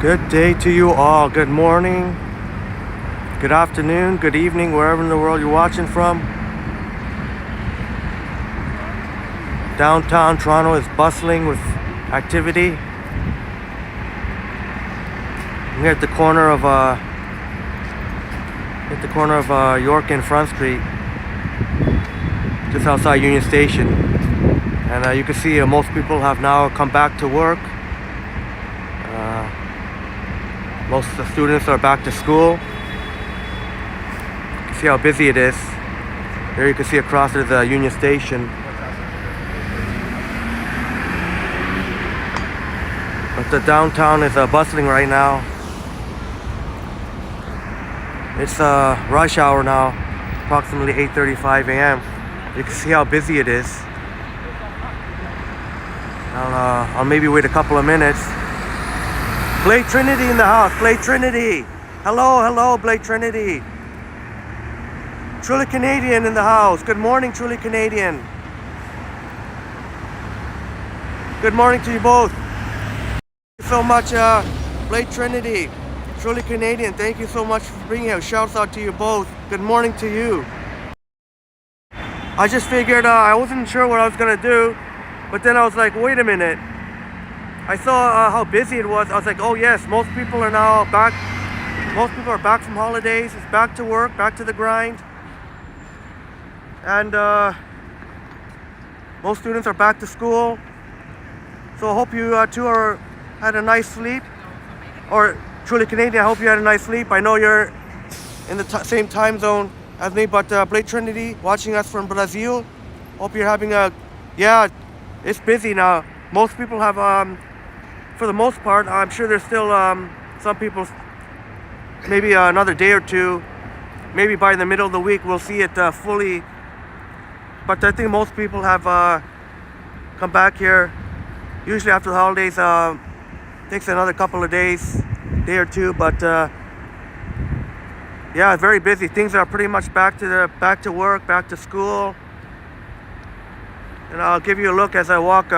Good day to you all. Good morning, good afternoon, good evening, wherever in the world you're watching from. Downtown Toronto is bustling with activity. I'm here at the corner of York and Front Street, just outside Union Station, and you can see most people have now come back to work. Most of the students are back to school. You can see how busy it is. Here you can see across is the Union Station. But the downtown is bustling right now. It's rush hour now, approximately 8:35 a.m. You can see how busy it is. I'll maybe wait a couple of minutes. Blake Trinity in the house. Blake Trinity. Hello, Blake Trinity. Truly Canadian in the house. Good morning, Truly Canadian. Good morning to you both. Thank you so much, Blake Trinity. Truly Canadian. Thank you so much for being here. Shouts out to you both. Good morning to you. I just figured I wasn't sure what I was gonna do, but then I was like, wait a minute. I saw how busy it was. I was like, oh yes, most people are now back. Most people are back from holidays. It's back to work, back to the grind. And most students are back to school. So I hope you two had a nice sleep. Or Truly Canadian, I hope you had a nice sleep. I know you're in the same time zone as me, but Blake Trinity, watching us from Brazil. Hope you're having yeah, it's busy now. Most people have, for the most part, I'm sure there's still some people, maybe another day or two, maybe by the middle of the week we'll see it fully. But I think most people have come back here. Usually after the holidays, takes another couple of days, day or two. But yeah, very busy. Things are pretty much back to work, back to school. And I'll give you a look as I walk.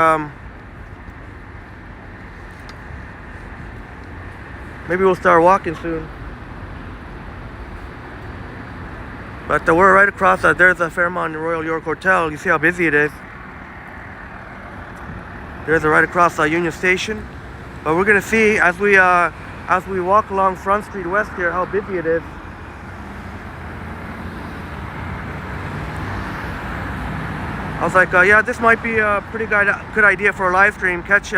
Maybe we'll start walking soon. But we're right across. There's a Fairmont Royal York Hotel. You see how busy it is. There's right across Union Station. But we're gonna see as we walk along Front Street West here how busy it is. I was like, yeah, this might be a pretty good idea for a live stream. Catch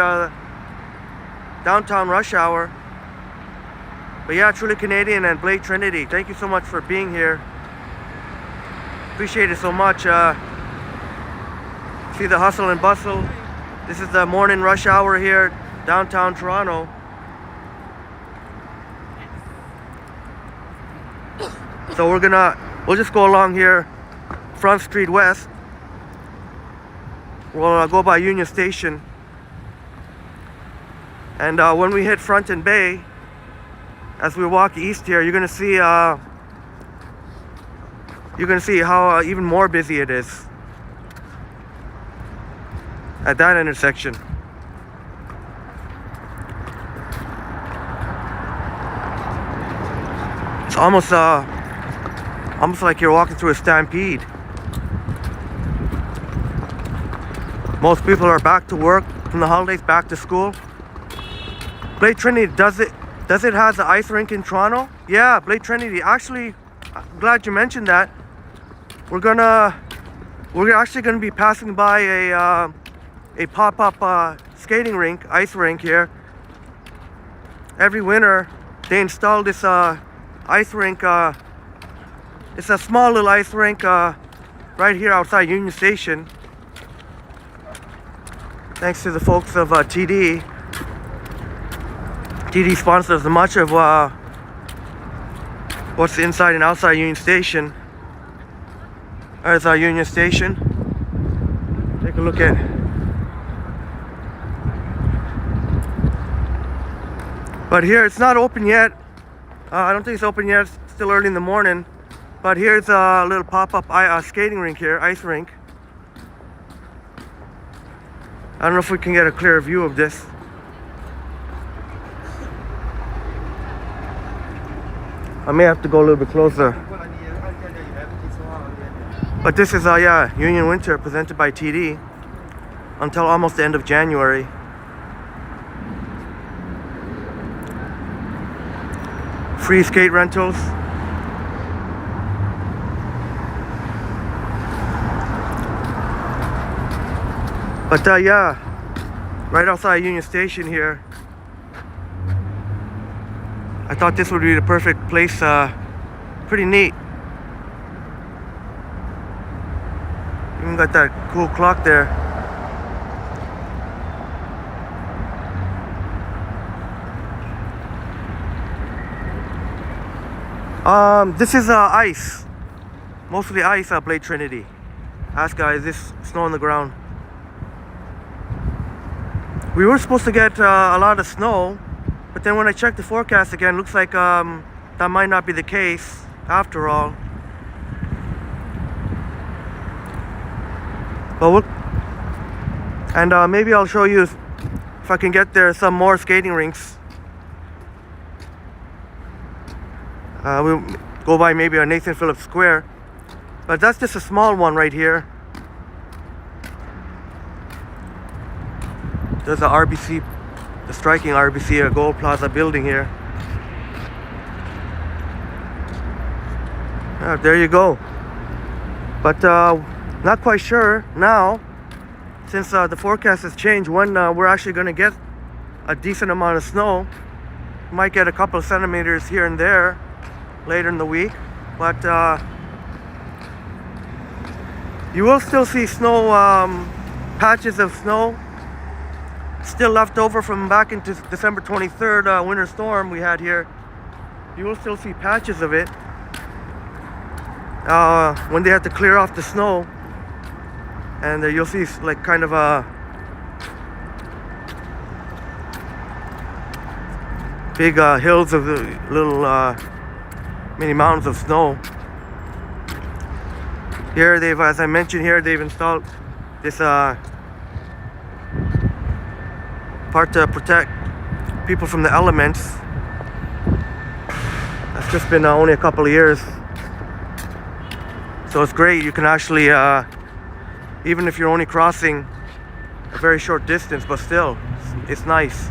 downtown rush hour. But yeah, Truly Canadian and Blake Trinity, thank you so much for being here. Appreciate it so much. See the hustle and bustle. This is the morning rush hour here, downtown Toronto. So we'll just go along here, Front Street West. We'll go by Union Station. And when we hit Front and Bay, as we walk east here, you're gonna see how even more busy it is at that intersection. It's almost like you're walking through a stampede. Most people are back to work from the holidays, back to school. Blake Trinity, does it have the ice rink in Toronto? Yeah, Blake Trinity. Actually, I'm glad you mentioned that. We're actually gonna be passing by a pop-up skating rink, ice rink here. Every winter, they install this ice rink. It's a small little ice rink right here outside Union Station. Thanks to the folks of TD. TD sponsors much of what's inside and outside Union Station. There's our Union Station. Take a look at. But here it's not open yet. I don't think it's open yet. It's still early in the morning. But here's a little pop-up skating rink here, ice rink. I don't know if we can get a clear view of this. I may have to go a little bit closer. But this is yeah, Union Winter presented by TD until almost the end of January. Free skate rentals. But yeah, right outside Union Station here, I thought this would be the perfect place. Pretty neat. Even got that cool clock there. This is ice, mostly ice. Blade Trinity. Ask guys, this snow on the ground. We were supposed to get a lot of snow, but then when I checked the forecast again, looks like that might not be the case after all. But and maybe I'll show you if I can get there some more skating rinks. We'll go by maybe a Nathan Phillips Square, but that's just a small one right here. There's a RBC, the striking RBC Gold Plaza Building here. There you go. But not quite sure now, since the forecast has changed, when we're actually going to get a decent amount of snow. Might get a couple of centimeters here and there later in the week, but you will still see snow, patches of snow still left over from back into December 23rd winter storm we had here. You will still see patches of it when they had to clear off the snow, and you'll see like kind of a big hills of the little mini mountains of snow. Here they've, as I mentioned here, they've installed this part to protect people from the elements. That's just been only a couple of years, so it's great. You can actually even if you're only crossing a very short distance, but still it's nice.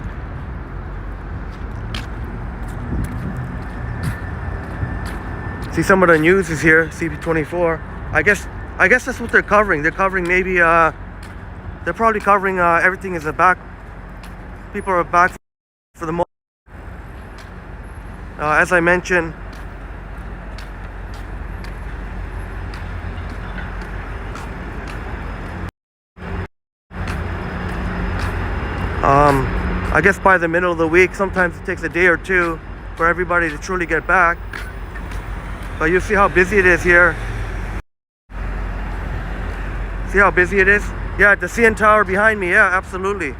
See, some of the news is here, CP24. I guess that's what they're covering. They're covering maybe they're probably covering everything is back. People are back for the most. As I mentioned, I guess by the middle of the week, sometimes it takes a day or two for everybody to truly get back. But you see how busy it is here. See how busy it is? Yeah, the CN Tower behind me. Yeah, absolutely.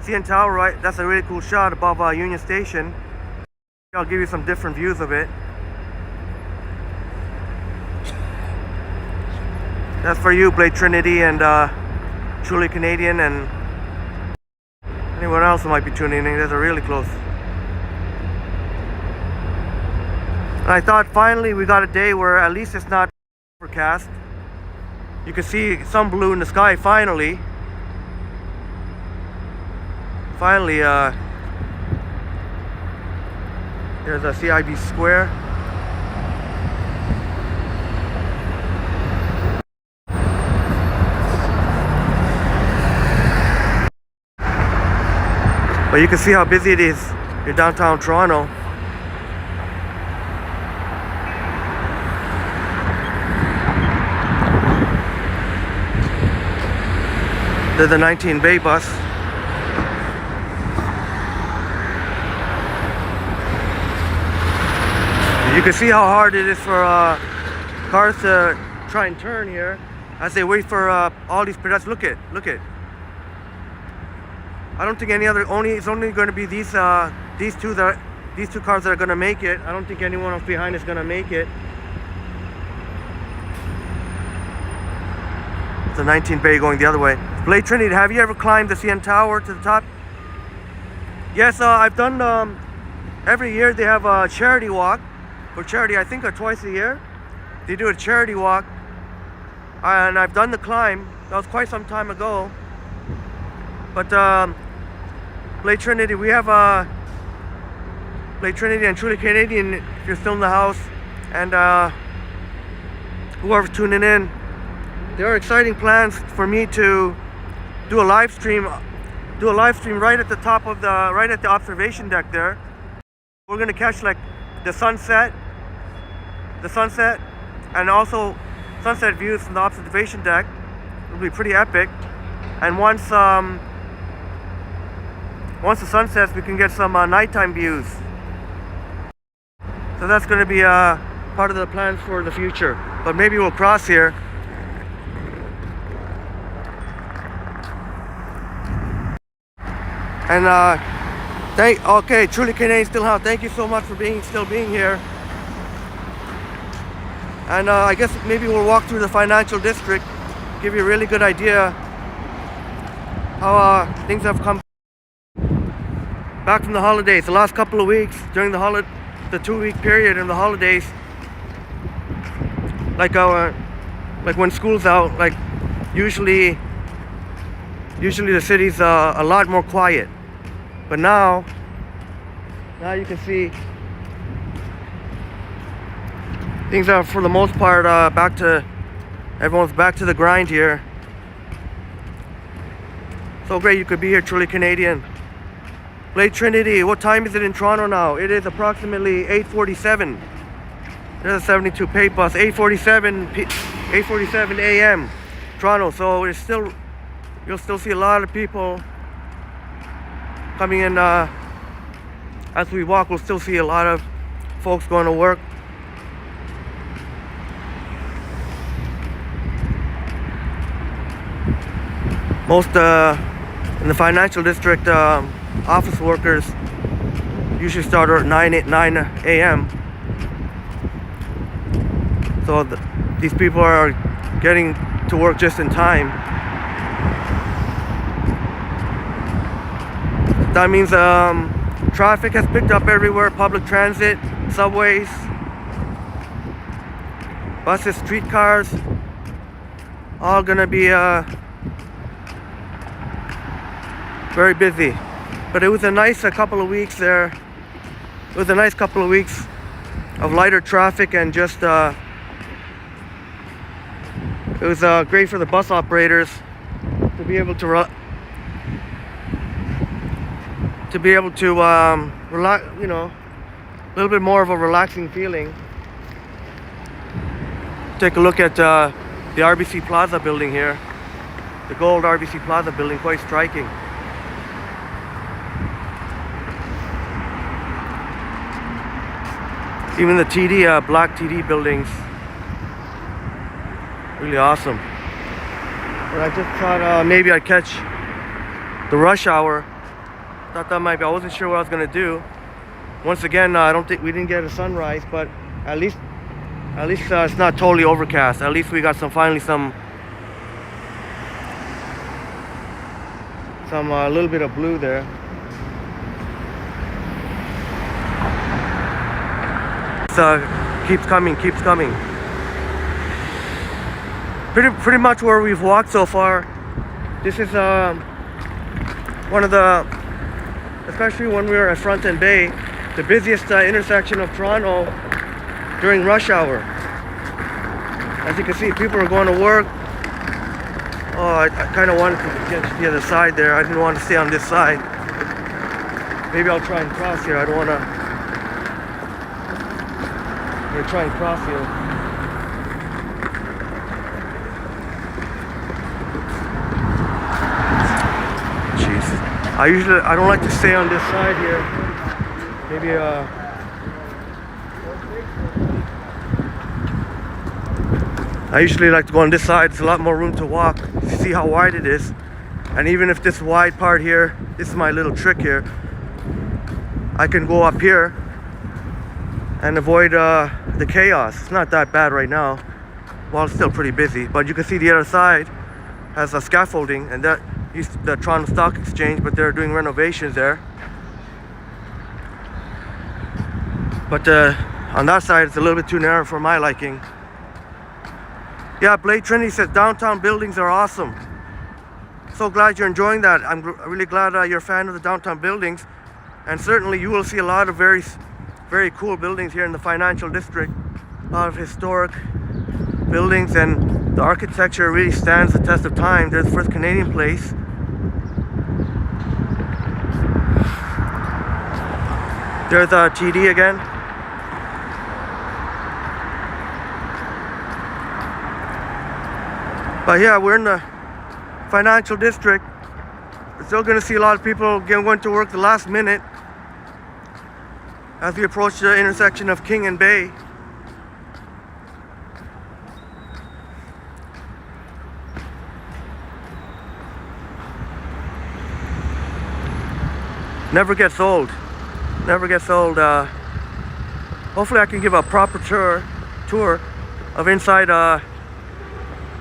CN Tower, right? That's a really cool shot above Union Station. I'll give you some different views of it. That's for you, Blade Trinity and Truly Canadian, and anyone else who might be tuning in. Those are really close. And I thought finally we got a day where at least it's not overcast. You can see some blue in the sky finally. Finally, there's a CIB Square. But you can see how busy it is in downtown Toronto. There's the 19 Bay bus. You can see how hard it is for cars to try and turn here as they wait for all these pedestrians. Look at. I don't think any other. It's only going to be these two cars that are going to make it. I don't think anyone else behind is going to make it. It's a 19 Bay going the other way. Blade Trinity, have you ever climbed the CN Tower to the top? Yes, I've done every year they have a charity walk for charity. I think twice a year they do a charity walk, and I've done the climb. That was quite some time ago. But Lake Trinity, we have Lake Trinity and Truly Canadian, if you're still in the house, and whoever's tuning in, there are exciting plans for me to do a live stream right at the top of right at the observation deck there. We're gonna catch like the sunset, and also sunset views from the observation deck. It'll be pretty epic. And once the sun sets, we can get some nighttime views. So that's going to be part of the plans for the future. But maybe we'll cross here. And okay, Truly Canadian still out. Thank you so much for still being here. And I guess maybe we'll walk through the financial district, give you a really good idea how things have come back from the holidays. The last couple of weeks during the 2-week period in the holidays, like when school's out, like usually the city's a lot more quiet. But now you can see things are for the most part everyone's back to the grind here. So great you could be here, Truly Canadian. Lake Trinity, what time is it in Toronto now? It is approximately 8:47. There's a 72 pay bus, 8:47 a.m. Toronto. So you'll still see a lot of people coming in. As we walk, we'll still see a lot of folks going to work. Most in the financial district, office workers usually start at 9 a.m. So these people are getting to work just in time. That means traffic has picked up everywhere. Public transit, subways, buses, streetcars, all gonna be very busy. But it was a nice couple of weeks there. It was a nice couple of weeks of lighter traffic, and just it was great for the bus operators to be able to relax, you know, a little bit more of a relaxing feeling. Take a look at the RBC Plaza Building here, the gold RBC Plaza Building, quite striking. Even the black TD buildings, really awesome. And I just thought maybe I'd catch the rush hour. Thought that might be. I wasn't sure what I was gonna do. Once again, I don't think we didn't get a sunrise, but at least it's not totally overcast. At least we got finally some little bit of blue there. Keeps coming. Pretty much where we've walked so far. This is one of the, especially when we were at Front and Bay, the busiest intersection of Toronto during rush hour. As you can see, people are going to work. Oh, I kind of wanted to get to the other side there. I didn't want to stay on this side. Maybe I'll try and cross here. I don't want to. I'm gonna try and cross here. Jeez. I don't like to stay on this side here. Maybe I usually like to go on this side. It's a lot more room to walk. See how wide it is. And even if this wide part here, this is my little trick here, I can go up here and avoid the chaos. It's not that bad right now. Well, it's still pretty busy, but you can see the other side has a scaffolding, and that is the Toronto Stock Exchange, but they're doing renovations there. But on that side, it's a little bit too narrow for my liking. Yeah, Blade Trinity says downtown buildings are awesome. So glad you're enjoying that. I'm really glad you're a fan of the downtown buildings. And certainly you will see a lot of very cool buildings here in the financial district. A lot of historic buildings, and the architecture really stands the test of time. There's the first Canadian place. There's TD again. But yeah, we're in the financial district. We're still going to see a lot of people going to work the last minute as we approach the intersection of King and Bay. Never gets old. Never gets old. Hopefully I can give a proper tour of inside.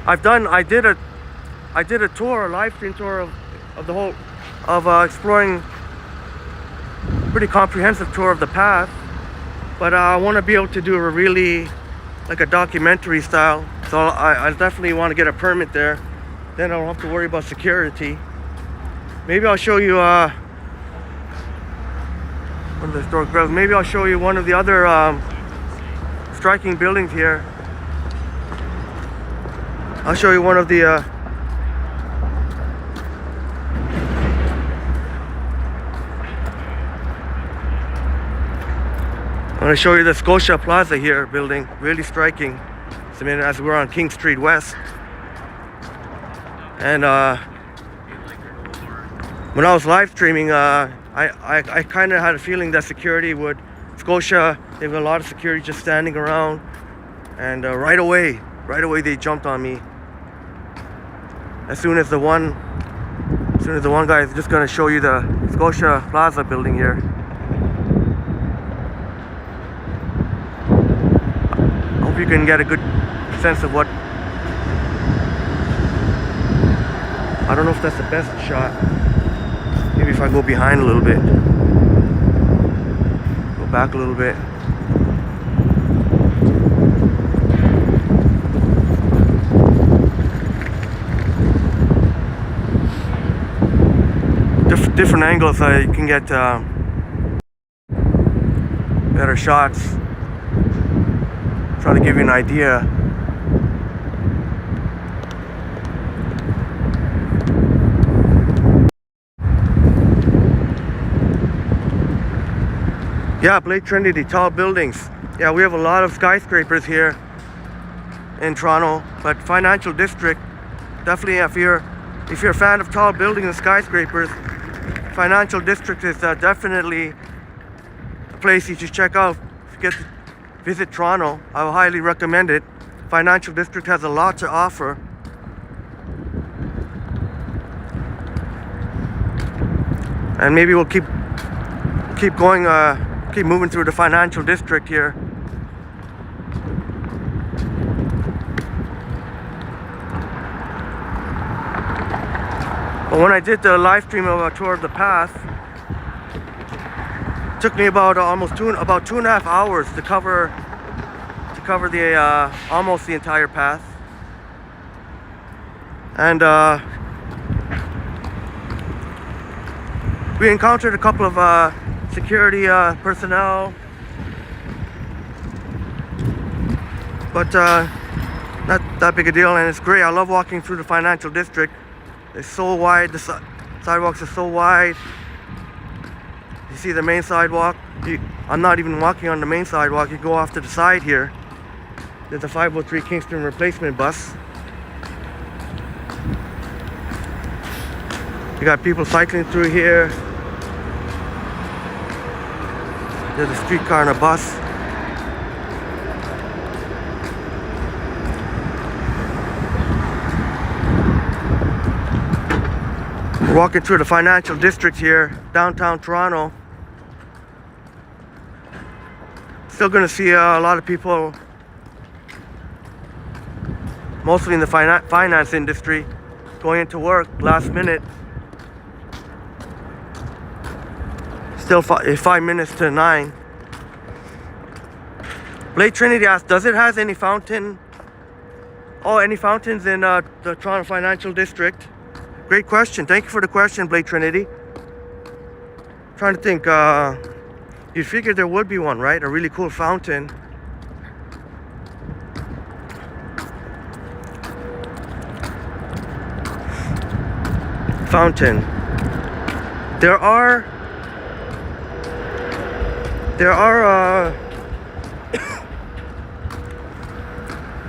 I did a tour, a live stream tour of the whole, exploring, pretty comprehensive tour of the path. But I want to be able to do a really, like a documentary style. So I definitely want to get a permit there. Then I don't have to worry about security. Maybe I'll show you one of the historic buildings. Maybe I'll show you one of the other striking buildings here. I'll show you one of the I'm going to show you the Scotia Plaza here building. Really striking. So, as we're on King Street West. And when I was live streaming, I kind of had a feeling that security would, Scotia, they have a lot of security just standing around, and right away they jumped on me. As soon as the one guy is just going to show you the Scotia Plaza building here. I hope you can get a good sense of what, I don't know if that's the best shot. Maybe if I go behind a little bit. Go back a little bit. Different angles, you can get better shots. Trying to give you an idea. Yeah, Blade Trinity, tall buildings. Yeah, we have a lot of skyscrapers here in Toronto, but financial district, definitely if you're a fan of tall buildings and skyscrapers, financial district is definitely a place you should check out. If you get to visit Toronto, I will highly recommend it. Financial district has a lot to offer. And maybe we'll keep going, keep moving through the financial district here. But when I did the live stream of a tour of the path, it took me about almost two and a half hours to cover the almost the entire path. And we encountered a couple of security personnel, but not that big a deal, and it's great. I love walking through the financial district. It's so wide, the sidewalks are so wide. You see the main sidewalk. I'm not even walking on the main sidewalk. You go off to the side here. There's a 503 Kingston Replacement Bus. You got people cycling through here. There's a streetcar and a bus. We're walking through the financial district here, downtown Toronto. Still going to see a lot of people, mostly in the finance industry, going into work last minute. Still 5 minutes to 9. Blake Trinity asked, does it has any fountain? Oh, any fountains in the Toronto Financial District? Great question. Thank you for the question, Blake Trinity. Trying to think. You'd figure there would be one, right? A really cool fountain. Fountain. There are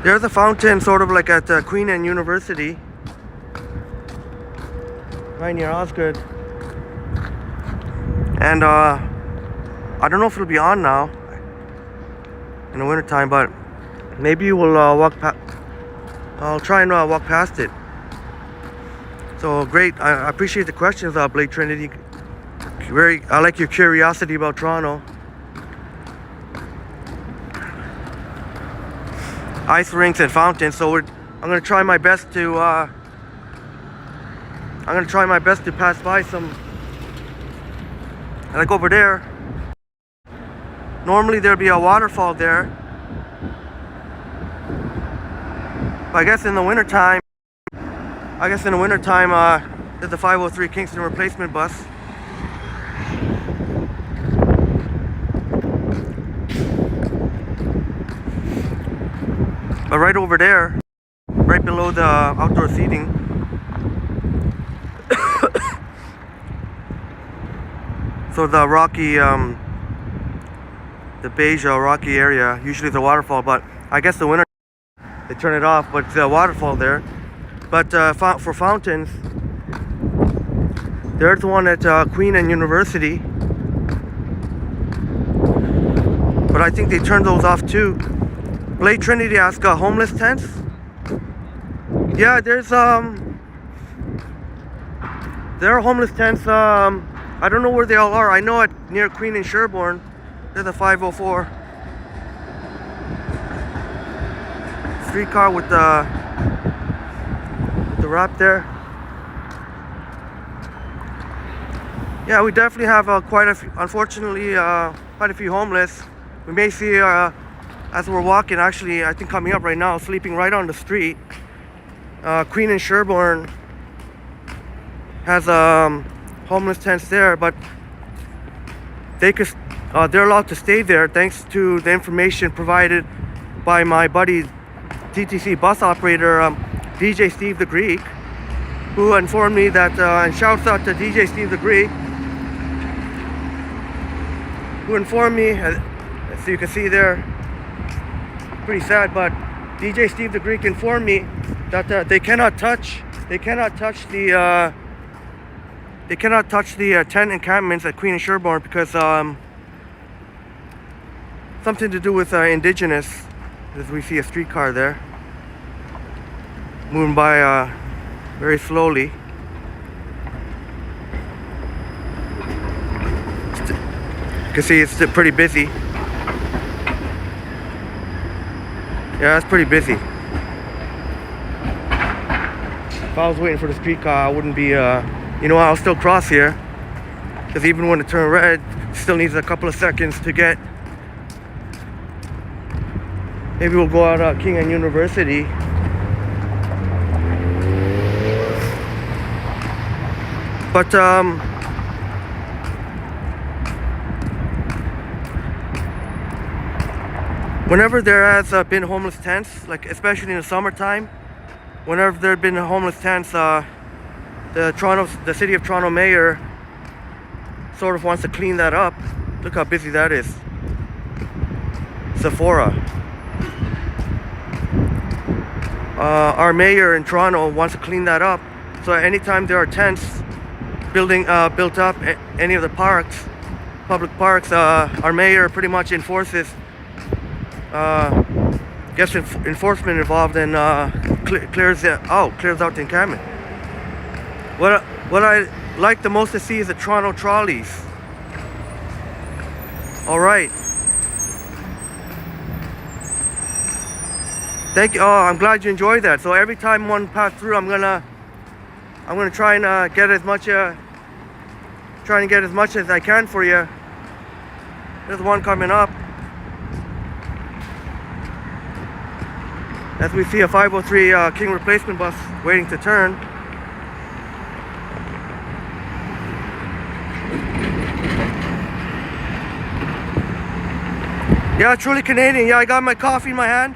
there's a fountain sort of like at Queen Anne University, right near Osgoode. And I don't know if it'll be on now in the winter time, but maybe we'll I'll try and walk past it. So great. I appreciate the questions, Blake Trinity. I like your curiosity about Toronto. Ice rinks and fountains. So I'm gonna try my best to pass by some. Like over there. Normally there'll be a waterfall there. But I guess in the winter time, there's the 503 Kingston Replacement Bus. But right over there, right below the outdoor seating, so the rocky, the beige rocky area, usually the waterfall, but I guess the winter they turn it off, but it's a waterfall there. But for fountains, there's one at Queen Anne University, but I think they turned those off too. Blake Trinity asked, homeless tents? Yeah, there are homeless tents. I don't know where they all are. I know near Queen and Sherbourne, there's a 504 streetcar with the wrap there. Yeah, we definitely have unfortunately, quite a few homeless. We may see, as we're walking, actually, I think coming up right now, sleeping right on the street. Queen and Sherbourne has homeless tents there, but they're allowed to stay there thanks to the information provided by my buddy TTC bus operator DJ Steve the Greek, who informed me that, and shouts out to DJ Steve the Greek, who informed me, as you can see there, pretty sad, but DJ Steve the Greek informed me that they cannot touch the tent encampments at Queen and Sherbourne because something to do with indigenous, as we see a streetcar there moving by very slowly. You can see it's still pretty busy. Yeah, it's pretty busy. If I was waiting for the streetcar, I wouldn't be, I'll still cross here. Because even when it turned red, it still needs a couple of seconds to get. Maybe we'll go out King Anne University. But, whenever there has been homeless tents, like especially in the summertime, whenever there have been homeless tents, the city of Toronto mayor sort of wants to clean that up. Look how busy that is. Sephora. Our mayor in Toronto wants to clean that up. So anytime there are tents built up any of the parks, public parks, our mayor pretty much enforces. Gets enforcement involved and clears out the encampment. What I like the most to see is the Toronto trolleys. All right. Thank you. Oh, I'm glad you enjoyed that. So every time one passes through, I'm gonna try and get as much as I can for you. There's one coming up. as we see a 503 King Replacement Bus waiting to turn. Yeah, truly Canadian. Yeah, I got my coffee in my hand.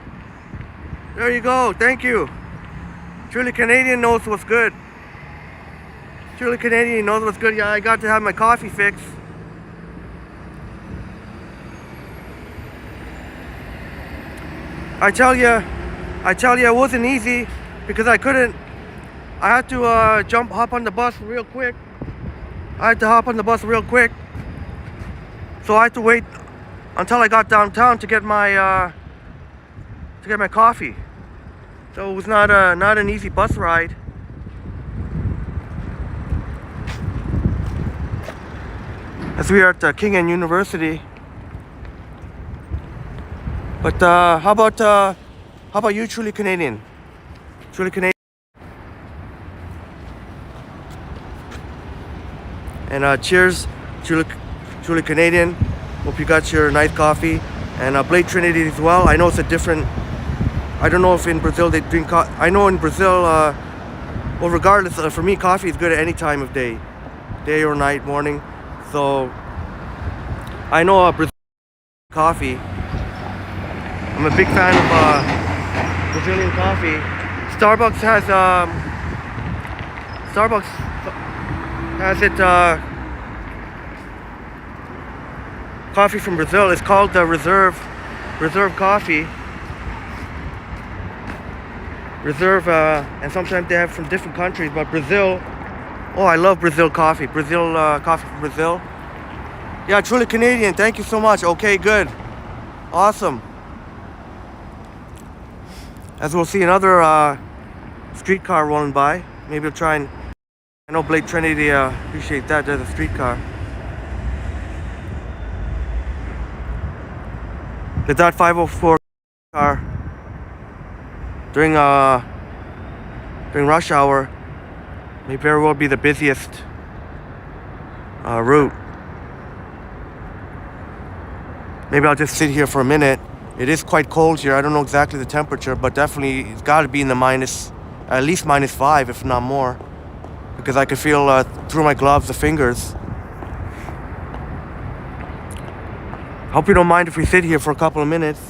There you go. Thank you. Truly Canadian knows what's good. Truly Canadian knows what's good. Yeah, I got to have my coffee fix. I tell you, it wasn't easy because I had to hop on the bus real quick. So I had to wait until I got downtown to get my coffee. So it was not an easy bus ride. As we are at King University. But how about you, truly Canadian? Truly Canadian. And cheers, truly Canadian. Hope you got your nice coffee. And Blade Trinity as well. I know it's a different. I don't know if in Brazil they drink coffee. I know in Brazil, well, regardless, for me, coffee is good at any time of day or night, morning. So I know Brazil coffee. I'm a big fan of Brazilian coffee. Starbucks has it. Coffee from Brazil. It's called the Reserve coffee. Reserve, and sometimes they have from different countries, but Brazil. Oh, I love Brazil coffee. Coffee from Brazil. Yeah, truly Canadian. Thank you so much. Okay, good, awesome. As we'll see another streetcar rolling by. Maybe I'll try and. I know Blade Trinity appreciate that. There's a streetcar. The Dot 504 car during rush hour may very well be the busiest route. Maybe I'll just sit here for a minute. It is quite cold here. I don't know exactly the temperature, but definitely it's got to be in the at least -5, if not more, because I could feel through my gloves the fingers. Hope you don't mind if we sit here for a couple of minutes.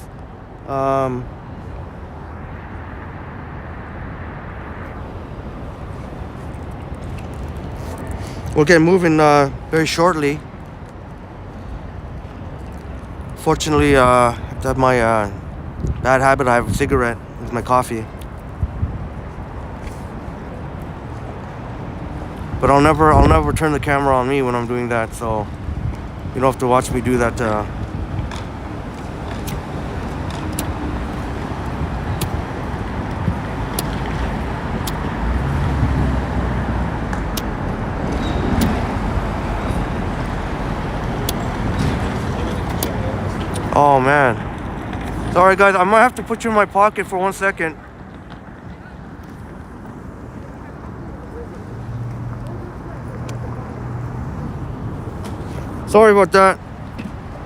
We'll get moving very shortly. Fortunately, I have to have my bad habit. I have a cigarette with my coffee. But I'll never turn the camera on me when I'm doing that, so you don't have to watch me do that. Oh man. Sorry guys, I might have to put you in my pocket for 1 second. Sorry about that.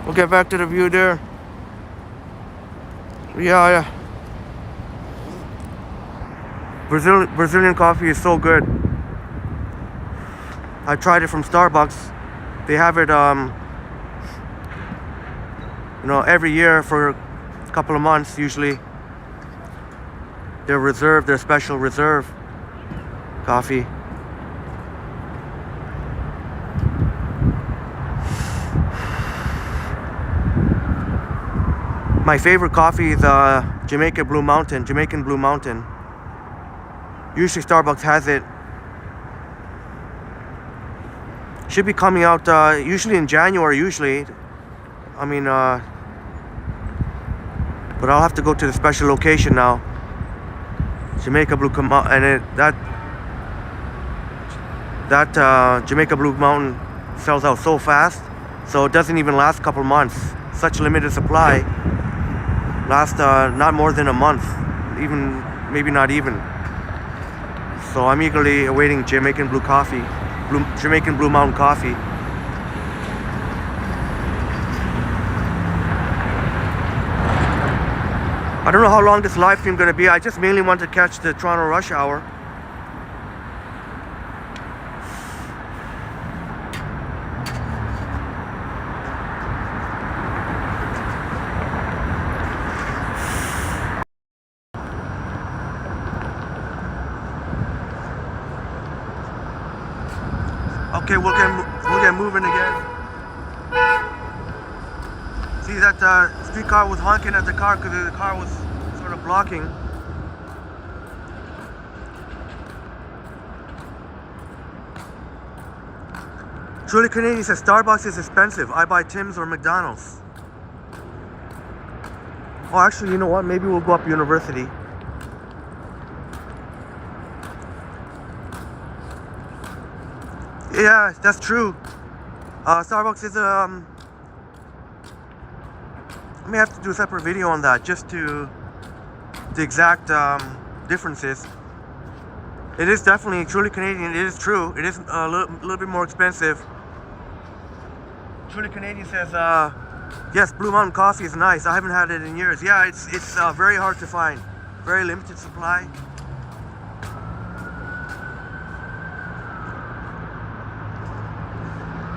We'll get back to the view there. Yeah. Brazilian coffee is so good. I tried it from Starbucks. They have it every year for a couple of months usually. Their special reserve coffee. My favorite coffee is Jamaican Blue Mountain. Usually Starbucks has it. Should be coming out usually in January. I mean, but I'll have to go to the special location now. Jamaica Blue and that Jamaica Blue Mountain sells out so fast, so it doesn't even last a couple months. Such limited supply. Lasts not more than a month, even maybe not even. So I'm eagerly awaiting Jamaican Blue Mountain coffee. I don't know how long this live stream gonna be. I just mainly want to catch the Toronto rush hour. Okay, we'll get moving again. See that streetcar was honking at the car because the car was sort of blocking. Truly Canadian says Starbucks is expensive. I buy Tim's or McDonald's. Oh, actually, you know what? Maybe we'll go up University. Yeah, that's true. Starbucks is I may have to do a separate video on that, just to the exact differences. It is definitely Truly Canadian. It is true. It is a little bit more expensive. Truly Canadian says, yes, Blue Mountain coffee is nice. I haven't had it in years. Yeah, it's very hard to find. Very limited supply.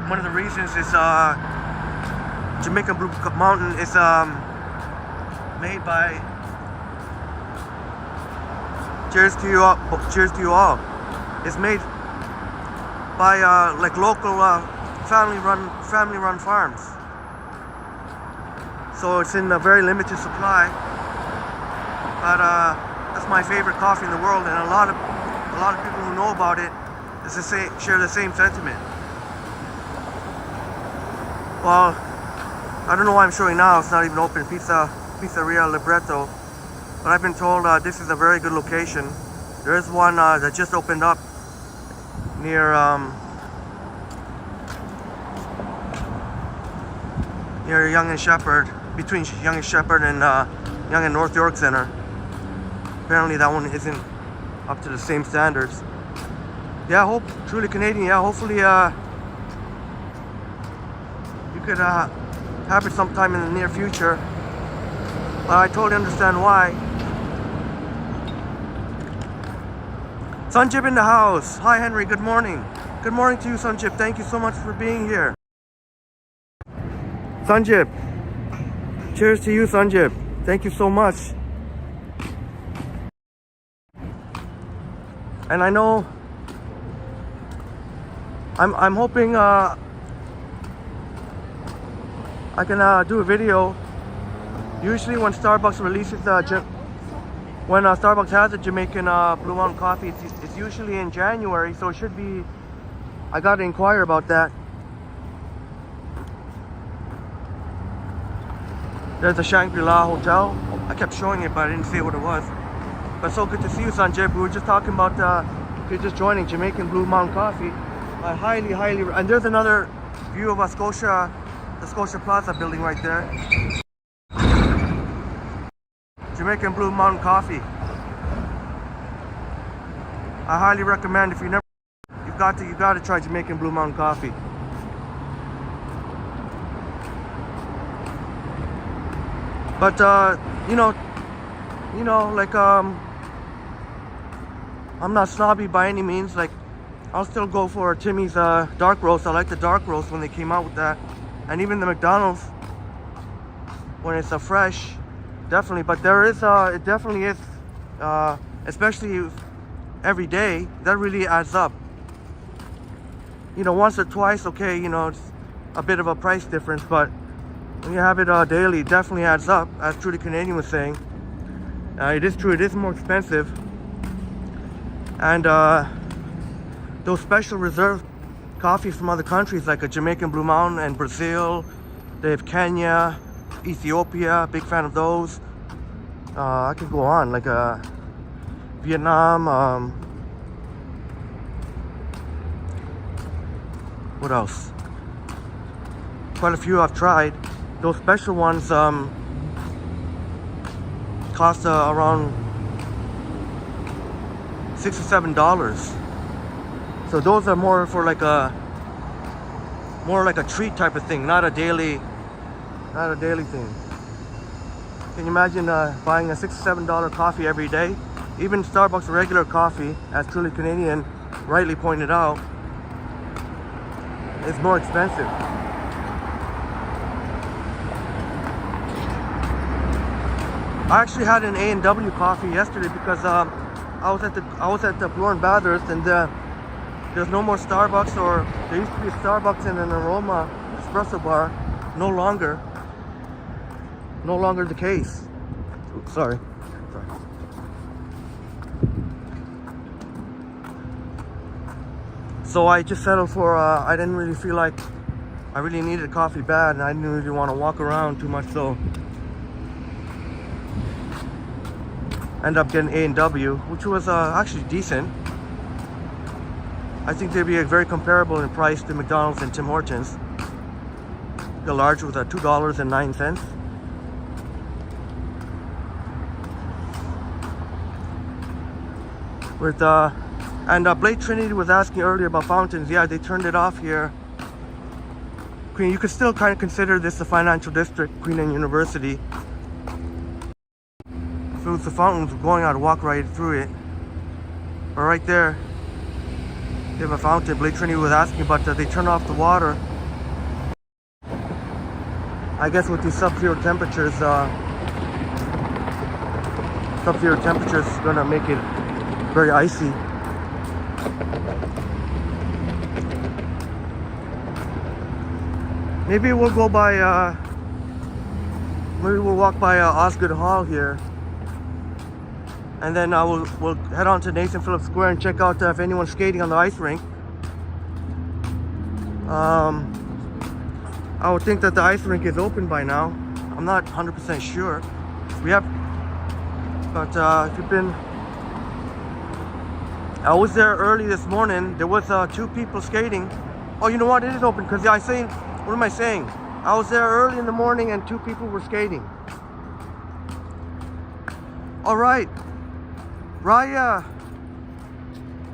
One of the reasons is Jamaican Blue Mountain is made by, cheers to you all, it's made by like local family run farms, so it's in a very limited supply, but that's my favorite coffee in the world, and a lot of people who know about it share the same sentiment. Well, I don't know why I'm showing now. It's not even open. Pizzeria Libretto. But I've been told this is a very good location. There is one that just opened up near Yonge and Sheppard, between Yonge and Sheppard and Yonge and North York Center. Apparently that one isn't up to the same standards. Yeah, Truly Canadian. Yeah, hopefully you could have it sometime in the near future. But I totally understand why. Sanjib in the house. Hi Henry, good morning. Good morning to you, Sanjib. Thank you so much for being here. Sanjib. Cheers to you, Sanjib. Thank you so much. And I know I'm hoping I can do a video. Usually when Starbucks releases when Starbucks has a Jamaican Blue Mountain coffee, it's usually in January, so it should be, I gotta inquire about that. There's a Shangri-La Hotel. I kept showing it, but I didn't say what it was. But so good to see you, Sanjay. We were just talking about if you're just joining Jamaican Blue Mountain Coffee. I highly, and there's another view of the Scotia Plaza Building right there. Jamaican Blue Mountain Coffee. I highly recommend, if you never, you got to try Jamaican Blue Mountain Coffee. But you know, like I'm not snobby by any means. Like, I'll still go for Timmy's dark roast. I like the dark roast when they came out with that, and even the McDonald's when it's fresh, definitely. But there is, it definitely is, especially every day, that really adds up. You know, once or twice, okay, you know, it's a bit of a price difference, but when you have it daily, it definitely adds up, as Truly Canadian was saying. It is true, it is more expensive. And those special reserve coffees from other countries, like a Jamaican Blue Mountain and Brazil, they have Kenya, Ethiopia, big fan of those. I could go on, like Vietnam, what else? Quite a few I've tried. Those special ones cost around $6 or $7. So those are more for like a treat type of thing, not a daily thing. Can you imagine buying a $6 or $7 coffee every day? Even Starbucks regular coffee, as Truly Canadian rightly pointed out, is more expensive. I actually had an A&W coffee yesterday because I was at the Blue and Bathurst, and there's no more Starbucks, or there used to be a Starbucks and an Aroma espresso bar. No longer the case. Oops, sorry. So I just settled for, I didn't really feel like I really needed coffee bad, and I didn't really want to walk around too much, so end up getting A&W, which was actually decent. I think they'd be very comparable in price to McDonald's and Tim Hortons. The large was at $2.09. With and Blake Trinity was asking earlier about fountains. Yeah, they turned it off here. You could still kind of consider this a financial district, Queen Anne University. If it was the fountains, going out to walk right through it. But right there, they have a fountain. Blake Trinity was asking, but they turned off the water. I guess with these sub-zero temperatures, is gonna make it very icy. Maybe we'll go by, maybe we'll walk by Osgoode Hall here, and then we'll head on to Nathan Phillips Square and check out if anyone's skating on the ice rink. I would think that the ice rink is open by now. I'm not 100% sure. But if you've been, I was there early this morning. There was 2 people skating. Oh, you know what? It is open because what am I saying? I was there early in the morning and 2 people were skating. All right, Raya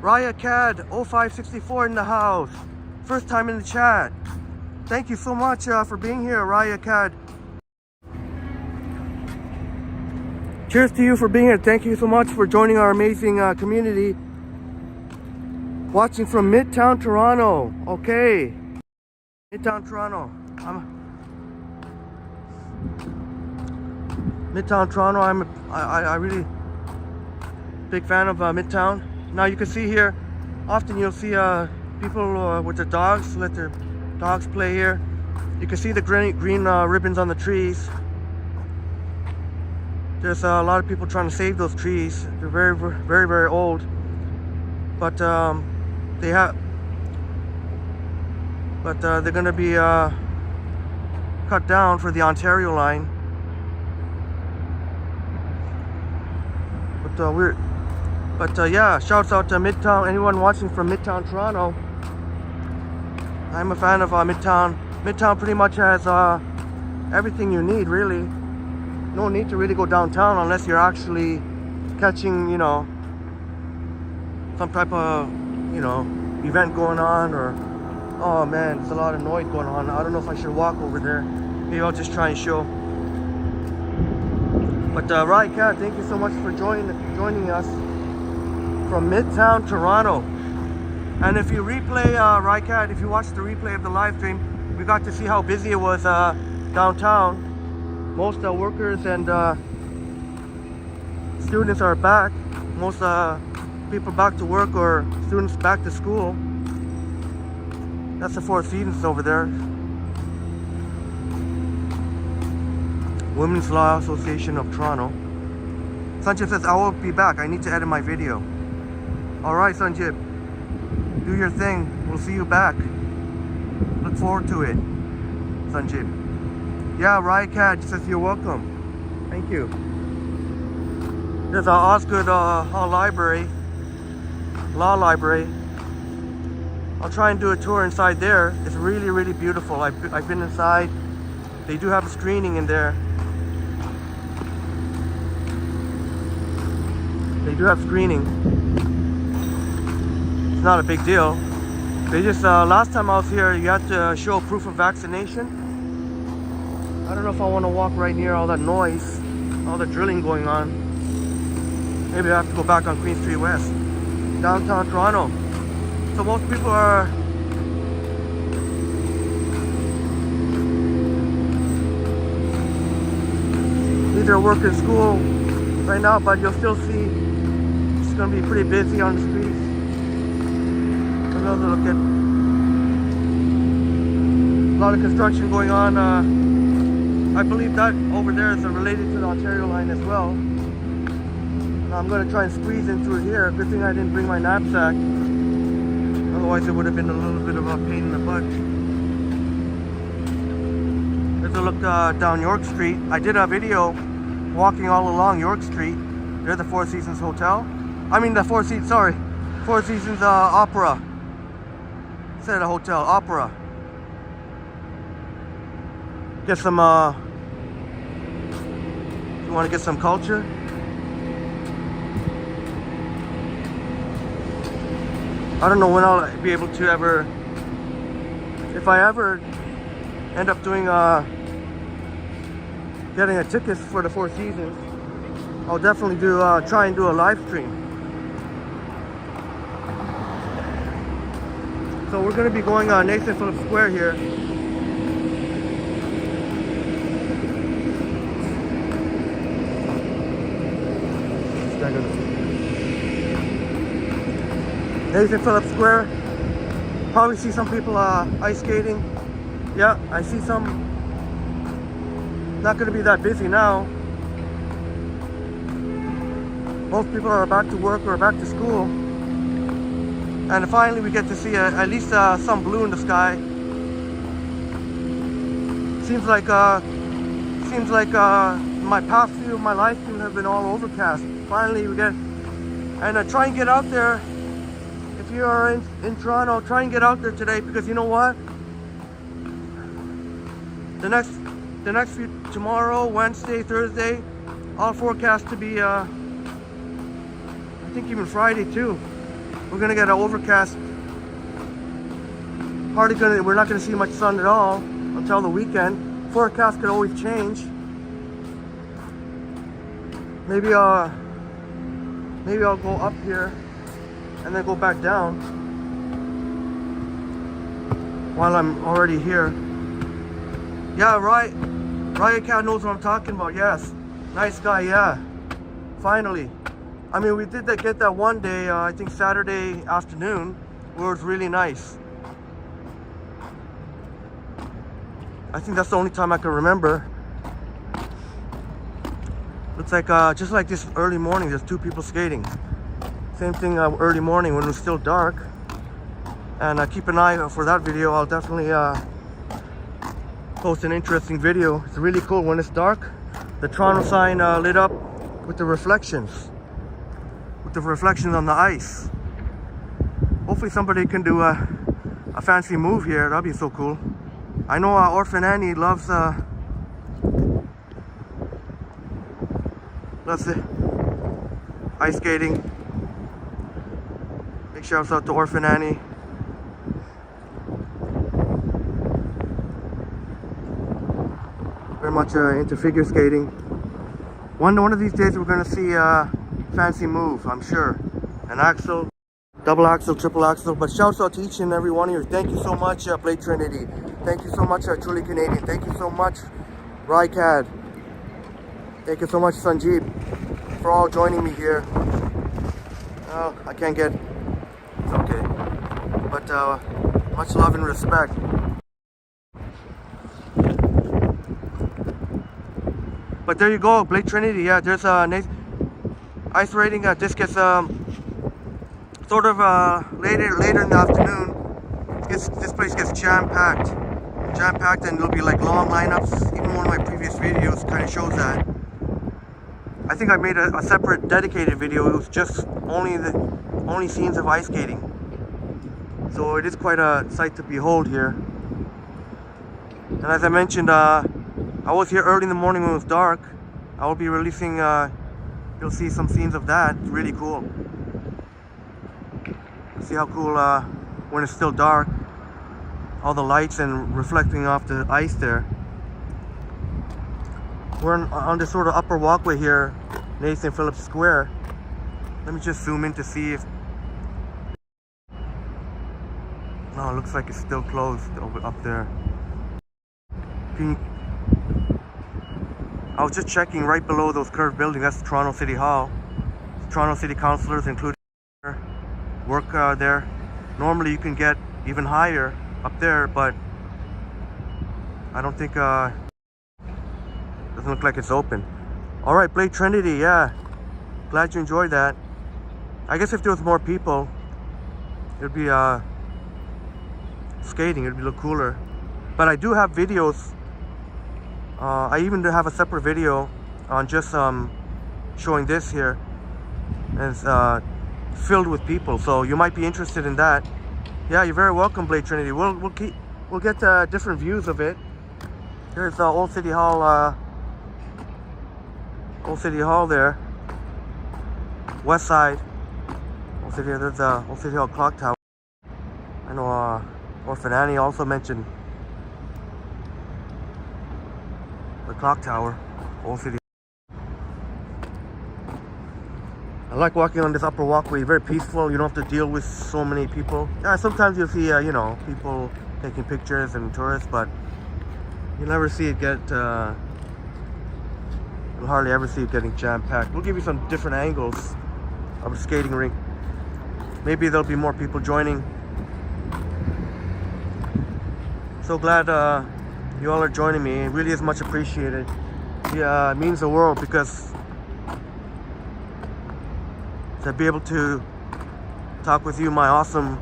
CAD 0564 in the house. First time in the chat. Thank you so much for being here, Raya CAD. Cheers to you for being here. Thank you so much for joining our amazing community. Watching from Midtown Toronto. Okay. Midtown Toronto. Midtown Toronto. I really big fan of Midtown. Now you can see here, often you'll see people with their dogs, let their dogs play here. You can see the green ribbons on the trees. There's a lot of people trying to save those trees. They're very, very, very old, but they're going to be cut down for the Ontario line. But yeah, shouts out to Midtown. Anyone watching from Midtown Toronto. I'm a fan of Midtown. Midtown pretty much has everything you need, really. No need to really go downtown unless you're actually catching, some type of, event going on, or, oh man, there's a lot of noise going on. I don't know if I should walk over there. Maybe I'll just try and show. But right, Kat, thank you so much for joining us from Midtown Toronto. And if you replay, Rycat, if you watch the replay of the live stream, we got to see how busy it was downtown. Most workers and students are back. Most people back to work, or students back to school. That's the Four Seasons over there. Women's Law Association of Toronto. Sanjib says, I will be back. I need to edit my video. Alright, Sanjib. Do your thing. We'll see you back. Look forward to it, Sanjib. Yeah, Riot Cat says you're welcome. Thank you. There's our Osgoode Law Library. I'll try and do a tour inside there. It's really, really beautiful. I've been inside. They do have a screening in there. They do have screening. It's not a big deal. They just, last time I was here, you had to show proof of vaccination. I don't know if I want to walk right near all that noise. all the drilling going on. Maybe I have to go back on Queen Street West, downtown Toronto. So most people are either work or school right now, but you'll still see it's going to be pretty busy on the streets. Another look at a lot of construction going on. I believe that over there is related to the Ontario line as well. I'm going to try and squeeze into it here. Good thing I didn't bring my knapsack. Otherwise it would have been a little bit of a pain in the butt. There's a look down York Street. I did a video walking all along York Street. There's the Four Seasons Hotel. I mean the Four Seasons Opera. Instead of hotel, opera. Get some, you want to get some culture? I don't know when I'll be able to ever, if I ever end up doing, getting a ticket for the Four Seasons, I'll definitely do, try and do a live stream. So we're going to be going on Nathan Phillips Square here. Nathan Phillips Square. Probably see some people ice skating. Yeah, I see some. Not going to be that busy now. Most people are back to work or back to school. And finally we get to see at least some blue in the sky. Seems like my past few of my life streams have been all overcast. Finally we get, and try and get out there. If you are in Toronto, try and get out there today, because you know what? The next few, tomorrow, Wednesday, Thursday, all forecast to be, I think even Friday too. We're gonna get an overcast. We're not gonna see much sun at all until the weekend. Forecast could always change. Maybe I'll go up here and then go back down while I'm already here. Yeah, right. Riot Cat knows what I'm talking about. Yes, nice guy. Yeah, finally. I mean, we did get that one day, I think Saturday afternoon, where it was really nice. I think that's the only time I can remember. Looks like, just like this early morning, there's two people skating. Same thing early morning when it was still dark. And keep an eye for that video. I'll definitely post an interesting video. It's really cool when it's dark. The Toronto sign lit up with the reflections. With the reflections on the ice. Hopefully somebody can do a fancy move here. That'd be so cool. I know Orphan Annie loves the ice skating. Big shouts out to Orphan Annie. Very much into figure skating. One of these days we're gonna see fancy move, I'm sure. An axle, double axle, triple axle. But shouts out to each and every one of you. Thank you so much, Blade Trinity. Thank you so much, Truly Canadian. Thank you so much, Rycad. Thank you so much, Sanjeev, for all joining me here. Oh, I can't get. It's okay. But much love and respect. But there you go, Blade Trinity. Yeah, there's ice rating. This gets sort of later in the afternoon. This place gets jam-packed, and it'll be like long lineups. Even one of my previous videos kind of shows that. I think I made a separate dedicated video. It was just only scenes of ice skating. So it is quite a sight to behold here. And as I mentioned, I was here early in the morning when it was dark. I will be releasing, you'll see some scenes of that. It's really cool. See how cool when it's still dark. All the lights and reflecting off the ice there. We're on this sort of upper walkway here, Nathan Phillips Square. Let me just zoom in to see if... No, it looks like it's still closed over up there. I was just checking right below those curved buildings. That's Toronto City Hall. Toronto City councillors, including work there. Normally you can get even higher up there, but I don't think doesn't look like it's open. All right, Blade Trinity, yeah, glad you enjoyed that. I guess if there was more people, it'd be skating, it'd be a little cooler. But I do have videos. I even do have a separate video on just showing this here, and it's filled with people, so you might be interested in that. Yeah, you're very welcome, Blade Trinity. We'll get different views of it. Here's Old City Hall. Old City Hall there. West side. Old City. There's Old City Hall clock tower. I know Orphan Annie also mentioned the clock tower. Old City. I like walking on this upper walkway. Very peaceful. You don't have to deal with so many people. Yeah, sometimes you'll see you know, people taking pictures and tourists, but you never see it get you'll hardly ever see it getting jam-packed. We'll give you some different angles of the skating rink. Maybe there'll be more people joining. So glad you all are joining me. It really is much appreciated. Yeah, it means the world, because to be able to talk with you, my awesome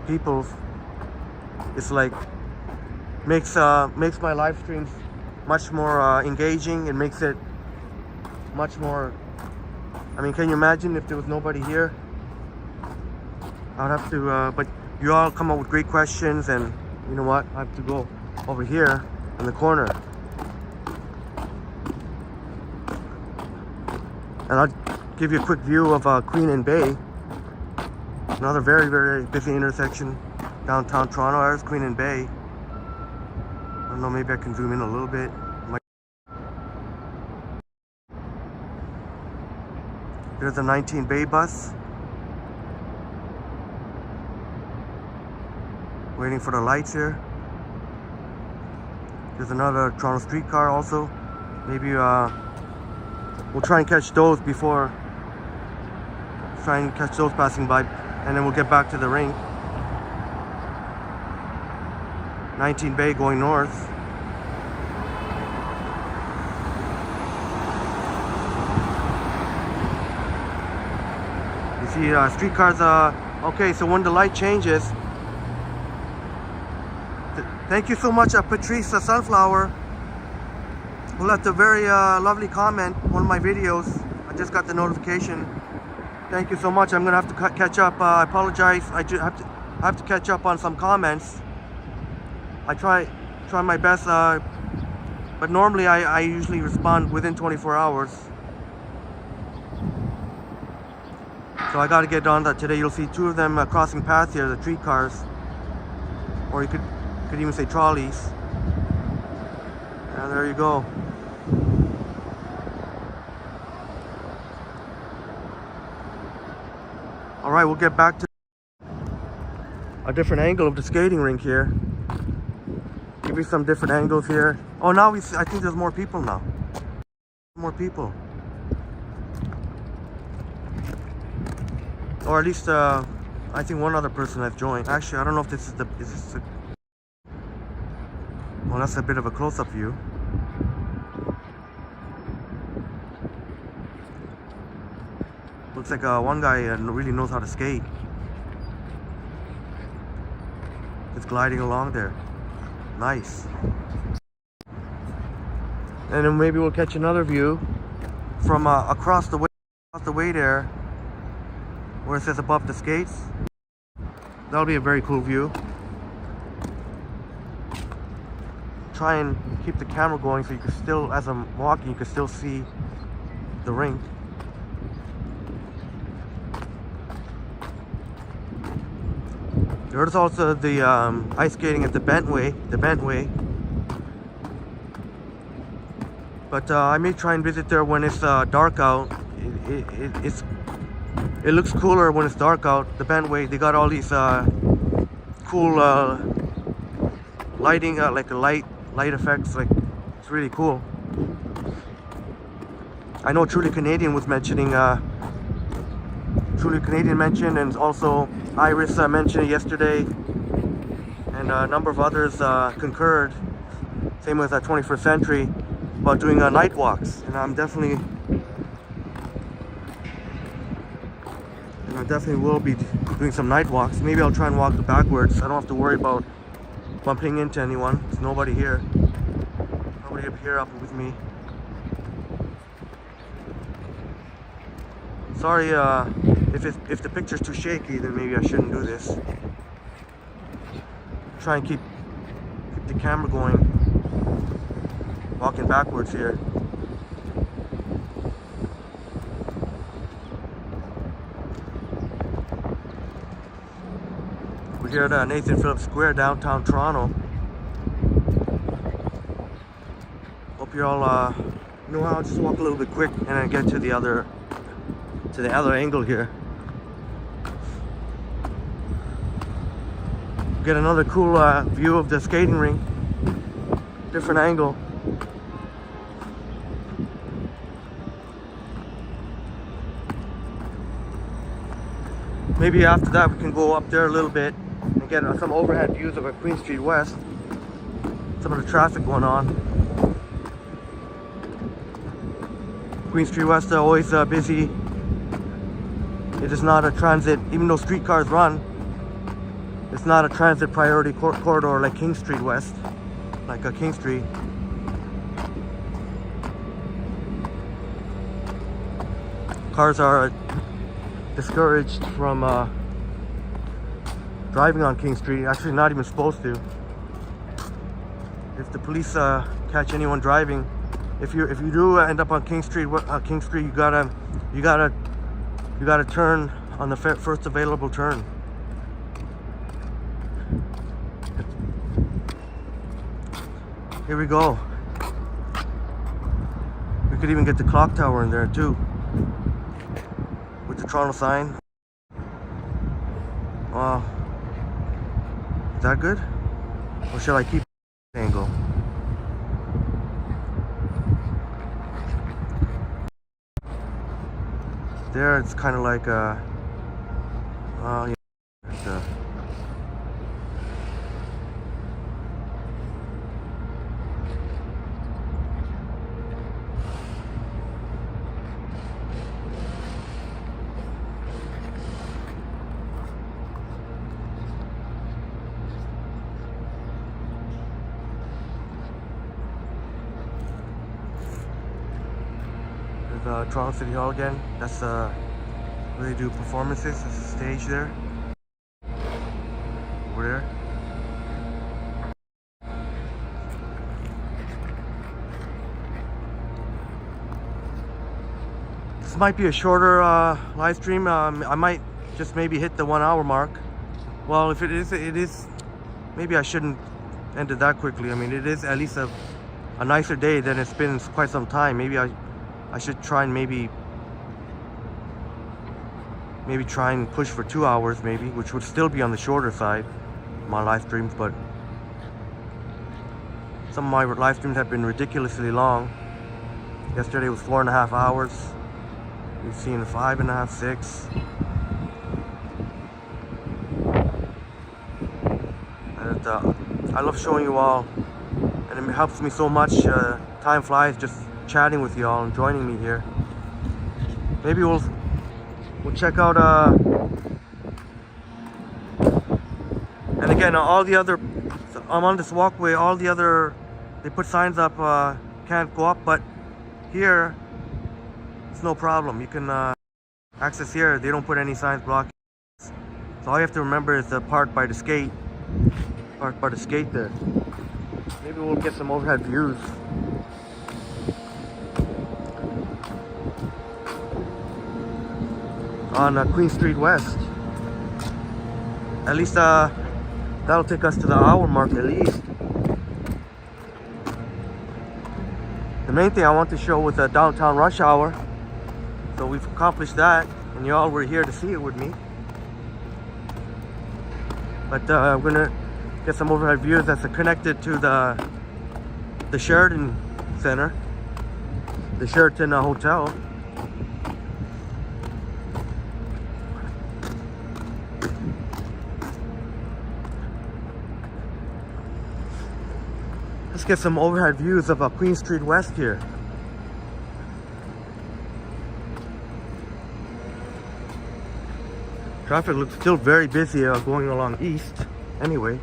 people, it's like makes my live streams much more engaging. It makes it much more. I mean, can you imagine if there was nobody here? I'd have to. But you all come up with great questions, and you know what? I have to go over here in the corner, and I'll give you a quick view of Queen and Bay. Another very, very busy intersection downtown Toronto. There's Queen and Bay. I don't know, maybe I can zoom in a little bit. There's a 19 Bay bus. Waiting for the lights here. There's another Toronto streetcar also. Maybe we'll try and catch those before. Try and catch those passing by, and then we'll get back to the Rink. 19 Bay going north. You see streetcars, okay, so when the light changes, thank you so much, Patrice Sunflower, who left a very lovely comment on one of my videos. I just got the notification. Thank you so much. I'm gonna have to catch up. I apologize. I have to catch up on some comments. I try my best, but normally I usually respond within 24 hours. So I got to get on that today. You'll see two of them crossing paths here, the streetcars, or you could even say trolleys. And there you go. All right, we'll get back to a different angle of the skating rink here. Give you some different angles here. Oh, now I think there's more people now. More people. Or at least, I think one other person has joined. Actually, I don't know if this is the... Well, that's a bit of a close-up view. Looks like one guy really knows how to skate. It's gliding along there. Nice. And then maybe we'll catch another view from across the way there, where it says above the skates. That'll be a very cool view. Try and keep the camera going so you can still, as I'm walking, you can still see the Rink. There's also the ice skating at the Bentway. But I may try and visit there when it's dark out. It looks cooler when it's dark out. The Bentway, they got all these cool lighting, like a light effects. Like, it's really cool. I know Truly Canadian was mentioning, Truly Canadian mentioned, and also Iris mentioned it yesterday, and a number of others concurred. Same with 21st Century, about doing night walks, and I definitely will be doing some night walks. Maybe I'll try and walk backwards. I don't have to worry about bumping into anyone. There's nobody here. Nobody up here up with me. Sorry if the picture's too shaky, then maybe I shouldn't do this. Try and keep the camera going. Walking backwards here. We're here at Nathan Phillips Square, downtown Toronto. Hope you all know how. I'll just walk a little bit quick and then get to the other angle here. Get another cool view of the skating rink. Different angle. Maybe after that we can go up there a little bit and get some overhead views of Queen Street West. Some of the traffic going on. Queen Street West are always busy. It is not a transit, even though streetcars run, it's not a transit priority corridor like King Street West, like King Street. Cars are discouraged from driving on King Street. Actually, not even supposed to. If the police catch anyone driving, if you do end up on King Street, you gotta turn on the first available turn. Here we go. We could even get the clock tower in there too, with the Toronto sign. Wow. Is that good? Or shall I keep the angle? There it's kind of like yeah, Toronto City Hall again. That's where they do performances. There's a stage there. Over there. This might be a shorter live stream. I might just maybe hit the 1 hour mark. Well, if it is. Maybe I shouldn't end it that quickly. I mean, it is at least a nicer day than it's been in quite some time. Maybe I should try and maybe try and push for 2 hours, maybe, which would still be on the shorter side, my live streams. But some of my live streams have been ridiculously long. Yesterday was 4.5 hours. We've seen 5.5, 6. And I love showing you all, and it helps me so much. Time flies just chatting with you all and joining me here. Maybe we'll check out and again, all the other, I'm on this walkway, all the other, they put signs up, can't go up, but here it's no problem. You can access here. They don't put any signs blocking. So all you have to remember is the park by the skate there. Maybe we'll get some overhead views. On Queen Street West. At least that'll take us to the hour mark at least. The main thing I want to show was the downtown rush hour. So we've accomplished that, and y'all were here to see it with me. But I'm gonna get some overhead views that's connected to the Sheraton Center, the Sheraton Hotel. Let's get some overhead views of Queen Street West here. Traffic looks still very busy going along east. Anyway,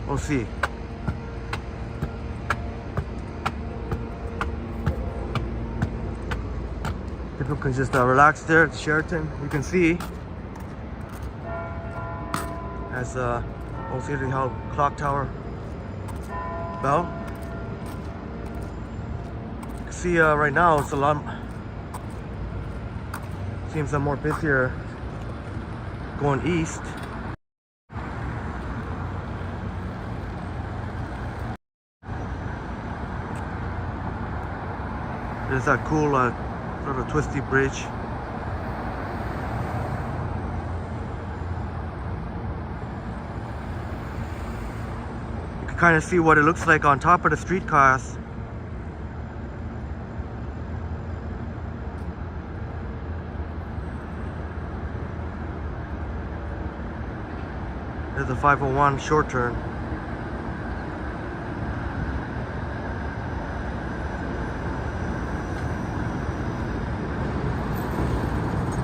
we'll see. People can just relax there at Sheraton. You can see as also the clock tower bell. You can see right now it's a lot. Seems a more busier going east. There's that cool sort of twisty bridge. You can kind of see what it looks like on top of the streetcars. There's a 501 short turn.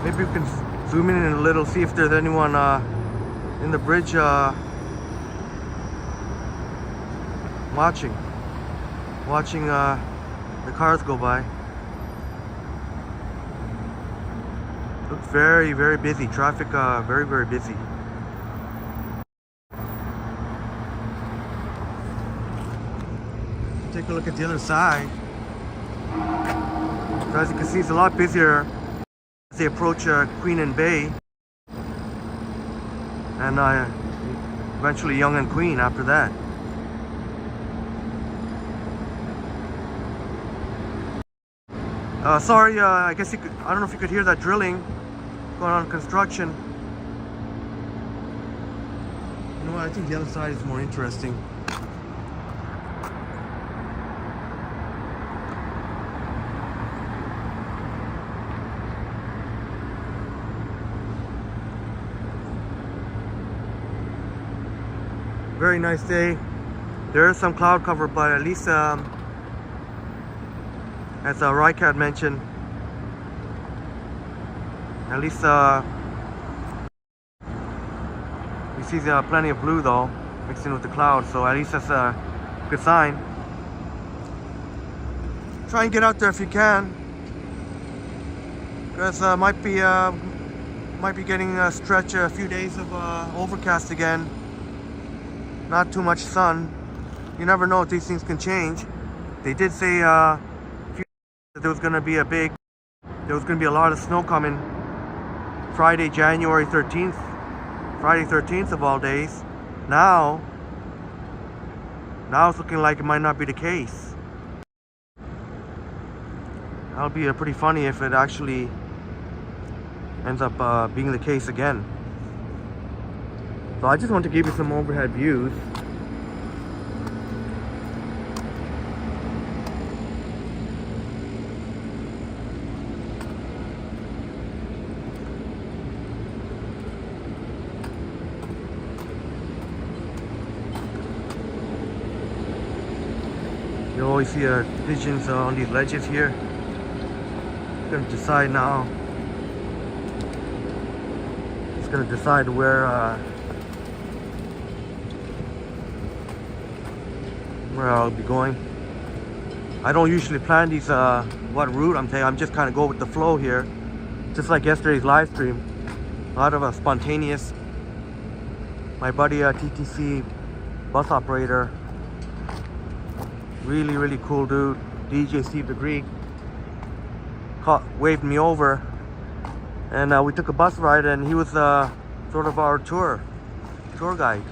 Maybe we can zoom in a little, see if there's anyone in the bridge watching the cars go by. Looks very, very busy. Traffic very, very busy. Take a look at the other side. So as you can see, it's a lot busier as they approach Queen and Bay, and eventually Yonge and Queen after that. Sorry, I guess I don't know if you could hear that drilling going on construction. You know what? I think the other side is more interesting. Very nice day. There is some cloud cover, but at least as Rink had mentioned, at least you see plenty of blue though mixed in with the clouds, so at least that's a good sign. Try and get out there if you can, because might be getting a stretch a few days of overcast again. Not too much sun. You never know if these things can change. They did say that there was going to be a lot of snow coming Friday, January 13th. Friday 13th of all days. Now it's looking like it might not be the case. That'll be pretty funny if it actually ends up being the case again. So I just want to give you some overhead views. You always see pigeons on these ledges here. I'm gonna decide now. It's gonna decide where I'll be going. I don't usually plan these what route I'm taking. I'm just kind of go with the flow here, just like yesterday's live stream. A lot of spontaneous. My buddy TTC bus operator, really cool dude, DJ Steve the Greek, waved me over, and we took a bus ride, and he was sort of our tour guide.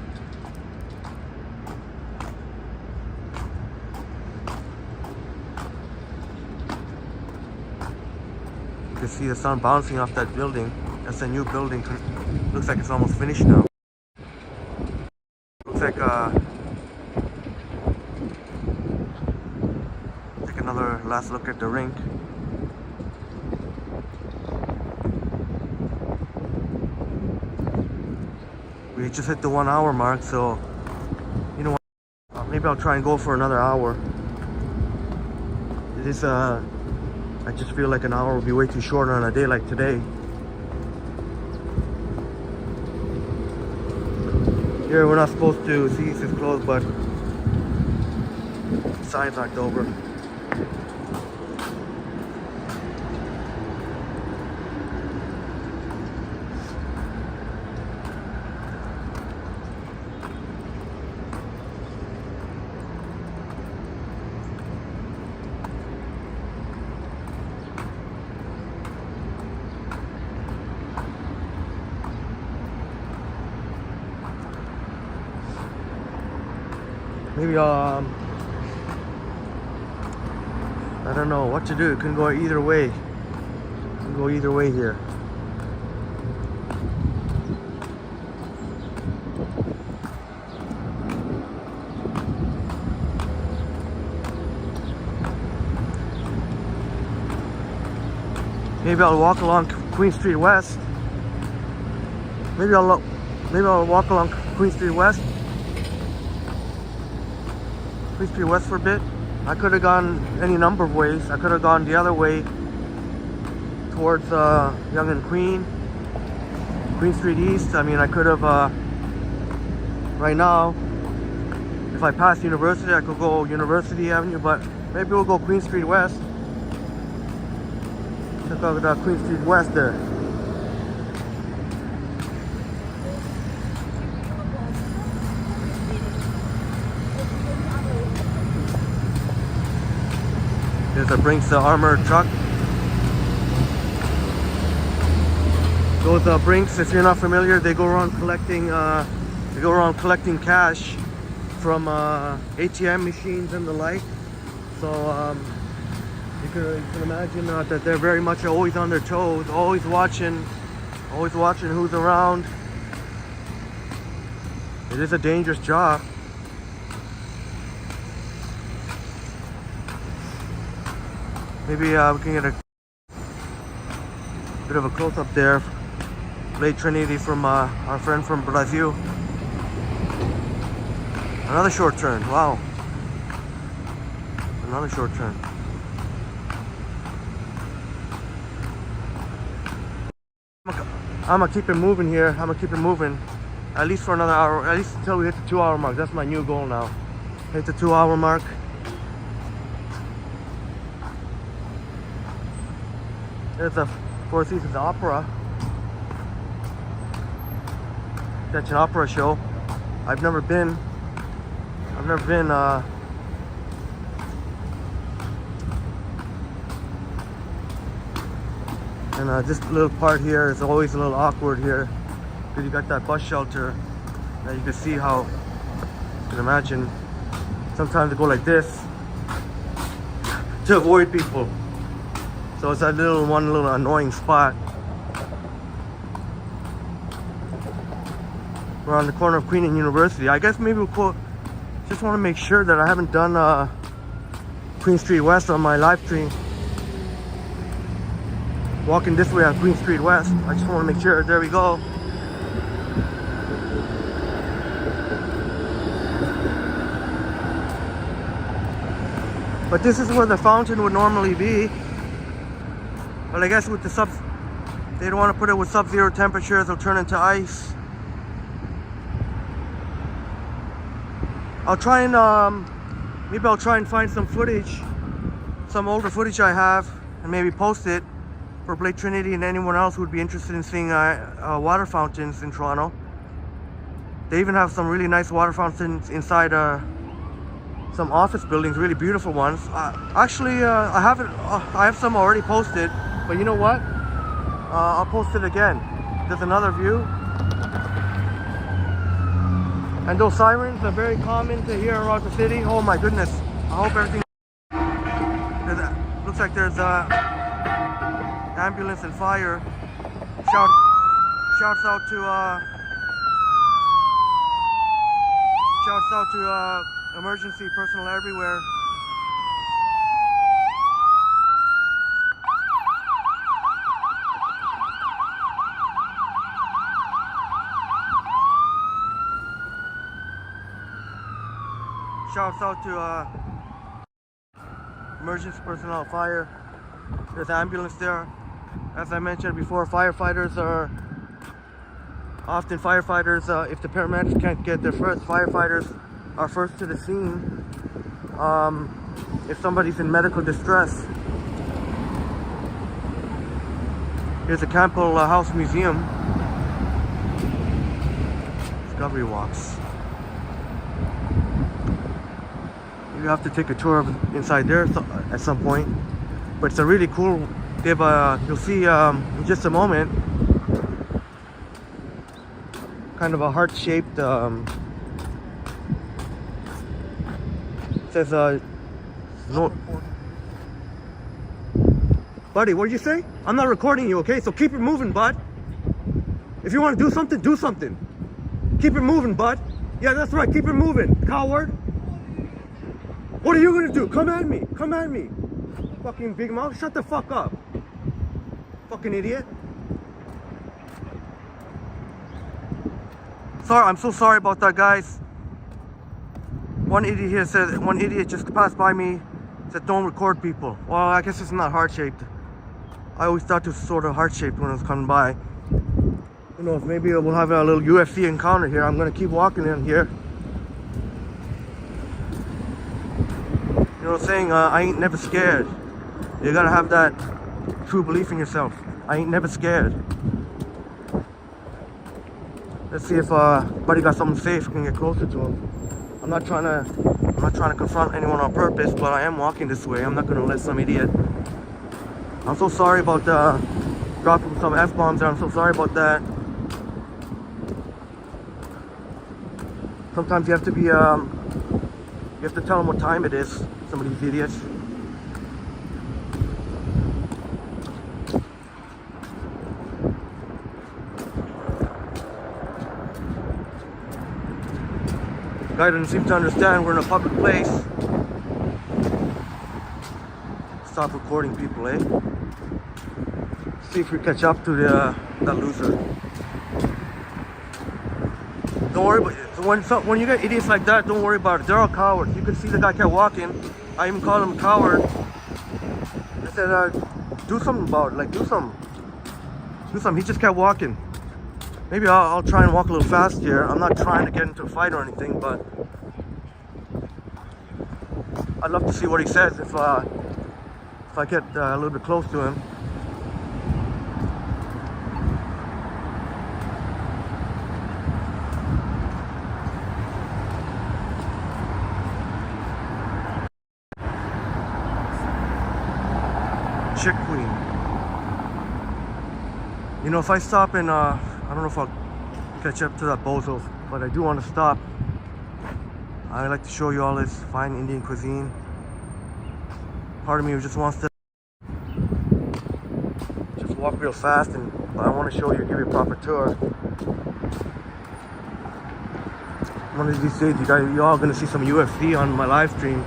can see the sun bouncing off that building. That's a new building. Looks like it's almost finished now. Looks like take another last look at the rink. We just hit the 1 hour mark, so you know what? Maybe I'll try and go for another hour. It is I just feel like an hour would be way too short on a day like today. Here we're not supposed to see this closed, but signs aren't over. Maybe I don't know what to do. It can go either way. It can go either way here. Maybe I'll walk along Queen Street West. Maybe I'll walk along Queen Street West. Queen Street West for a bit. I could have gone any number of ways. I could have gone the other way towards Yonge and Queen Street East. I mean, I could have right now, if I pass University, I could go University Avenue, but maybe we'll go Queen Street West. Check out that Queen Street West there. There's a Brink's armored truck. Those Brinks, if you're not familiar, they go around collecting cash from ATM machines and the like. So you can imagine that they're very much always on their toes, always watching who's around. It is a dangerous job. Maybe we can get a bit of a close-up there. Late Trinity from our friend from Brazil. Another short turn, wow. Another short turn. I'm gonna keep it moving here. I'm gonna keep it moving. At least for another hour, at least until we hit the 2 hour mark. That's my new goal now. Hit the 2 hour mark. There's a Four Seasons Opera. That's an opera show. I've never been. And this little part here is always a little awkward here because you got that bus shelter. Now you can see how, you can imagine, sometimes they go like this to avoid people. So it's that one little annoying spot. We're on the corner of Queen and University. I guess maybe we'll just want to make sure that I haven't done Queen Street West on my live stream. Walking this way on Queen Street West. I just want to make sure. There we go. But this is where the fountain would normally be. But I guess with the they don't want to put it with sub-zero temperatures, it'll turn into ice. I'll try and maybe I'll try and find some footage, some older footage I have, and maybe post it for Blake Trinity and anyone else who would be interested in seeing water fountains in Toronto. They even have some really nice water fountains inside some office buildings, really beautiful ones. Actually, I have some already posted, but you know what? I'll post it again. There's another view. And those sirens are very common to hear around the city. Oh my goodness. I hope everything... Looks like there's ambulance and fire. Shouts out to emergency personnel everywhere. Shouts out to emergency personnel, fire. There's an ambulance there. As I mentioned before, firefighters are often if the paramedics can't get there first, firefighters are first to the scene if somebody's in medical distress. Here's the Campbell House Museum. Discovery walks. You have to take a tour of inside there at some point, but it's a really cool. They have you'll see in just a moment, kind of a heart-shaped. Says no. Buddy, what did you say? I'm not recording you, okay? So keep it moving, bud. If you want to do something, do something. Keep it moving, bud. Yeah, that's right. Keep it moving, coward. What are you gonna do? Come at me. Come at me. Fucking big mouth. Shut the fuck up. Fucking idiot. Sorry, I'm so sorry about that, guys. One idiot here said, one idiot just passed by me, said don't record people. Well, I guess it's not heart-shaped. I always thought it was sort of heart-shaped when I was coming by. Who knows, maybe we'll have a little UFC encounter here. I'm gonna keep walking in here. You know what I'm saying? I ain't never scared. You gotta have that true belief in yourself. I ain't never scared. Let's see if Buddy got something safe. We can get closer to him. I'm not trying to confront anyone on purpose, but I am walking this way. I'm not gonna let some idiot. I'm so sorry about dropping some F-bombs there. I'm so sorry about that. Sometimes you have to be you have to tell them what time it is. Some of these idiots. Guy doesn't seem to understand we're in a public place. Stop recording people, eh? See if we catch up to that loser. Don't worry about it. When you get idiots like that, don't worry about it. They're all cowards. You can see the guy kept walking. I even called him a coward. I said, do something about it. Like, do something. Do something. He just kept walking. Maybe I'll try and walk a little fast here. I'm not trying to get into a fight or anything, but I'd love to see what he says if I get a little bit close to him. Chick Queen. You know, if I stop in, I don't know if I'll catch up to that bozo, but I do want to stop. I like to show you all this fine Indian cuisine. Part of me just wants to just walk real fast, and I want to show you, give you a proper tour. One of these days, you all gonna see some UFC on my live stream.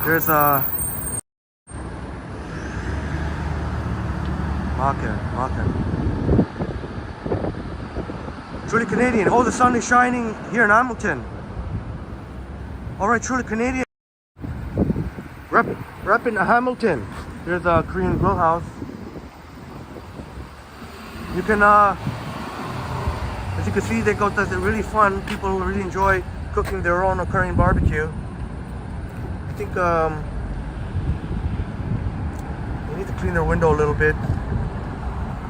There's a market. Truly Canadian. Oh, the sun is shining here in Hamilton. All right, truly Canadian. Repping Hamilton. There's a Korean grill house. You can, as you can see, they got this really fun. People really enjoy cooking their own Korean barbecue. I think they need to clean their window a little bit,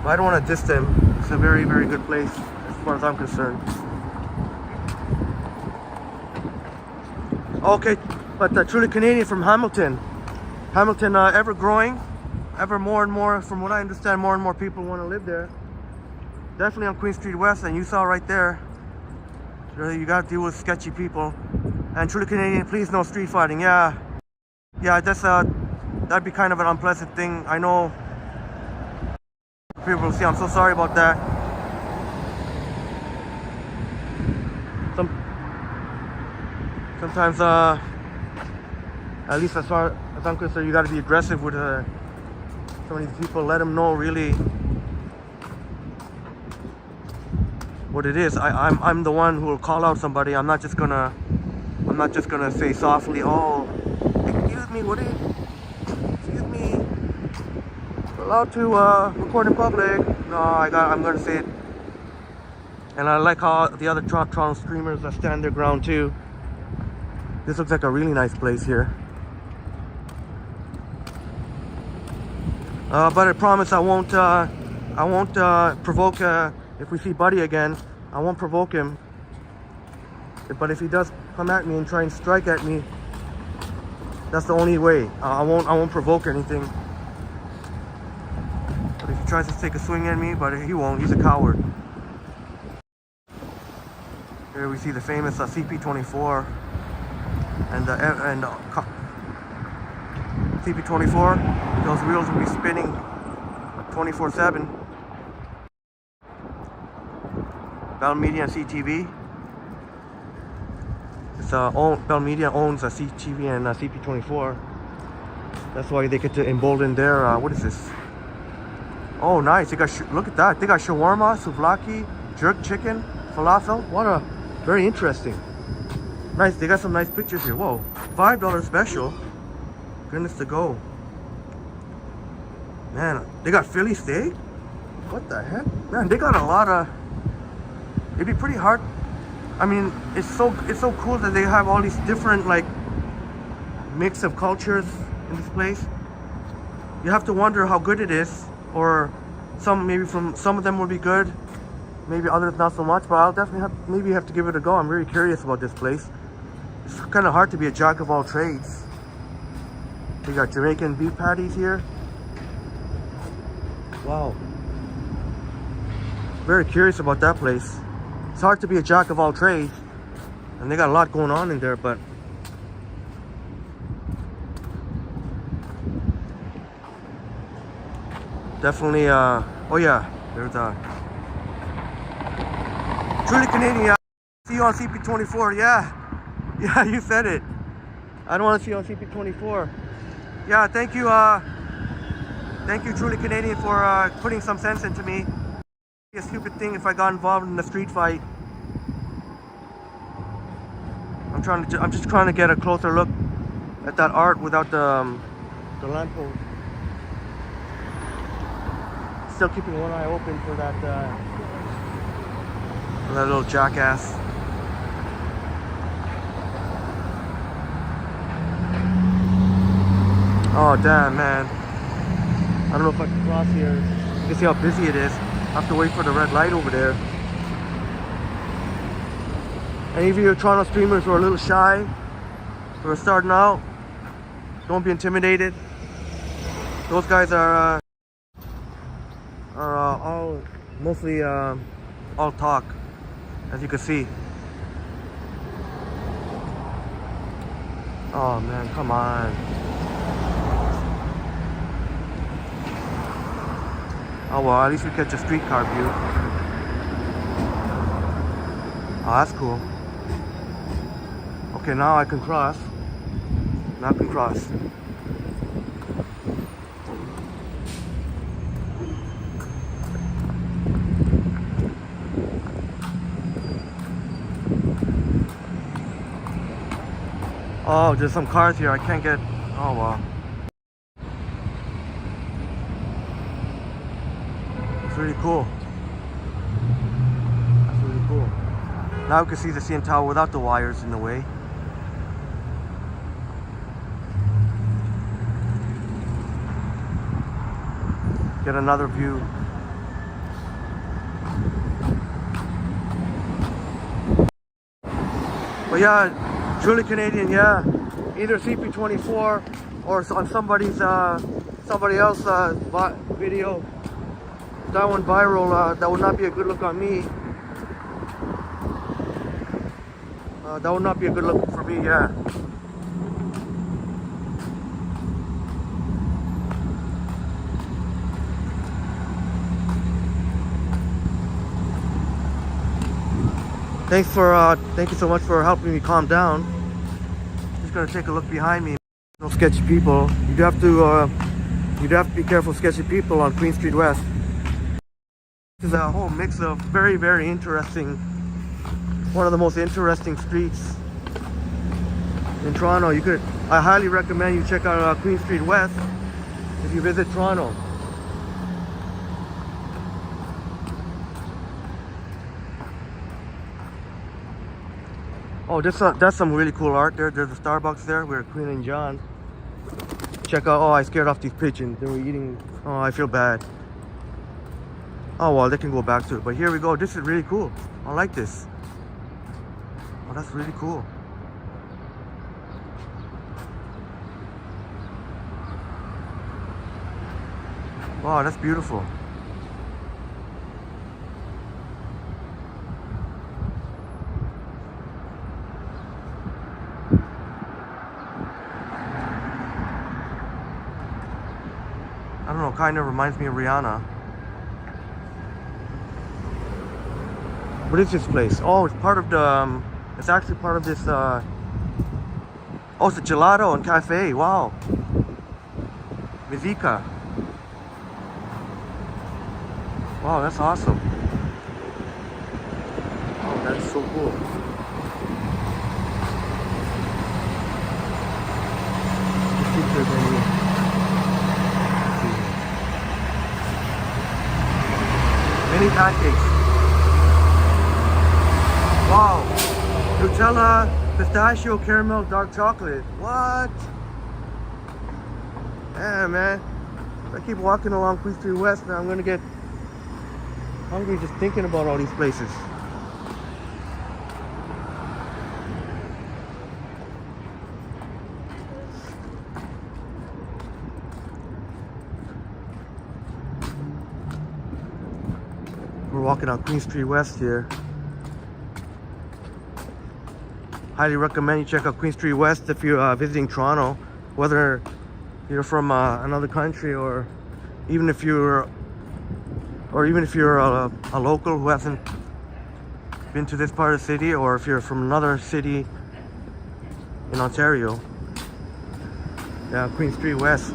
but I don't want to diss them. It's a very, very good place as far as I'm concerned. Okay, but truly Canadian from Hamilton, ever growing. ever more and more, from what I understand, more and more people want to live there. Definitely on Queen Street West, and you saw right there, you got to deal with sketchy people. And truly Canadian, please no street fighting. Yeah, that's that'd be kind of an unpleasant thing. I know people will see. I'm so sorry about that. Sometimes, at least as far as I'm concerned, you got to be aggressive with some of these people. Let them know really what it is. I'm the one who will call out somebody. I'm not just gonna say softly, oh, excuse me, excuse me, we're allowed to record in public. No, I'm gonna say it. And I like how the other Toronto streamers stand their ground too. This looks like a really nice place here. But I promise I won't provoke. If we see Buddy again, I won't provoke him. But if he does come at me and try and strike at me, that's the only way. I won't provoke anything. But if he tries to take a swing at me, but he won't. He's a coward. Here we see the famous CP24 and CP24. Those wheels will be spinning 24/7. Bell Media and CTV. It's Bell Media owns a CTV and CP24. That's why they get to embolden their what is this? Oh, nice! They got look at that. They got shawarma, souvlaki, jerk chicken, falafel. What a very interesting. Nice. They got some nice pictures here. Whoa, $5 special. Goodness to go. Man, they got Philly steak. What the heck? Man, they got a lot of. It'd be pretty hard. I mean, it's so cool that they have all these different like mix of cultures in this place. You have to wonder how good it is, or some of them will be good, maybe others not so much. But I'll definitely have to give it a go. I'm very curious about this place. It's kind of hard to be a jack of all trades. We got Jamaican beef patties here. Wow. Very curious about that place. It's hard to be a jack of all trades, and they got a lot going on in there, but definitely, oh yeah, there's truly Canadian. See you on CP24, yeah, you said it. I don't want to see you on CP24. Yeah, thank you, truly Canadian, for putting some sense into me. A stupid thing if I got involved in a street fight. I'm just trying to get a closer look at that art without the lamppost. Still keeping one eye open for that little jackass. Oh damn, man! I don't know if I can cross here. You can see how busy it is. I have to wait for the red light over there. Any of you Toronto streamers who are a little shy, who are starting out, don't be intimidated. Those guys are all mostly all talk, as you can see. Oh man, come on. Oh well, at least we catch a streetcar view. Oh, that's cool. Okay, now I can cross. Now I can cross. Oh, there's some cars here. I can't get. Oh wow. Really cool. That's really cool. Now we can see the CN Tower without the wires in the way. Get another view. But yeah, truly Canadian, yeah. Either CP24 or on somebody's somebody else video. That went viral. That would not be a good look on me. That would not be a good look for me, yeah. Thank you so much for helping me calm down. Just gonna take a look behind me. No sketchy people. You'd have to be careful of sketchy people on Queen Street West. This is a whole mix of very, very interesting. One of the most interesting streets in Toronto. I highly recommend you check out Queen Street West if you visit Toronto. Oh, that's some really cool art there. There's a Starbucks there where Queen and John. Check out. Oh, I scared off these pigeons. They were eating. Oh, I feel bad. Oh well, they can go back to it. But here we go. This is really cool. I like this. Oh, that's really cool. Wow, that's beautiful. I don't know, kind of reminds me of Rihanna. What is this place? Oh, it's part of the, it's actually part of this, oh, it's a gelato and cafe, wow. Musica. Wow, that's awesome. Oh, that's so cool. Let's see if there's any. Mini pancakes. Wow. Nutella, pistachio, caramel, dark chocolate. What? Yeah, man. If I keep walking along Queen Street West, man, I'm gonna get hungry just thinking about all these places. We're walking on Queen Street West here. Highly recommend you check out Queen Street West if you're visiting Toronto, whether you're from another country or even if you're a local who hasn't been to this part of the city, or if you're from another city in Ontario. Yeah, Queen Street West.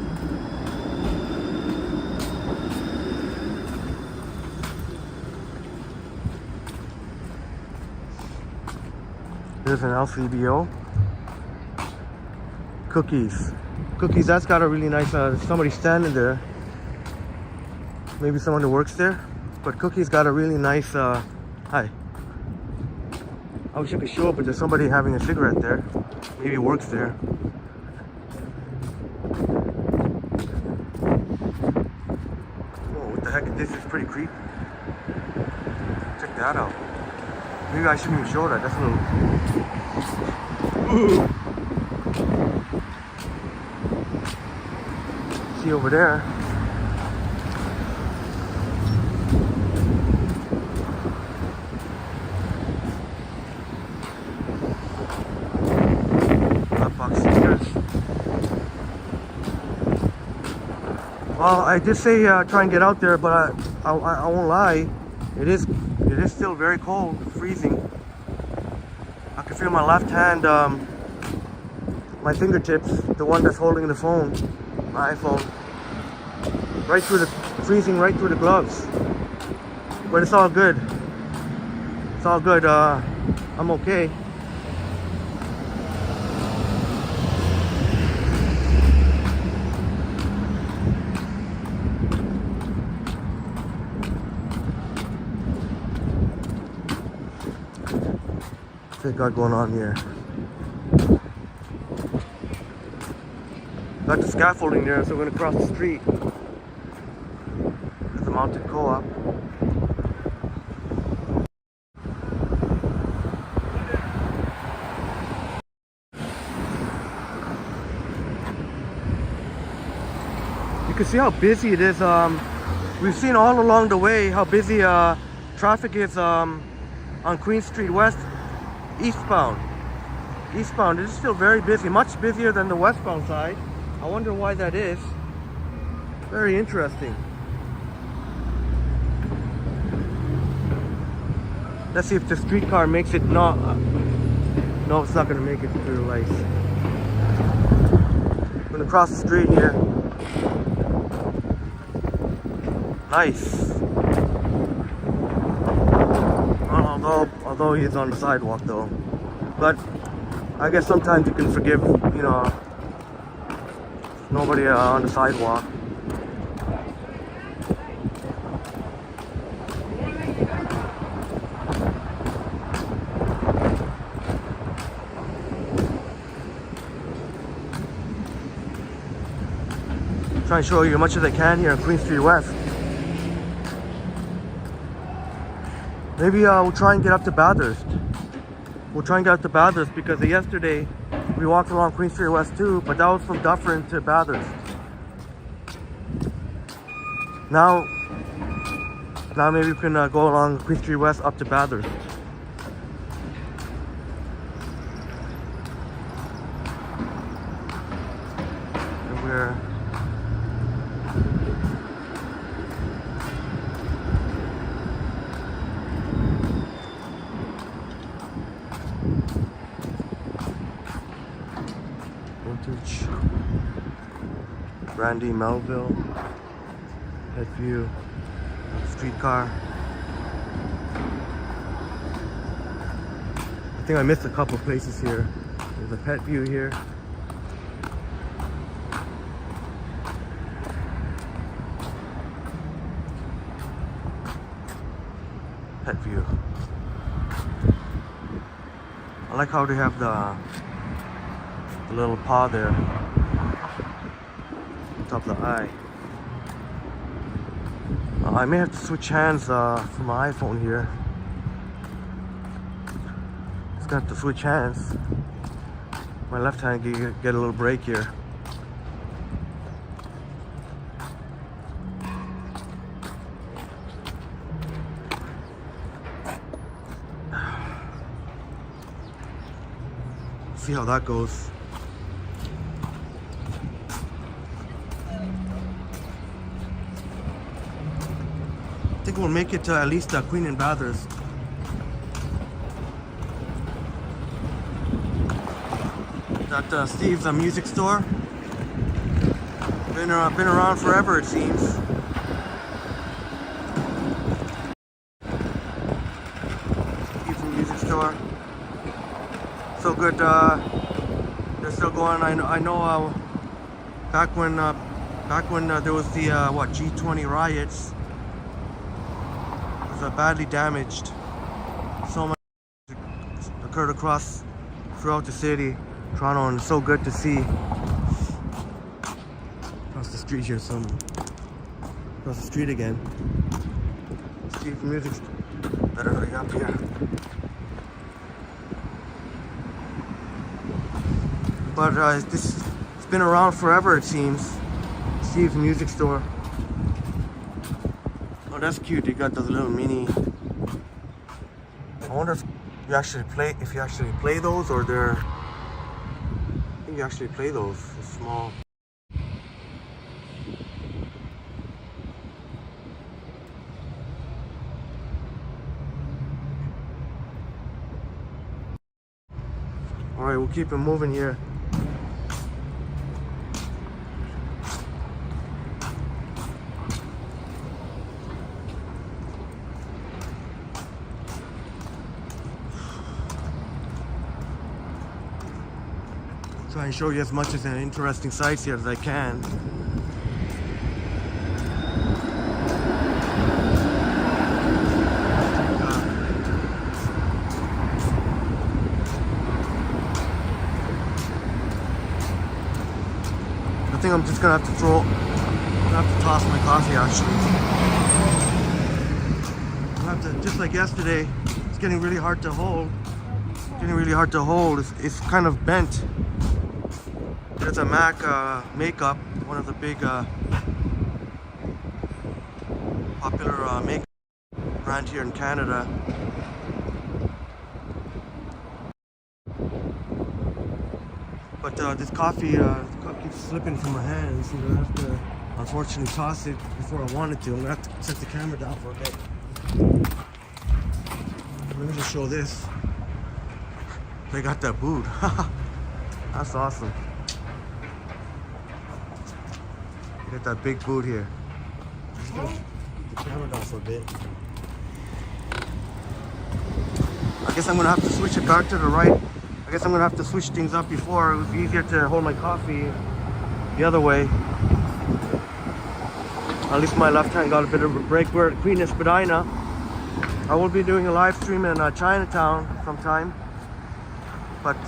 There's an LCBO. Cookies. Cookies, that's got a really nice, somebody standing there. Maybe someone who works there. But Cookies got a really nice, hi. I wish I could show up, but there's somebody having a cigarette there. Maybe works there. Oh, what the heck, this is pretty creepy. Check that out. Maybe I shouldn't even show that. That's a little. Ooh. See over there. Dropbox stickers. Well, I did say try and get out there, but I won't lie. It is still very cold, freezing. I can feel my left hand, my fingertips, the one that's holding the phone, my iPhone, right through the, freezing right through the gloves. But it's all good. It's all good. I'm okay. What they got going on here? Got the scaffolding there, so we're gonna cross the street. There's the mounted co-op. You can see how busy it is. We've seen all along the way how busy traffic is on Queen Street West, eastbound. Eastbound, it is still very busy, much busier than the westbound side. I wonder why that is. Very interesting. Let's see if the streetcar makes it. No, it's not gonna make it through the lights. I'm gonna cross the street here. Nice. Although he's on the sidewalk though. But I guess sometimes you can forgive, you know, nobody on the sidewalk. Try and show you as much as I can here on Queen Street West. Maybe we'll try and get up to Bathurst. We'll try and get up to Bathurst because yesterday we walked along Queen Street West too, but that was from Dufferin to Bathurst. Now maybe we can go along Queen Street West up to Bathurst. And we're Brandy, Melville, Headview, Streetcar. I think I missed a couple places here. There's a Pet View here. Pet View. I like how they have the little paw there on top of the eye. I may have to switch hands for my iPhone here. Just gonna have to switch hands. My left hand get a little break here. See how that goes. I think we'll make it to at least Queen and Bathurst. That Steve's music store. Been around forever, it seems. Steve's music store. So good. They're still going. I know. Back when there was the G20 riots. Badly damaged. So much occurred throughout the city, Toronto, and it's so good to see. Across the street here, across the street again. Steve Music's better hurry up here. But it's been around forever, it seems. Steve's Music Store. Oh, that's cute. They got those little mini. I wonder if you actually play those, or they're. I think you actually play those. They're small. All right, we'll keep it moving here. Try and show you as much as interesting sights here as I can. I think I'm just gonna have to toss my coffee actually. I'll have to, just like yesterday, it's getting really hard to hold. It's kind of bent. There's a Mac makeup, one of the big Popular makeup brand here in Canada. But this coffee keeps slipping from my hands, so I have to unfortunately toss it before I wanted to. I'm gonna have to set the camera down for a bit. Let me just show this. They got that boot. That's awesome. Get that big boot here. Just gonna keep the camera down for a bit. I guess I'm gonna have to switch it back to the right. I guess I'm gonna have to switch things up before. It was easier to hold my coffee the other way. At least my left hand got a bit of a break. We're at Queen Spadina. I will be doing a live stream in Chinatown sometime, but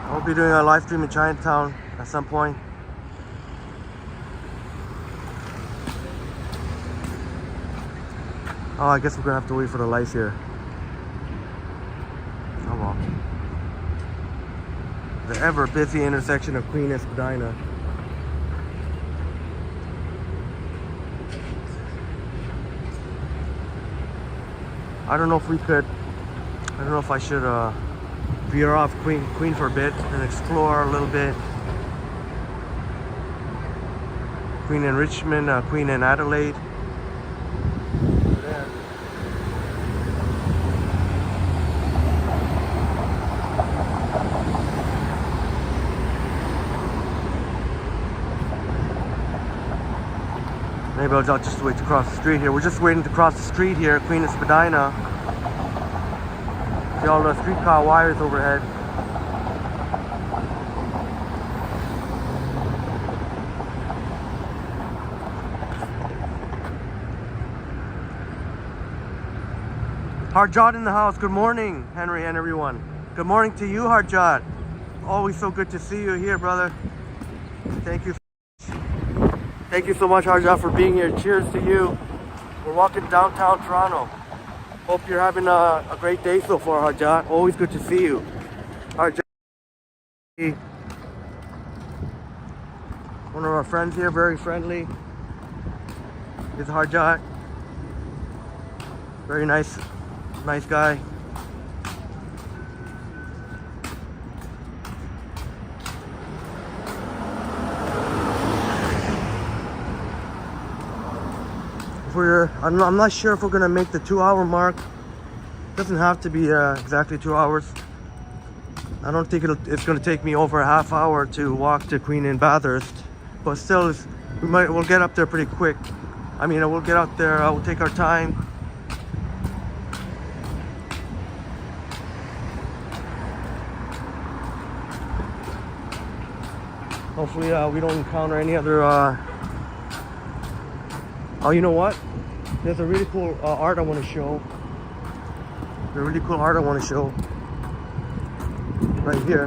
I'll be doing a live stream in Chinatown at some point. Oh, I guess we're gonna have to wait for the lights here. Oh well. The ever busy intersection of Queen Spadina. I don't know if we could, I don't know if I should veer off Queen for a bit and explore a little bit. Queen in Richmond, Queen in Adelaide. Maybe I'll just wait to cross the street here. We're just waiting to cross the street here, Queen of Spadina. See all the streetcar wires overhead. Harjot in the house. Good morning, Henry and everyone. Good morning to you, Harjot. Always so good to see you here, brother. Thank you. Thank you so much, Harjot, for being here. Cheers to you. We're walking downtown Toronto. Hope you're having a great day so far, Harjot. Always good to see you. Harjot, one of our friends here, very friendly. Is Harjot. Very nice guy. I'm not sure if we're gonna make the 2-hour mark. Doesn't have to be exactly 2 hours. I don't think it's gonna take me over a half hour to walk to Queen and Bathurst, but still, we'll get up there pretty quick. I mean, we'll get out there. We'll take our time. Hopefully, we don't encounter any other. Oh, you know what? There's a really cool art I want to show. There's a really cool art I want to show. Right here.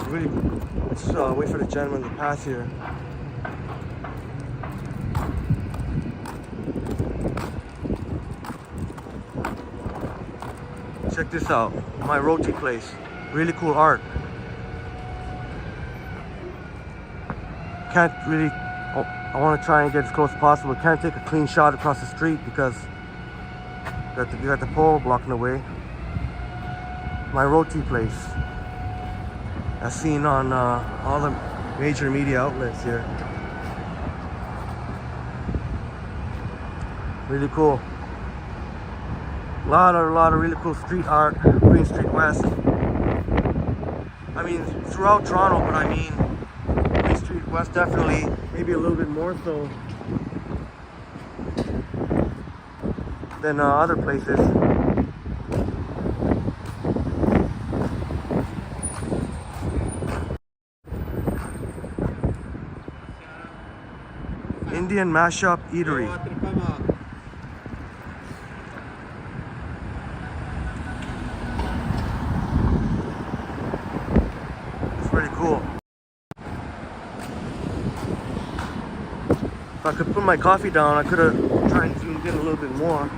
Really, let's wait for the gentleman to pass here. Check this out. My roti place. Really cool art. Can't really, I want to try and get as close as possible. Can't take a clean shot across the street because you got the pole blocking the way. My roti place, as seen on all the major media outlets here. Really cool. A lot of really cool street art. Queen Street West. I mean, throughout Toronto, but I mean, Street West definitely, maybe a little bit more so than other places. Indian Mashup Eatery. It's pretty cool. If I could put my coffee down, I could have tried and zoomed in a little bit more.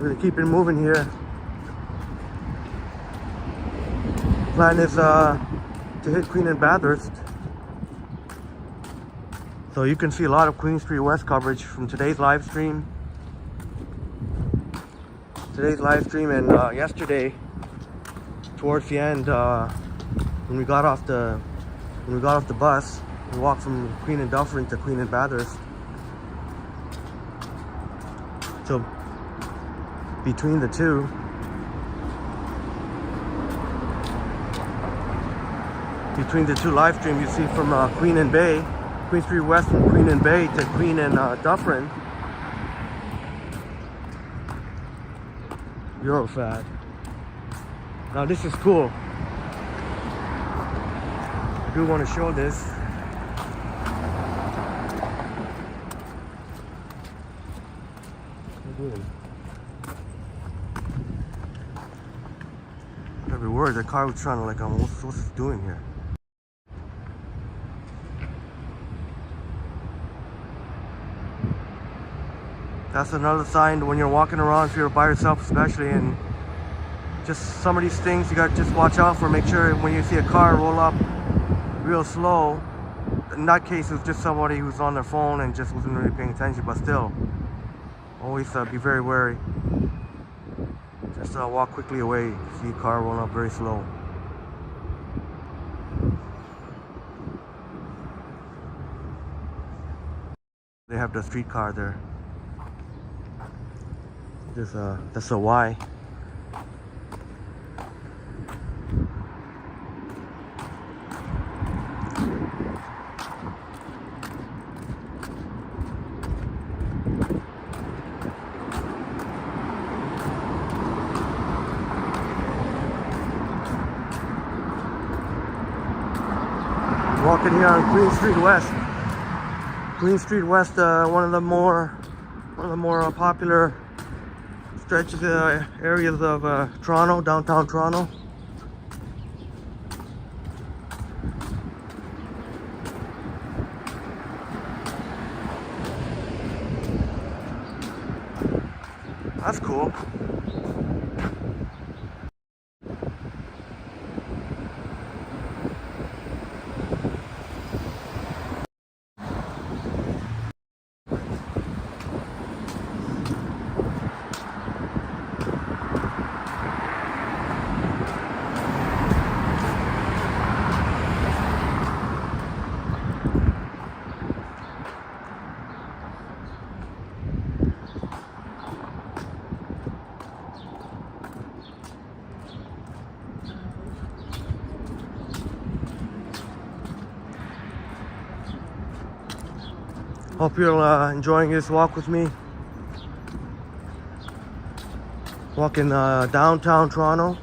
We're gonna keep it moving here. Plan is to hit Queen and Bathurst. So you can see a lot of Queen Street West coverage from today's live stream. And yesterday, towards the end, when we got off the bus, we walked from Queen and Dufferin to Queen and Bathurst. So between the two, live streams, you see from Queen Street West from Queen and Bay to Queen and Dufferin. Eurofad. Now this is cool. I do want to show this. Every word, the car was trying to like, what's it doing here? That's another sign when you're walking around, if you're by yourself especially, and just some of these things you gotta just watch out for. Make sure when you see a car roll up real slow, in that case it's just somebody who's on their phone and just wasn't really paying attention, but still, always be very wary. Just walk quickly away, see a car rolling up very slow. They have the streetcar there. That's a Y. Walking here on Queen Street West. Queen Street West, one of the more popular stretches, areas of Toronto, downtown Toronto. That's cool. Hope you're enjoying this walk with me. Walking downtown Toronto.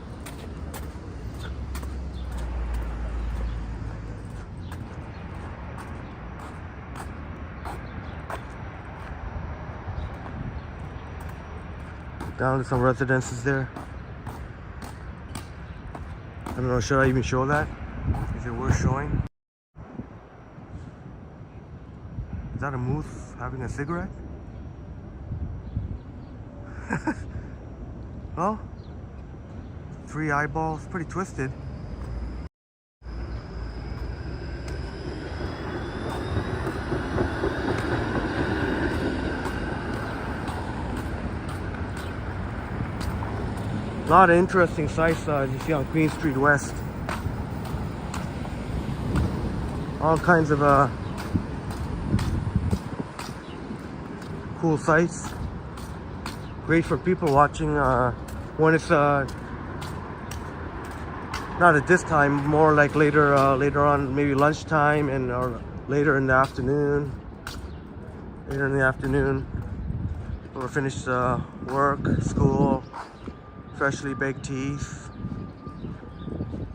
Down to some residences there. I don't know, should I even show that? Is it worth showing? Is that a moose having a cigarette? Well, 3 eyeballs, pretty twisted. A lot of interesting sights as you see on Queen Street West. All kinds of cool sights. Great for people watching when it's not at this time, more like later on, maybe lunchtime and or later in the afternoon. We'll finish work, school, freshly baked teas,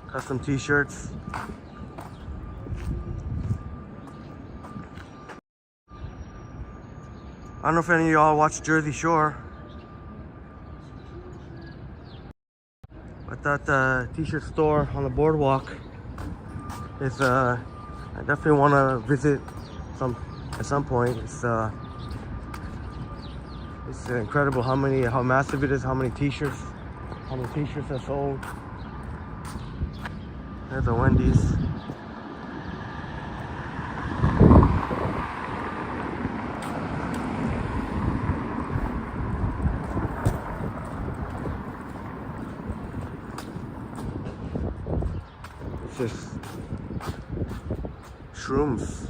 custom t-shirts. I don't know if any of y'all watch Jersey Shore, but that t-shirt store on the boardwalk is I definitely want to visit at some point. It's It's incredible how massive it is, how many t-shirts are sold. There's a Wendy's. It's just shrooms.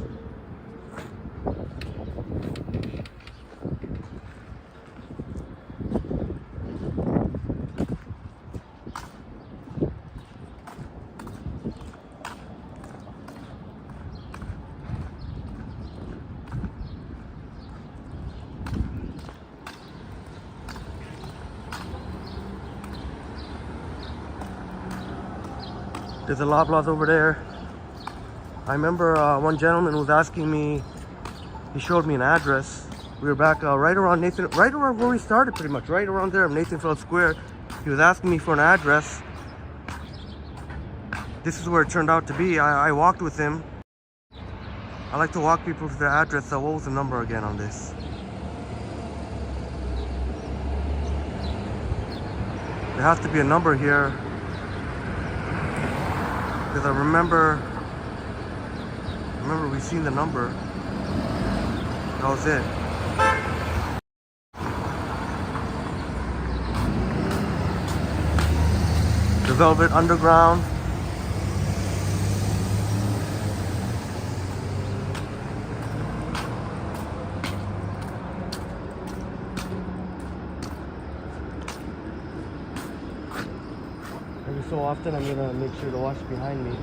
There's a Loblaws over there. I remember one gentleman was asking me, he showed me an address. We were back right around where we started pretty much, right around there, Nathan Phillips Square. He was asking me for an address. This is where it turned out to be. I walked with him. I like to walk people to their address. So what was the number again on this? There has to be a number here. Because I remember we seen the number. That was it. The Velvet Underground. Every so often I'm gonna make sure to watch behind me.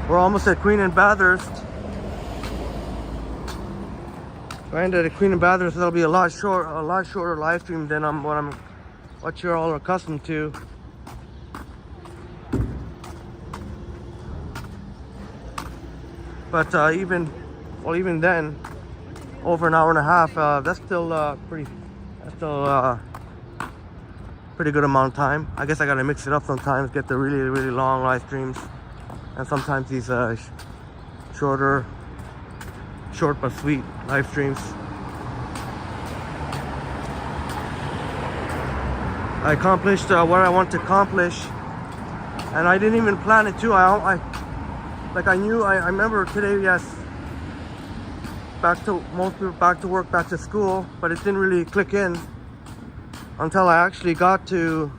We're almost at Queen and Bathurst. If I end at Queen and Bathurst, that'll be a lot shorter live stream than what you're all accustomed to. But even then, over an hour and a half, that's still pretty good amount of time. I guess I gotta mix it up sometimes, get the really long live streams, and sometimes these short but sweet live streams. I accomplished what I want to accomplish, and I didn't even plan it too. I remember today, yes, most people back to work, back to school, but it didn't really click in until I actually got to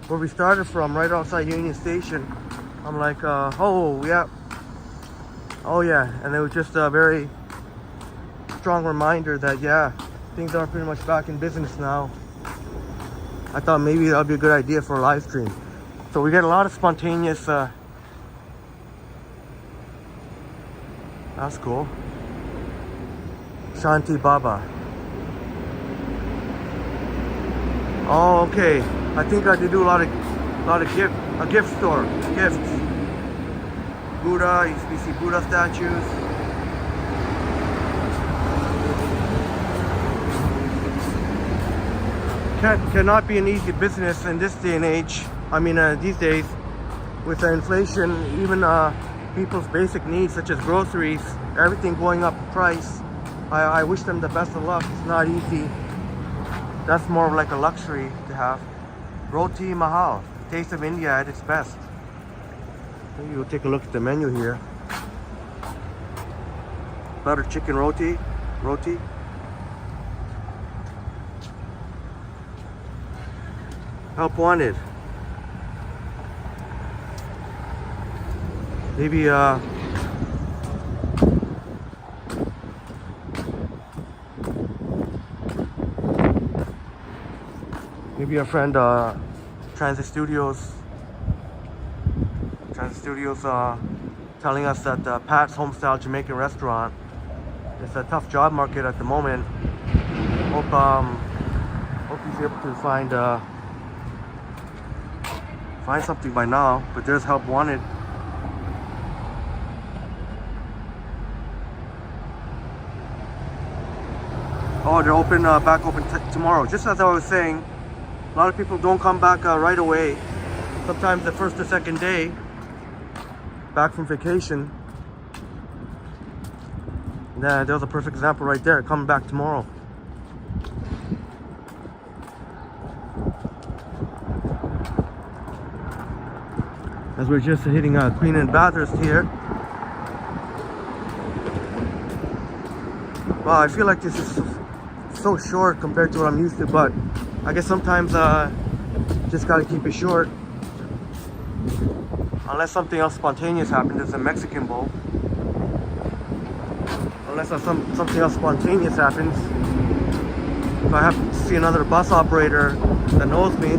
where we started from, right outside Union Station. I'm like, oh yeah, and it was just a very strong reminder that, yeah, things are pretty much back in business now. I thought maybe that would be a good idea for a live stream. So we get a lot of spontaneous, that's cool. Shanti Baba. Oh, okay. I think I did do a lot of gift store, gifts. Buddha, you see Buddha statues. Cannot be an easy business in this day and age. I mean, these days, with the inflation, even people's basic needs such as groceries, everything going up in price. I wish them the best of luck. It's not easy. That's more of like a luxury to have. Roti Mahal, taste of India at its best. Maybe we'll take a look at the menu here. Butter chicken roti. Help wanted. Maybe our friend Transit Studios telling us that Pat's Homestyle Jamaican Restaurant, it's a tough job market at the moment. Hope he's able to find something by now, but there's help wanted. Oh, they're open, back open tomorrow. Just as I was saying, a lot of people don't come back right away. Sometimes the first or second day back from vacation. Yeah, there's a perfect example right there, coming back tomorrow. As we're just hitting Queen and Bathurst here. Wow, I feel like this is so short compared to what I'm used to, but I guess sometimes just gotta keep it short. Unless something else spontaneous happens. There's a Mexican bowl. Unless something else spontaneous happens. If I have to see another bus operator that knows me.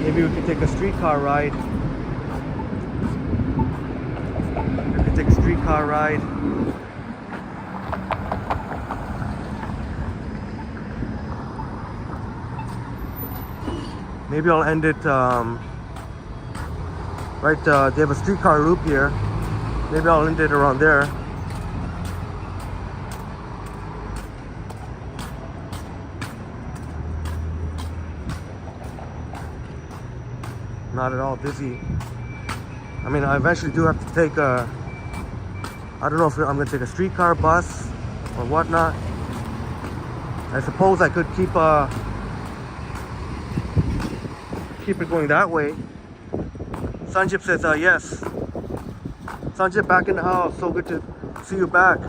Maybe we could take a streetcar ride. We could take a streetcar ride. Maybe I'll end it right, they have a streetcar loop here. Maybe I'll end it around there. Not at all busy. I mean, I eventually do have to take a, I don't know if I'm gonna take a streetcar bus or whatnot. I suppose I could keep it going that way. Sanjip says yes. Sanjip, back in the house. So good to see you back.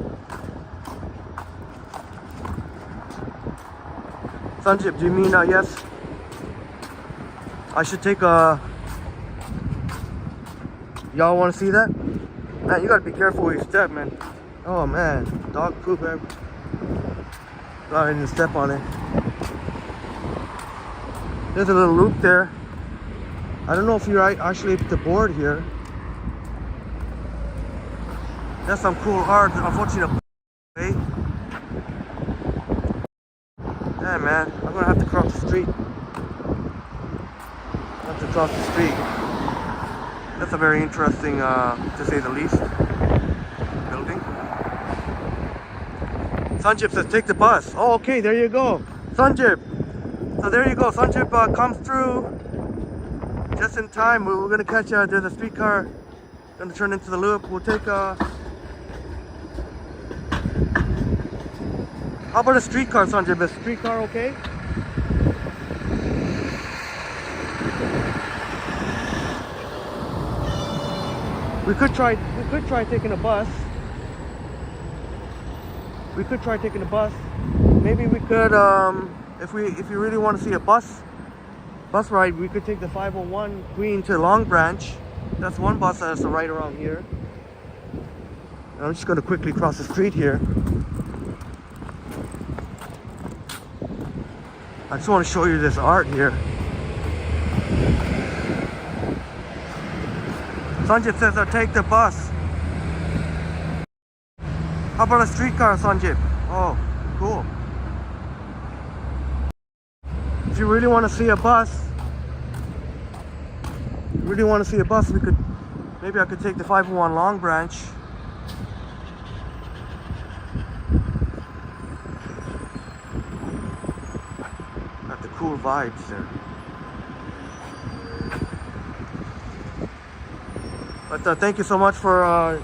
Sanjip, do you mean yes? I should take a... Y'all want to see that? Man, you gotta be careful where you step, man. Oh man, dog poop. Glad I didn't step on it. There's a little loop there. I don't know if you're actually able to board here. That's some cool art. Unfortunately, yeah, man, I'm gonna have to cross the street. That's a very interesting, to say the least, building. Sanjip says, take the bus. Oh, okay, there you go. Sanjip. So there you go. Sanjip comes through just in time. We're gonna catch, there's a streetcar gonna turn into the loop. We'll take how about a streetcar, Sanjip? Is a streetcar okay? We could try taking a bus. Maybe we could, if you really want to see a bus ride, we could take the 501 Queen to Long Branch. That's one bus that has to ride around here. And I'm just going to quickly cross the street here. I just want to show you this art here. Sanjip says, I'll take the bus. How about a streetcar, Sanjip? Oh, cool. If you really want to see a bus, we could, maybe I could take the 501 Long Branch. Got the cool vibes there. But thank you so much for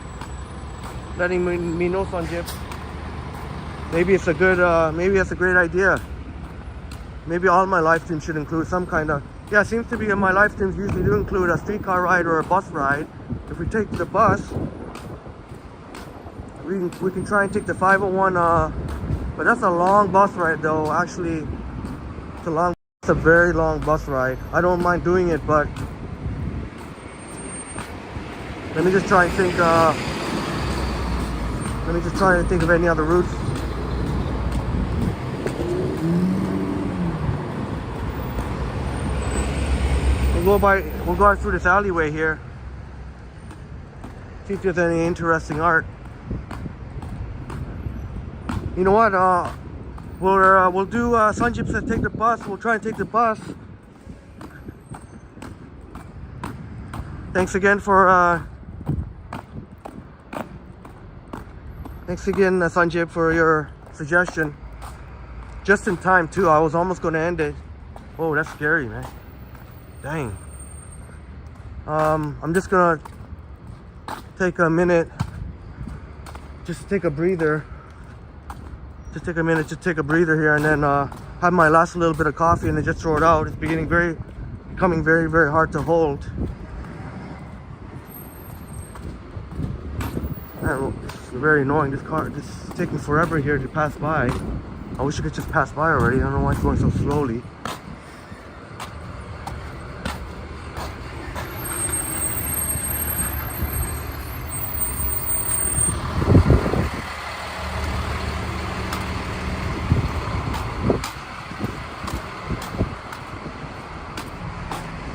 letting me know, Sanjip. Maybe it's a good, maybe that's a great idea. Maybe all my live streams should include some kind of, yeah, it seems to be in my live streams usually do include a streetcar ride or a bus ride. If we take the bus, we can try and take the 501, but that's a long bus ride though. Actually, it's a very long bus ride. I don't mind doing it, but let me just try and think, of any other routes. We'll go through this alleyway here. See if there's any interesting art. You know what? We'll do. Sanjip says take the bus. We'll try and take the bus. Thanks again for Thanks again, Sanjay, for your suggestion. Just in time, too. I was almost going to end it. Whoa, that's scary, man. Dang. I'm just going to take a minute. Just take a breather. Just take a minute, just take a breather here, and then have my last little bit of coffee and then just throw it out. It's becoming very, very hard to hold. Man, it's very annoying. This car just is taking forever here to pass by. I wish I could just pass by already. I don't know why it's going so slowly.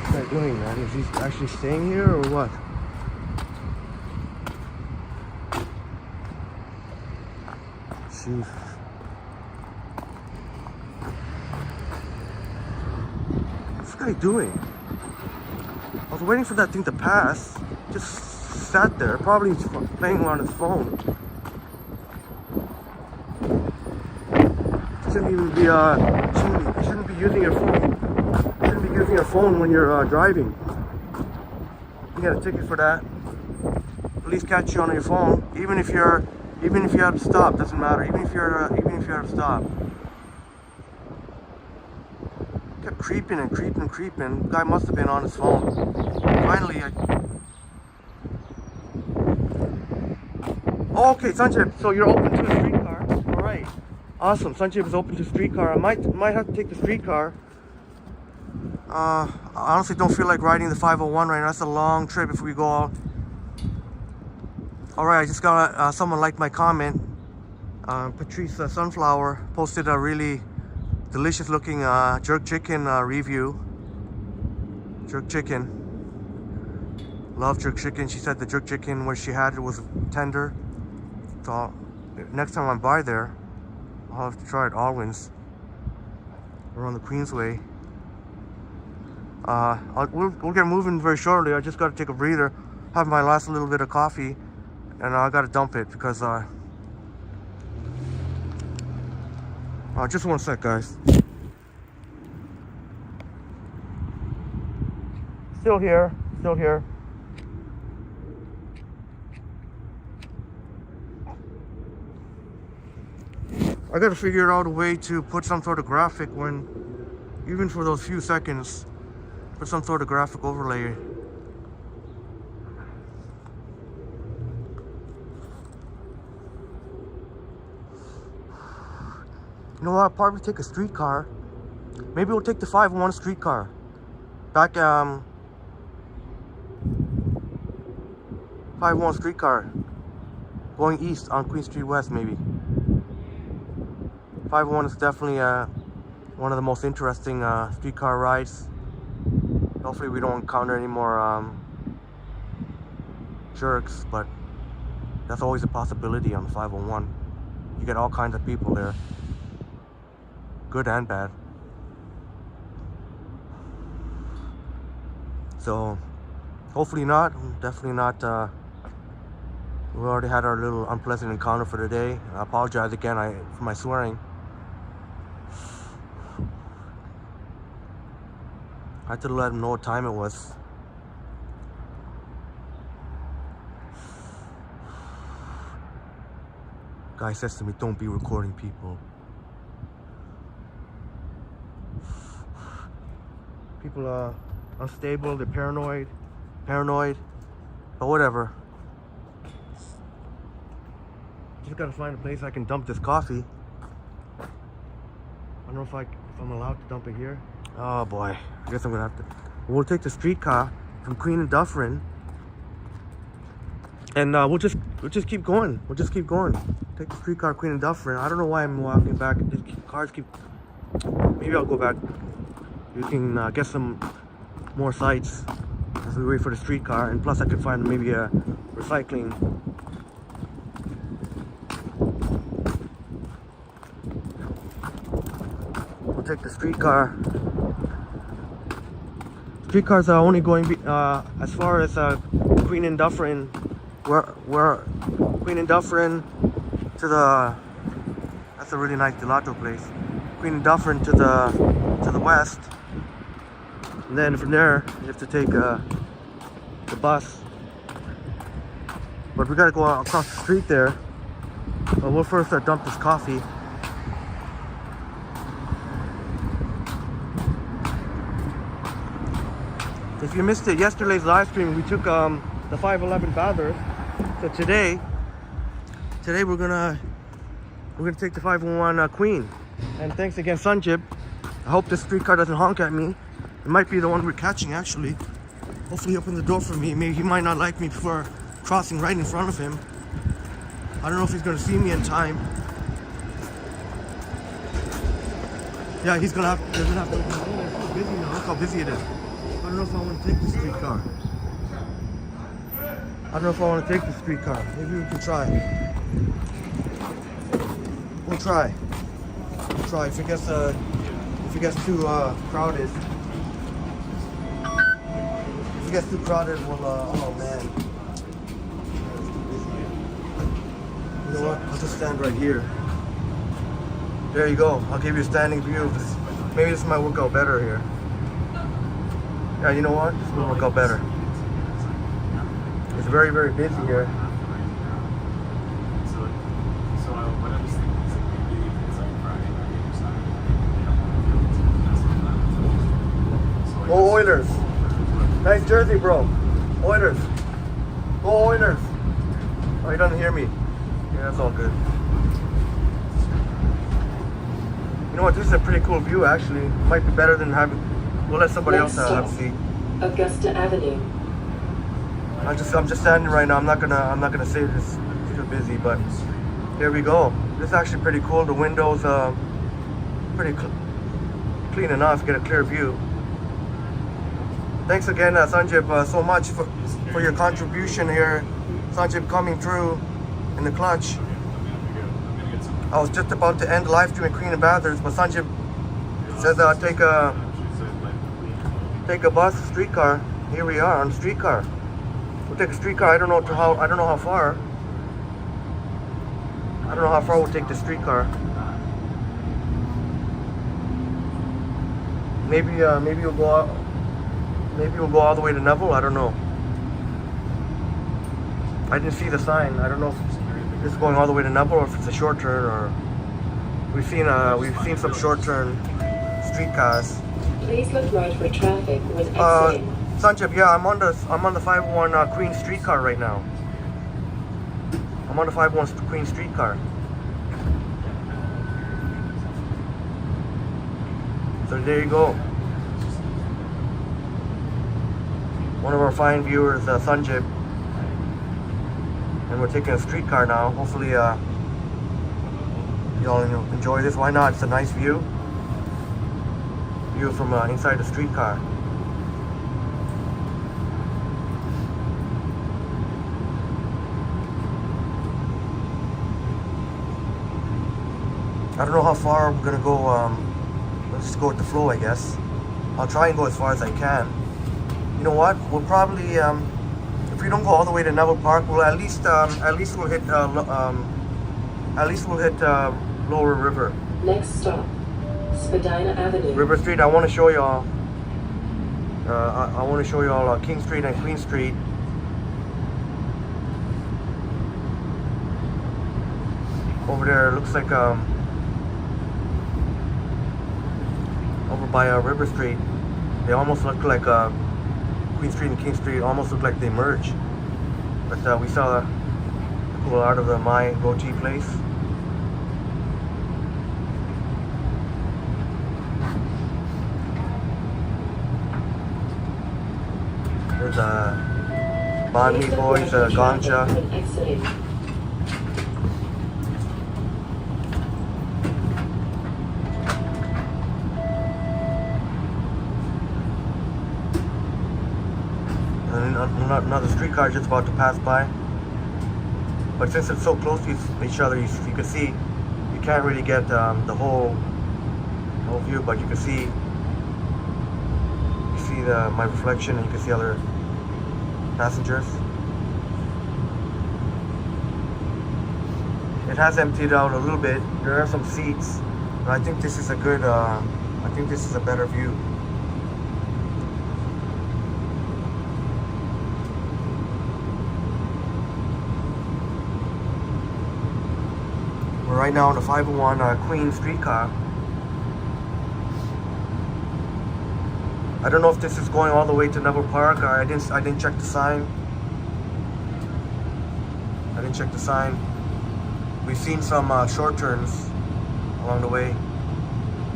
What's that doing, man? Is he actually staying here or what? Jesus. What's this guy doing? I was waiting for that thing to pass. Just sat there, probably playing on his phone. Shouldn't even be shouldn't be using your phone. Shouldn't be using your phone when you're driving. You get a ticket for that. Police catch you on your phone, even if you have to stop, doesn't matter. Even if you have to stop. Kept creeping and creeping and creeping. Guy must have been on his phone. Finally, oh, okay, Sanjay. So you're open to a streetcar. All right. Awesome. Sanjay was open to a streetcar. I might have to take the streetcar. I honestly don't feel like riding the 501 right now. That's a long trip if we go all. Alright, I just got someone liked my comment. Patrice Sunflower posted a really delicious looking jerk chicken review. Jerk chicken. Love jerk chicken. She said the jerk chicken where she had it was tender. So next time I'm by there, I'll have to try it. Alwyn's. We're on the Queensway. We'll get moving very shortly. I just got to take a breather, have my last little bit of coffee. And I gotta dump it because just one sec, guys. Still here. I gotta figure out a way to put some sort of graphic when, even for those few seconds, put some sort of graphic overlay. You know what, I'll probably take a streetcar. Maybe we'll take the 501 streetcar. Back, 501 streetcar. Going east on Queen Street West, maybe. 501 is definitely one of the most interesting streetcar rides. Hopefully we don't encounter any more jerks, but that's always a possibility on the 501. You get all kinds of people there. Good and bad. So hopefully not, definitely not. We already had our little unpleasant encounter for today. I apologize again for my swearing. I had to let him know what time it was. Guy says to me, don't be recording people. People are unstable, they're paranoid, but whatever. Just gotta find a place I can dump this coffee. I don't know if I'm allowed to dump it here. Oh boy, I guess I'm gonna have to. We'll take the streetcar from Queen and Dufferin, and we'll just keep going. We'll just keep going. Take the streetcar Queen and Dufferin. I don't know why I'm walking back. These cars keep. Maybe I'll go back. You can get some more sights as we wait for the streetcar, and plus I could find maybe a recycling. We'll take the streetcar. Streetcars are only going as far as Queen and Dufferin. Where Queen and Dufferin, to the, that's a really nice gelato place. Queen and Dufferin to the west. And then from there, you have to take the bus. But we gotta go across the street there. But we'll first dump this coffee. If you missed it, yesterday's live stream, we took the 511 Bathurst. So today we're gonna take the 511 Queen. And thanks again, Sanjib. I hope this streetcar doesn't honk at me. It might be the one we're catching, actually. Hopefully he opened the door for me. Maybe he might not like me before crossing right in front of him. I don't know if he's gonna see me in time. Yeah, they're gonna have to open the door. It's so busy now. Look how busy it is. I don't know if I want to take the streetcar. Maybe we can try. We'll try. If it gets too crowded. If it gets too crowded, we'll oh man. It's too busy here. You know what? I'll just stand right here. There you go. I'll give you a standing view. Maybe this might work out better here. Yeah, you know what? This will work out better. It's very, very busy here. Go Oilers! Nice jersey, bro. Oilers. Go Oilers. Oh, he doesn't hear me. Yeah, that's all good. You know what? This is a pretty cool view, actually. Might be better than having. We'll let somebody else have a seat. Augusta Avenue. I'm just standing right now. I'm not gonna say this. It's too busy, but here we go. This is actually pretty cool. The windows pretty clean enough. Get a clear view. Thanks again, Sanjib, so much for your contribution here. Sanjib coming through in the clutch. I was just about to end the live stream at Queen and Bathurst, but Sanjib said take a bus, streetcar. Here we are on the streetcar. We'll take a streetcar. I don't know how far. I don't know how far we'll take the streetcar. Maybe we'll go out. Maybe we'll go all the way to Neville. I don't know. I didn't see the sign. I don't know if this is going all the way to Neville or if it's a short turn. Or we've seen some short turn streetcars. Please look right for traffic when exiting. Sanjib, yeah, I'm on the 501 Queen streetcar right now. I'm on the 501 Queen streetcar. So there you go. One of our fine viewers, Sanjib. And we're taking a streetcar now. Hopefully, you all enjoy this. Why not? It's a nice view. View from inside the streetcar. I don't know how far we're gonna go. Let's just go with the flow, I guess. I'll try and go as far as I can. You know what? We'll probably, if we don't go all the way to Neville Park, we'll at least we'll hit Lower River. Next stop, Spadina Avenue. River Street. I want to show y'all. I want to show y'all King Street and Queen Street. Over there, looks like over by River Street. They almost look like Queen Street and King Street almost look like they merge. But we saw the cool art of my go-to place. There's Banh Mi Boys, Ganja. Another streetcar just about to pass by. But since it's so close to each other, you can see, you can't really get the whole view, but you can see my reflection, and you can see other passengers. It has emptied out a little bit. There are some seats, but I think this is a good. I think this is a better view. We're right now on the 501 Queen streetcar. I don't know if this is going all the way to Neville Park. I didn't check the sign. I didn't check the sign. We've seen some short turns along the way.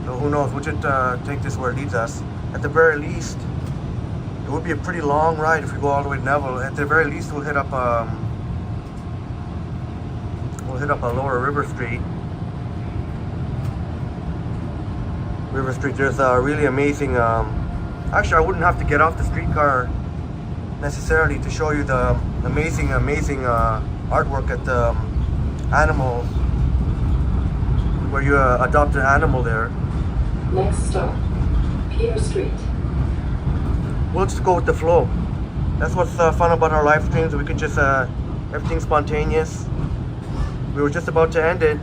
So who knows? We'll just take this where it leads us. At the very least, it would be a pretty long ride if we go all the way to Neville. At the very least, we'll hit up a lower River Street. River Street. There's a really amazing. Actually, I wouldn't have to get off the streetcar necessarily to show you the amazing artwork at the animal, where you adopt an animal there. Next stop, Peter Street. We'll just go with the flow. That's what's fun about our live streams. We can just everything's spontaneous. We were just about to end it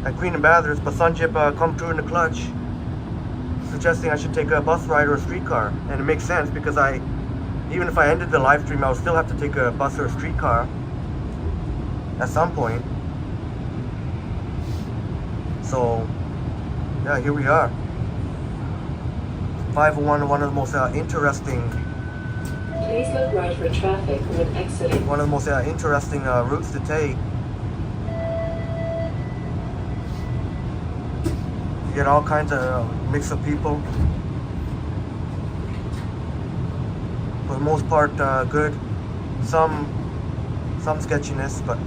at Queen and Bathurst, but Sanjip come through in the clutch, suggesting I should take a bus ride or a streetcar, and it makes sense because even if I ended the live stream, I would still have to take a bus or a streetcar at some point. So yeah, here we are. 501, one of the most interesting. Please look right for traffic when exiting. One of the most interesting routes to take. You get all kinds of mix of people. For the most part, good. Some sketchiness, but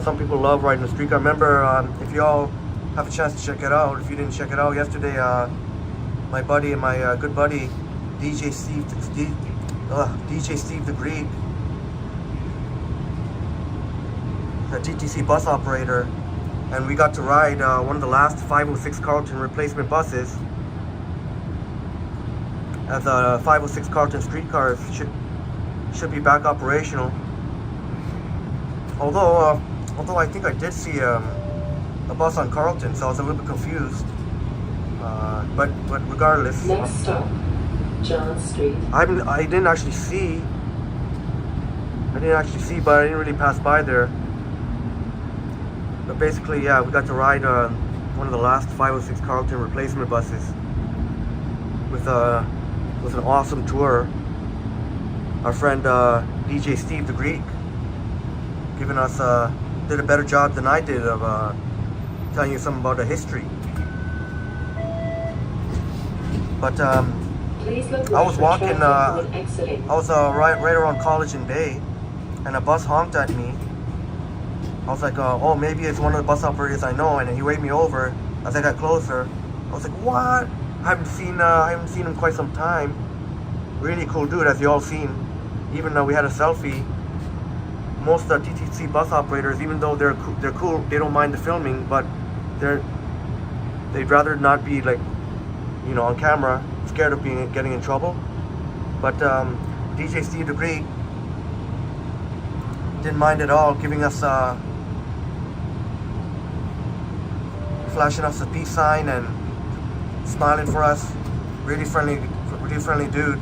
some people love riding the streetcar. Remember, if you all have a chance to check it out, if you didn't check it out yesterday, my buddy and my good buddy, DJ Steve the Greek, the TTC bus operator, and we got to ride one of the last 506 Carlton replacement buses, as the 506 Carlton streetcars should be back operational. Although I think I did see a bus on Carlton, so I was a little bit confused. But regardless. Next stop, John Street. I didn't actually see, but I didn't really pass by there. But basically, yeah, we got to ride one of the last 506 Carlton replacement buses with an awesome tour. Our friend DJ Steve the Greek giving us did a better job than I did of telling you something about the history. But Please look I was right for walking. traffic when exiting. I was right around College and Bay, and a bus honked at me. I was like, oh, maybe it's one of the bus operators I know, and he waved me over. As I got closer, I was like, what? I haven't seen him in quite some time. Really cool dude, as you all seen. Even though we had a selfie. Most TTC bus operators, even though they're cool, they don't mind the filming, but they'd rather not be like, on camera, scared of getting in trouble. But DJ Steve the Greek didn't mind at all, giving us flashing us a peace sign and smiling for us. Really friendly dude.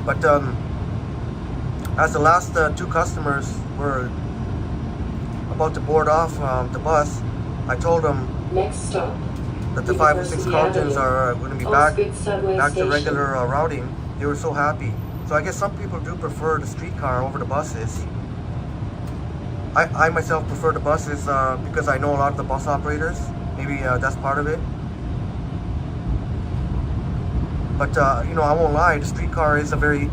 But as the last two customers were about to board off the bus, I told them Next stop, that the 506 Carltons are going to be back to regular routing. They were so happy. So I guess some people do prefer the streetcar over the buses. I myself prefer the buses because I know a lot of the bus operators. Maybe that's part of it. But I won't lie, the streetcar is a very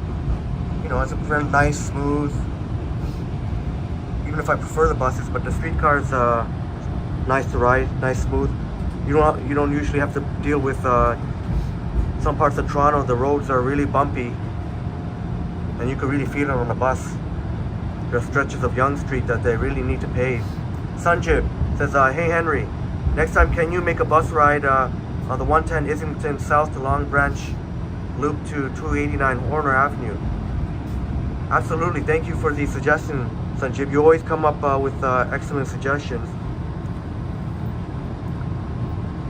it's a very nice, smooth. Even if I prefer the buses, but the streetcar is nice to ride, nice, smooth. You don't usually have to deal with some parts of Toronto. The roads are really bumpy, and you can really feel it on the bus. There are stretches of Yonge Street that they really need to pave. Sanjib says, hey Henry, next time can you make a bus ride on the 110 Islington South to Long Branch Loop to 289 Horner Avenue. Absolutely, thank you for the suggestion, Sanjeev. You always come up with excellent suggestions.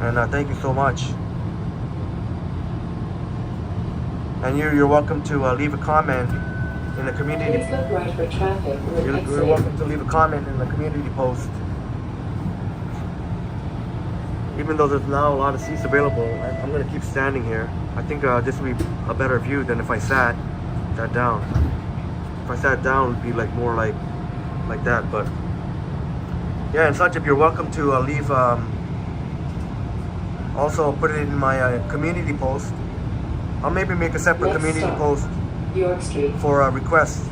And thank you so much. And you're welcome to leave a comment in the community. Please look right for traffic when You're exiting. welcome to leave a comment in the community post. Even though there's now a lot of seats available, I'm going to keep standing here. I think this would be a better view than if I sat down. If I sat down, it would be like more like that. But yeah, and Sanjib, you're welcome to leave. Also, put it in my community post. I'll maybe make a separate Next community stop, post York Street. for requests.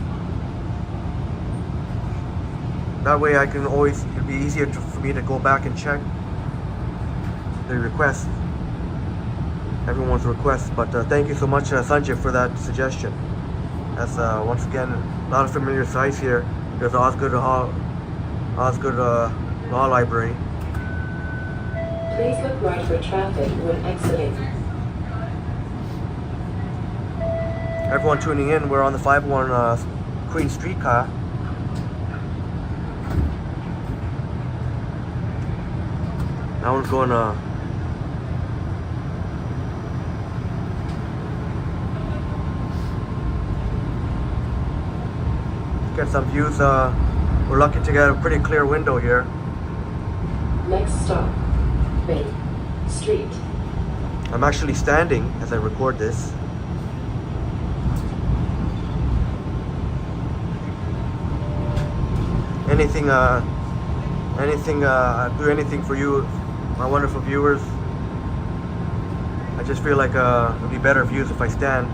That way I can always, it'd be easier for me to go back and check the request, everyone's request. But thank you so much, Sanjay, for that suggestion. That's once again a lot of familiar sites here. There's Osgoode Law Library. Please look right for traffic when exiting. Everyone tuning in, we're on the 51 Queen Streetcar. That one's going get some views. We're lucky to get a pretty clear window here. Next stop, Rink Street. I'm actually standing as I record this. Do anything for you, my wonderful viewers. I just feel like it'll be better views if I stand.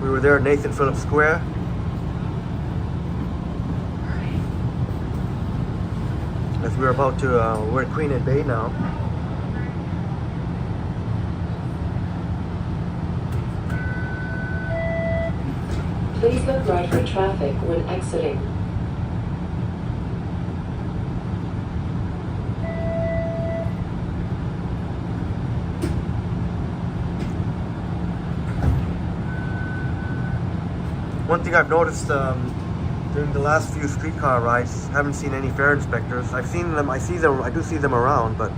We were there at Nathan Phillips Square. As we're about to, we're at Queen and Bay now. Please look right for traffic when exiting. One thing I've noticed during the last few streetcar rides, haven't seen any fare inspectors. I've seen them, I do see them around, but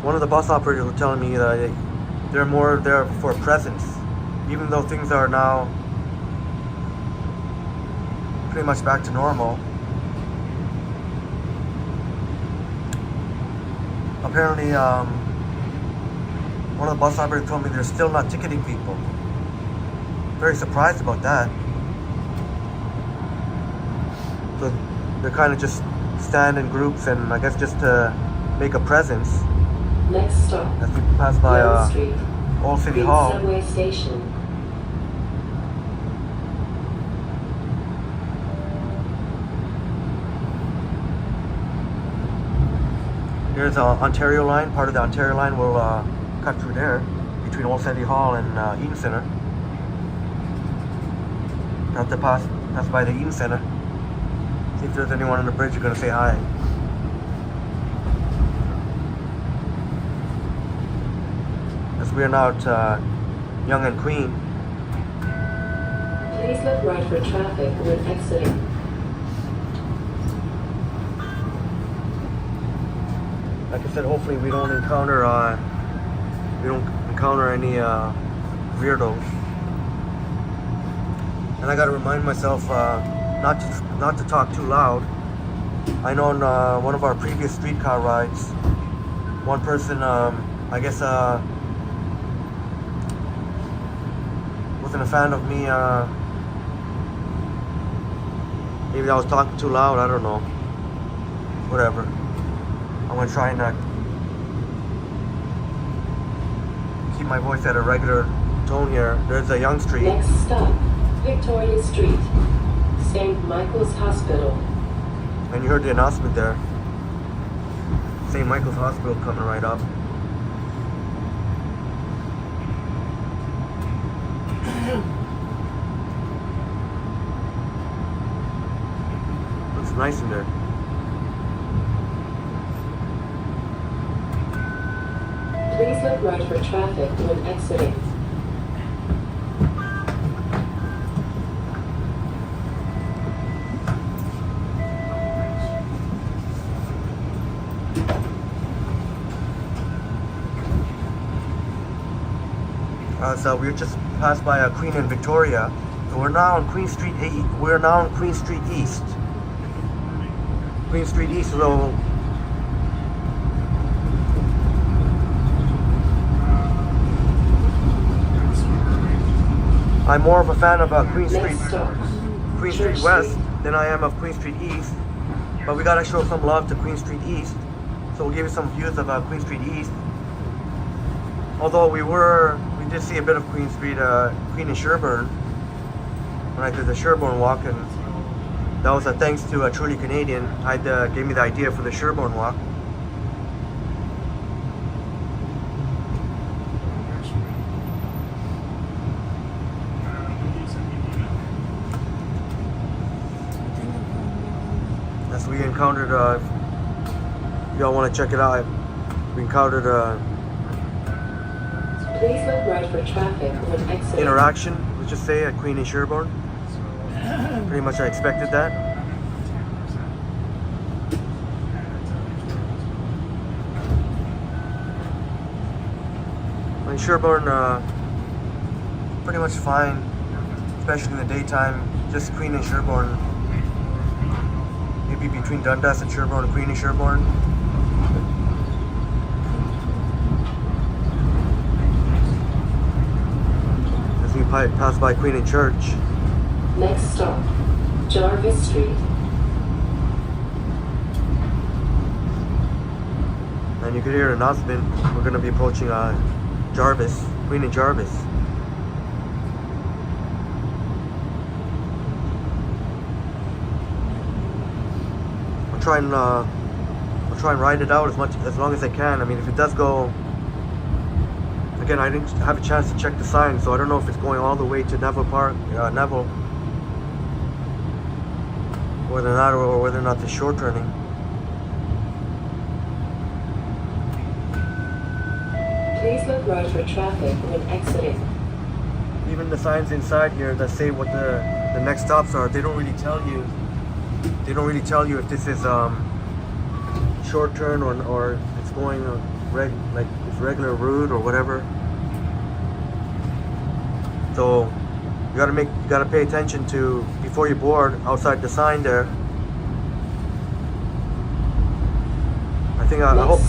one of the bus operators was telling me that they're more there for presence. Even though things are now pretty much back to normal, apparently one of the bus operators told me they're still not ticketing people. Very surprised about that. So they're kind of just stand in groups and I guess just to make a presence. Next stop, As we pass by Yonge Street. Old City Rink Hall. Subway Station. Here's Ontario line. Part of the Ontario line will cut through there between Old City Hall and Eaton Centre. Have to pass by the Eaton Centre. See if there's anyone on the bridge who's gonna say hi. As we are now at Yonge and Queen. Please look right for traffic when exiting. Like I said, hopefully we don't encounter any weirdos. And I gotta remind myself not to talk too loud. I know in one of our previous streetcar rides, one person, I guess, wasn't a fan of me. Maybe I was talking too loud. I don't know. Whatever. I'm gonna try and keep my voice at a regular tone here. There's a Yonge Street. Next stop, Victoria Street. St. Michael's Hospital. And you heard the announcement there. St. Michael's Hospital coming right up. nice in there. Please look right for traffic when exiting. So we just passed by Queen and Victoria. So we're now on Queen Street. We're now on Queen Street East. Queen Street East. So I'm more of a fan of Queen Street West than I am of Queen Street East. But we gotta show some love to Queen Street East. So we'll give you some views of Queen Street East. Although we did see a bit of Queen Street, Queen and Sherbourne when I did the Sherbourne walk, and that was thanks to Truly Canadian. Gave me the idea for the Sherbourne walk. As we encountered, if y'all want to check it out, we encountered Please look right for traffic when exiting. interaction, let's just say, at Queen and Sherbourne. Pretty much I expected that. And Sherbourne, pretty much fine, especially in the daytime. Just Queen and Sherbourne. Maybe between Dundas and Sherbourne and Queen and Sherbourne. Pass by Queen and Church. Next stop, Jarvis Street. And you could hear an announcement. We're going to be approaching Jarvis, Queen and Jarvis. I'll try and ride it out as long as I can. I mean, if it does go. Again, I didn't have a chance to check the sign, so I don't know if it's going all the way to Neville Park, Neville, whether or not the short turning. Please look right for traffic when exiting. Even the signs inside here that say what the next stops are, they don't really tell you. They don't really tell you if this is short turn or it's going like it's regular route or whatever. So you gotta pay attention to before you board outside the sign there. I think I hope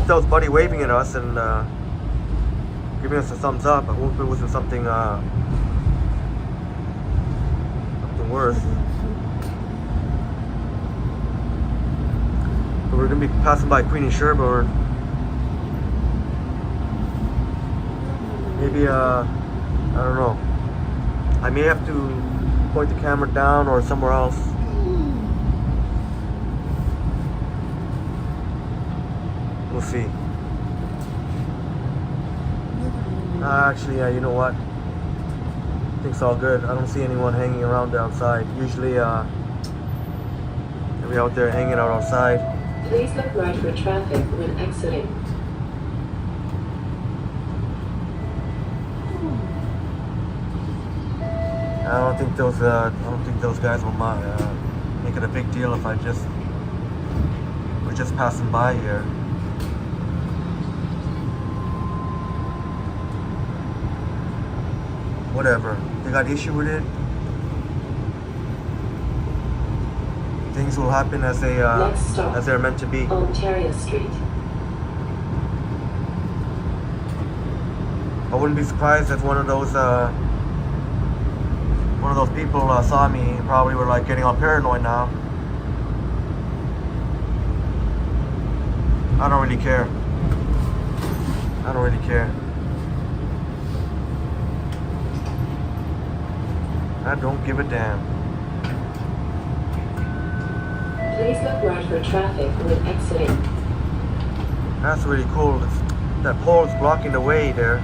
that was Buddy waving at us and giving us a thumbs up. I hope it wasn't something worse. But we're gonna be passing by Queen and Sherbourne. Maybe I don't know. I may have to point the camera down or somewhere else. We'll see. Actually, yeah, you know what? I think it's all good. I don't see anyone hanging around outside. Usually, they'll be out there hanging out outside. Please look right for traffic when exiting. I don't think those guys will make it a big deal if we're just passing by here. Whatever. They got issue with it. Things will happen as they're meant to be. Ontario Street. I wouldn't be surprised if one of those people saw me and probably were like getting all paranoid now. I don't really care. I don't really care. I don't give a damn. Please look right for traffic when exiting. That's really cool. That pole is blocking the way there.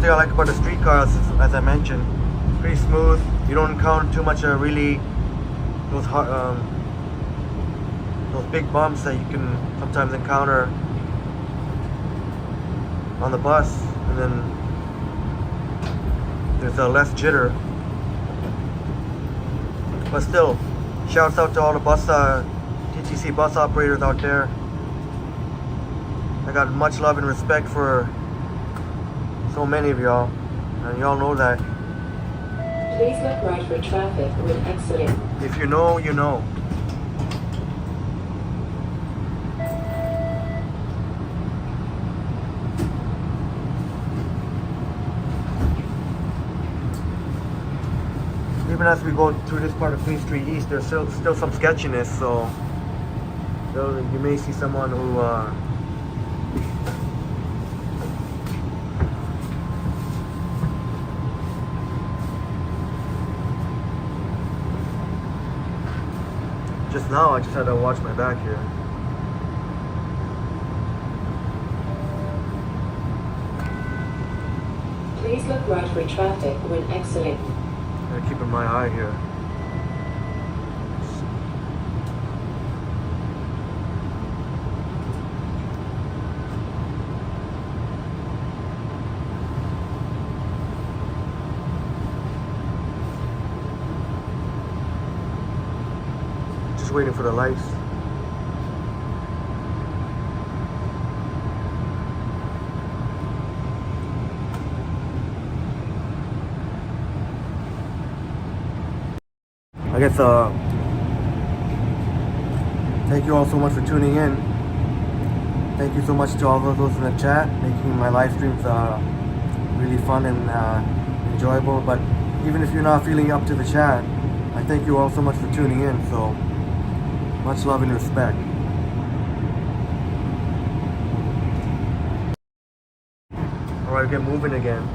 thing I like about the streetcars is, as I mentioned, pretty smooth. You don't encounter too much really those big bumps that you can sometimes encounter on the bus, and then there's less jitter. But still, shouts out to all the bus TTC bus operators out there. I got much love and respect for so many of y'all, and y'all know that. Please look right for traffic when exiting. If you know, you know. Even as we go through this part of Queen Street East, there's still some sketchiness, so you may see someone who just now I just had to watch my back here. Please look right for traffic when exiting. I'm keeping my eye here. Just waiting for the lights. I guess thank you all so much for tuning in. Thank you so much to all of those in the chat, making my live streams really fun and enjoyable. But even if you're not feeling up to the chat, I thank you all so much for tuning in. So much love and respect. Alright, get moving again.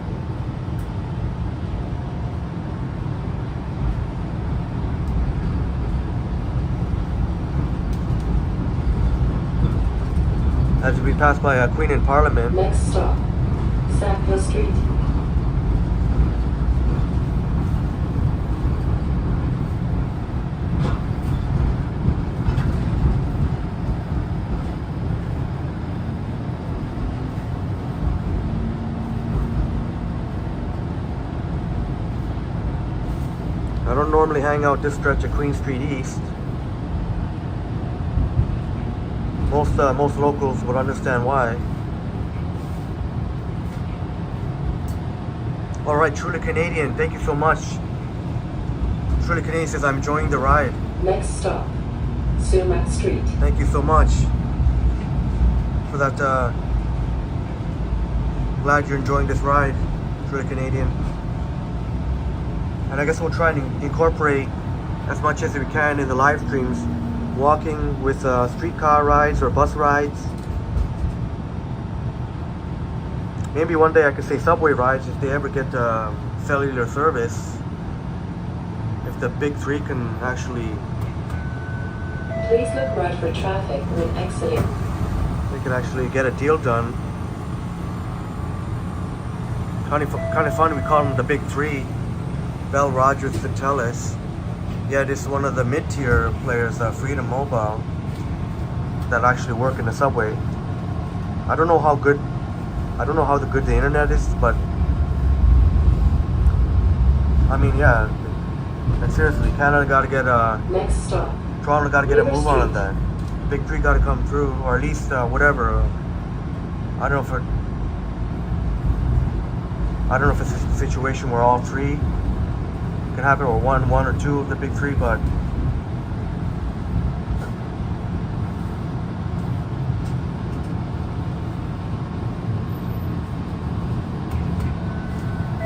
As we pass by Queen and Parliament. Next stop, Sackville Street. I don't normally hang out this stretch of Queen Street East. Most locals would understand why. Alright, Truly Canadian, thank you so much. Truly Canadian says, I'm enjoying the ride. Next stop, Sumac Street. Thank you so much for that. Glad you're enjoying this ride, Truly Canadian. And I guess we'll try and incorporate as much as we can in the live streams. Walking with streetcar rides or bus rides. Maybe one day I could say subway rides if they ever get cellular service. If the big three can actually. Please look right for traffic when exiting. They can actually get a deal done. Kind of fun. We call them the big three: Bell, Rogers, and Telus. Yeah, this is one of the mid-tier players, Freedom Mobile, that actually work in the subway. I don't know how good the internet is, but I mean, yeah. And seriously, Canada got to get Next stop, Toronto got to get a River move on Street. that. Big three got to come through, or at least whatever. I don't know if it's a situation where all three can happen, or one or two of the big three, but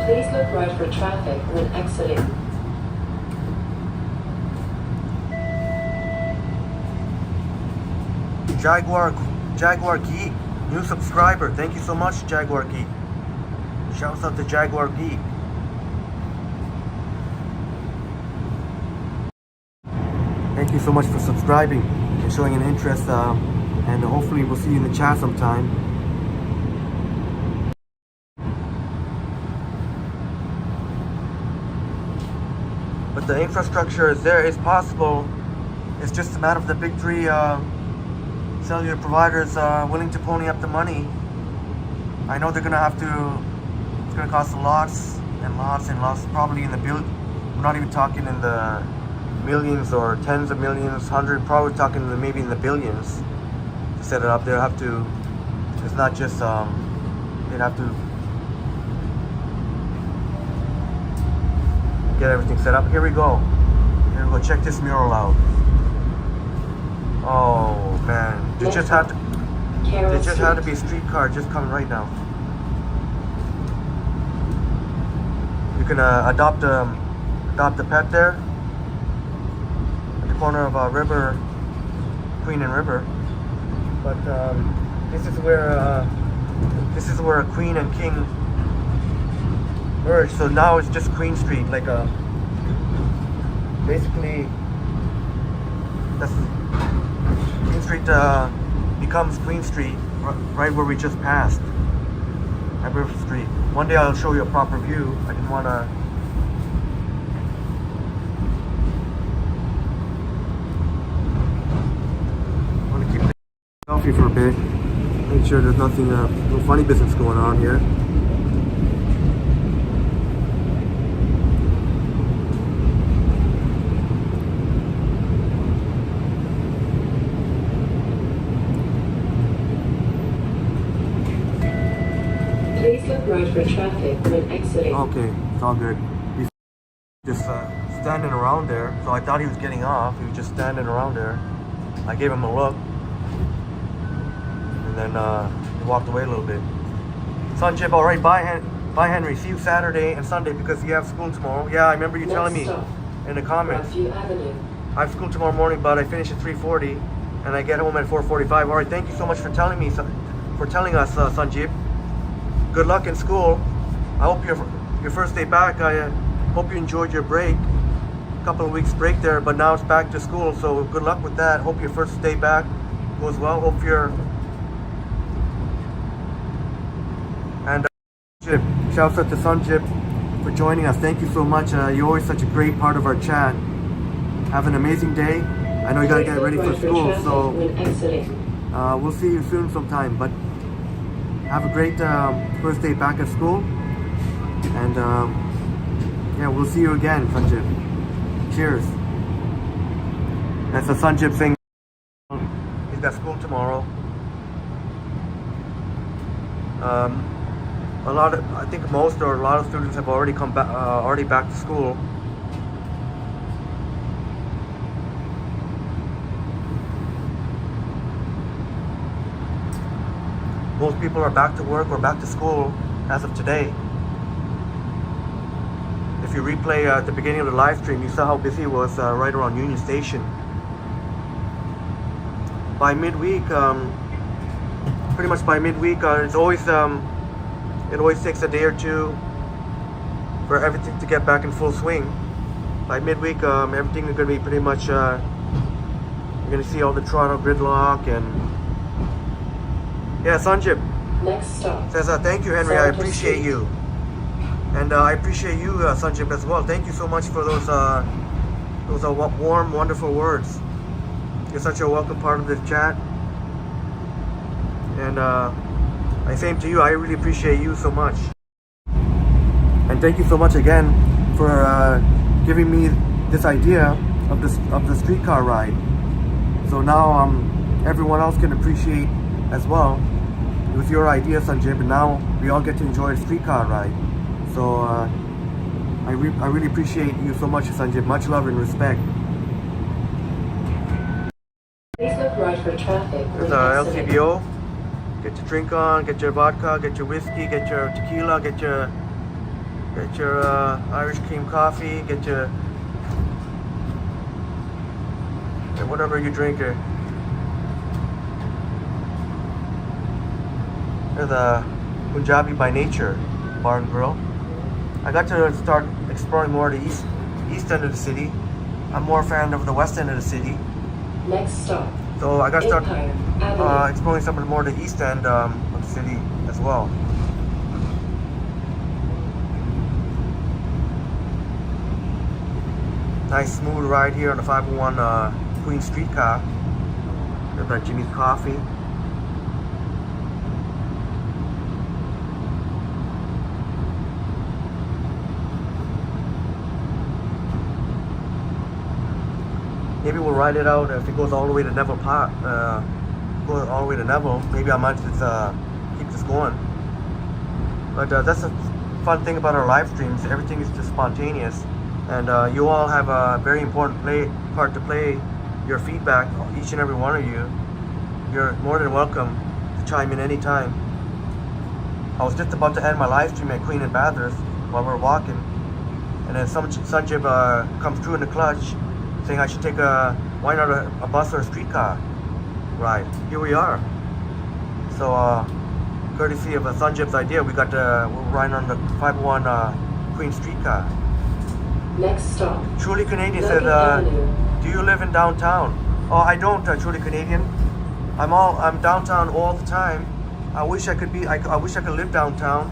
please look right for traffic when exiting. Jaguar Geek, new subscriber. Thank you so much, Jaguar Geek. Shouts out to Jaguar Geek. Thank you so much for subscribing and showing an interest, and hopefully we'll see you in the chat sometime. But the infrastructure is there. It's possible. It's just a matter of the big three cellular providers willing to pony up the money. I know they're gonna have to. It's gonna cost lots and lots and lots. Probably in the bill. We're not even talking in the millions or tens of millions, probably talking maybe in the billions to set it up. They'll have to. It's not just. They'd have to get everything set up. Here we go. Here we go. Check this mural out. Oh man, there just had to be a streetcar just coming right now. You can adopt a pet there at the corner of Queen and River. But this is where a Queen and King merge. So now it's just Queen Street, like basically that's Queen Street becomes Queen Street right where we just passed at River Street. One day I'll show you a proper view. I didn't want to. Keep the selfie for a bit. Make sure there's nothing, no funny business going on here. Please look right for traffic when exiting. Okay, it's all good. He's just standing around there, so I thought he was getting off. He was just standing around there. I gave him a look. And then he walked away a little bit. Sanjib, all right, bye Henry. See you Saturday and Sunday because you have school tomorrow. Yeah, I remember you telling me in the comments. I have school tomorrow morning, but I finish at 3:40 and I get home at 4:45. All right, thank you so much for telling us, Sanjib. Good luck in school. I hope your first day back. I hope you enjoyed your break. A couple of weeks break there, but now it's back to school. So good luck with that. Hope your first day back goes well. Hope you're. And shouts out to Sanjib for joining us. Thank you so much. You're always such a great part of our chat. Have an amazing day. I know you gotta get ready for school, so we'll see you soon sometime. But have a great first day back at school. And yeah, we'll see you again, Sanjib. Cheers. That's a Sanjib thing. He's got school tomorrow. I think most or a lot of students have already come back, already back to school. Most people are back to work or back to school as of today. If you replay at the beginning of the live stream, you saw how busy it was right around Union Station. By midweek, pretty much by midweek, it's always it always takes a day or two for everything to get back in full swing. By midweek, everything is going to be pretty much. You're going to see all the Toronto gridlock and yeah, Sanjib. Next stop. Says thank you, Henry. I appreciate you, and I appreciate you, Sanjib, as well. Thank you so much for those warm, wonderful words. You're such a welcome part of this chat, and same to you. I really appreciate you so much, and thank you so much again for giving me this idea of the streetcar ride. So now everyone else can appreciate as well. It was your idea, Sanjib, and now we all get to enjoy a streetcar ride. So I really appreciate you so much, Sanjib. Much love and respect. Please look right for traffic. There's a LCBO. Get your drink on, get your vodka, get your whiskey, get your tequila, get your Irish cream coffee, get whatever you drink here. There's a Punjabi by Nature bar and grill. I got to start exploring more of the east end of the city. I'm more a fan of the west end of the city. Next stop. So I got to start exploring some of the more of the east end of the city as well. Nice smooth ride here on the 501 Queen Streetcar. Got that Jimmy's Coffee. Maybe we'll ride it out if it goes all the way to Neville Park. Go all the way to Neville. Maybe I might just keep this going. But that's a fun thing about our live streams. Everything is just spontaneous, and you all have a very important part to play. Your feedback, each and every one of you. You're more than welcome to chime in anytime. I was just about to end my live stream at Queen and Bathurst while we're walking, and then Sanjib comes through in the clutch, saying I should take why not a bus or a streetcar ride. Here we are. So courtesy of Sanjib's idea, we're riding on the 501 Queen Streetcar. Next stop. Truly Canadian Logan says, Avenue. do you live in downtown? Oh, I don't, Truly Canadian. I'm downtown all the time. I wish I could wish I could live downtown.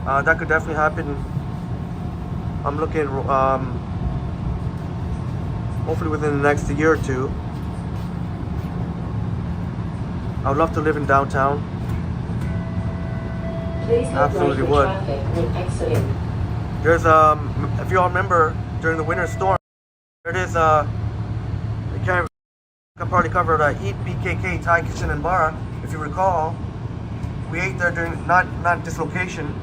That could definitely happen. I'm looking hopefully within the next year or two. I would love to live in downtown. Please look Absolutely right for would. traffic when exiting. There's if you all remember during the winter storm, there it is I probably covered Eat BKK Thai Kitchen and Bar. If you recall, we ate there during not this location,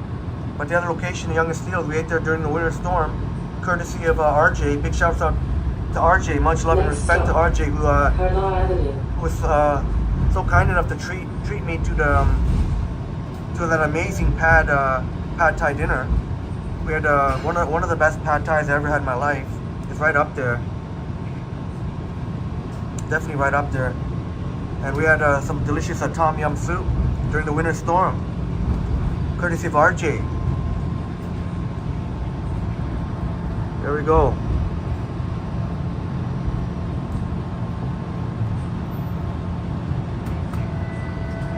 but the other location, Yonge and Steeles. We ate there during the winter storm, courtesy of RJ. Big shout out to RJ. Much love and Next respect to stop. RJ, who Harlaw Avenue. was so kind enough to treat me to that amazing pad Thai dinner. We had one of the best pad Thais I ever had in my life. It's right up there. Definitely right up there. And we had some delicious tom yum soup during the winter storm, courtesy of RJ. There we go.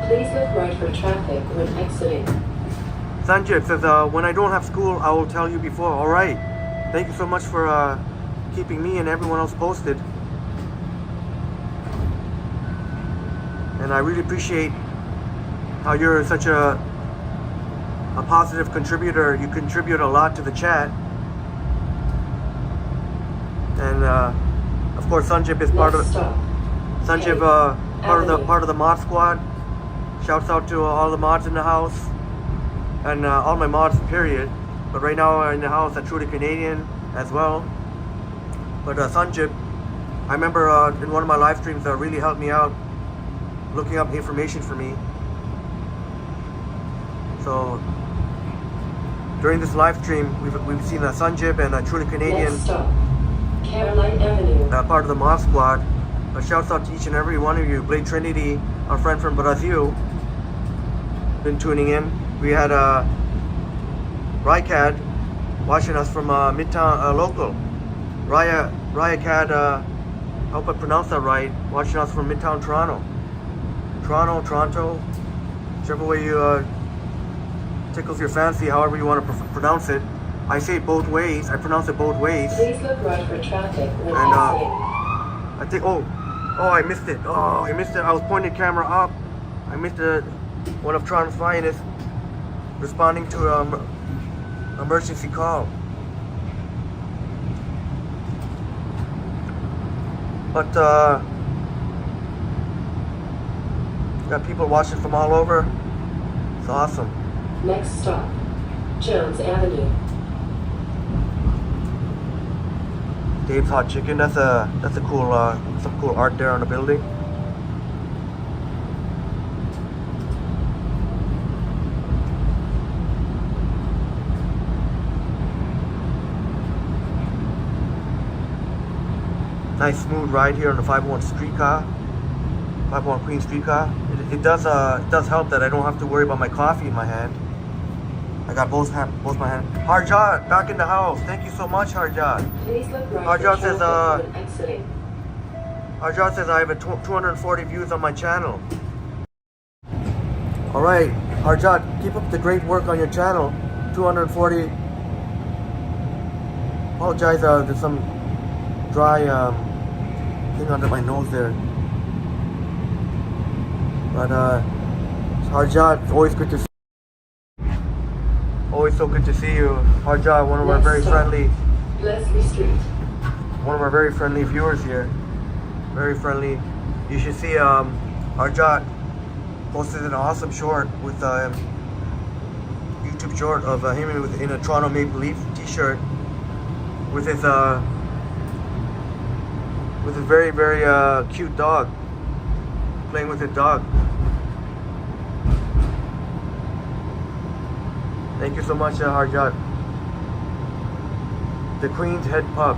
Please look right for traffic when exiting. Sanjay says, when I don't have school, I will tell you before. All right. Thank you so much for keeping me and everyone else posted. And I really appreciate how you're such a positive contributor. You contribute a lot to the chat. And of course, Sanjib is part Next of stop. Sanjib, part of the mod squad. Shouts out to all the mods in the house, and all my mods, period. But right now in the house at Truly Canadian as well. But Sanjib, I remember in one of my live streams really helped me out, looking up information for me. So during this live stream, we've seen Sanjib and Truly Canadian. Next stop. Caroline Avenue. Part of the mod squad. Shouts out to each and every one of you. Blade Trinity, our friend from Brazil, been tuning in. We had Rycad watching us from Midtown local. Rycad, I hope I pronounced that right, watching us from Midtown Toronto. Toronto, whichever way you tickles your fancy, however you want to pronounce it. I say it both ways. I pronounce it both ways. Please look right for traffic when And exiting. I think, oh, I missed it. I missed it. I was pointing the camera up. I missed one of Toronto's finest responding to an emergency call. But got people watching from all over. It's awesome. Next stop. Jones Avenue. Dave's Hot Chicken. That's a cool some cool art there on the building. Nice smooth ride here on the 501 streetcar, 501 Queen Streetcar. It does help that I don't have to worry about my coffee in my hand. I got both my hands. Harjat, back in the house. Thank you so much, Harjat. Please look right Harjat for says, traffic when exiting. Harjat says I have 240 views on my channel. All right, Harjat, keep up the great work on your channel. 240. Apologize, there's some dry thing under my nose there. But Harjat, it's always good to see you. Always so good to see you. Harjat, one of our very friendly Leslie Street. one of our very friendly viewers here. Very friendly. You should see Harjat posted an awesome short with YouTube short of him in a Toronto Maple Leaf t-shirt with his very cute dog, playing with his dog. Thank you so much, Harjat. The Queen's Head Pub.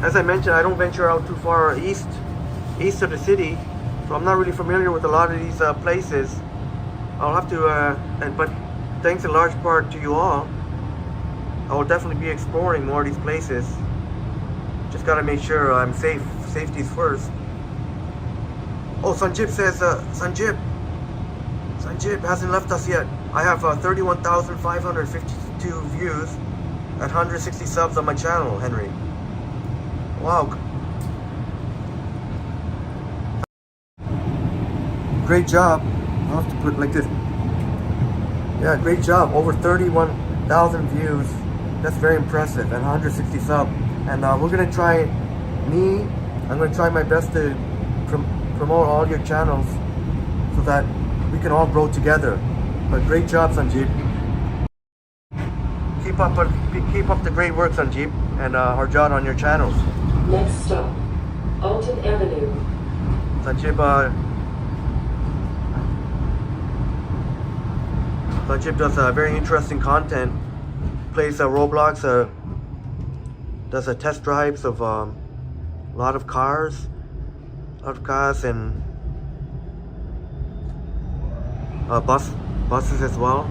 As I mentioned, I don't venture out too far east of the city, so I'm not really familiar with a lot of these places. I'll have to, but thanks in large part to you all, I will definitely be exploring more of these places. Just gotta make sure I'm safe. Safety's first. Oh, Sanjib says, Sanjib hasn't left us yet. I have 31,552 views at 160 subs on my channel, Henry. Wow. Great job. I'll have to put it like this. Yeah, great job. Over 31,000 views. That's very impressive. And 160 subs. And we're going to try, I'm going to try my best to promote all your channels so that we can all grow together. But great job, Sanjeev. Keep up the great work, Sanjeev, and Harjat on your channels. Next stop, Alton Avenue. Sanjeev does very interesting content. Plays Roblox, does test drives of a lot of cars and buses as well.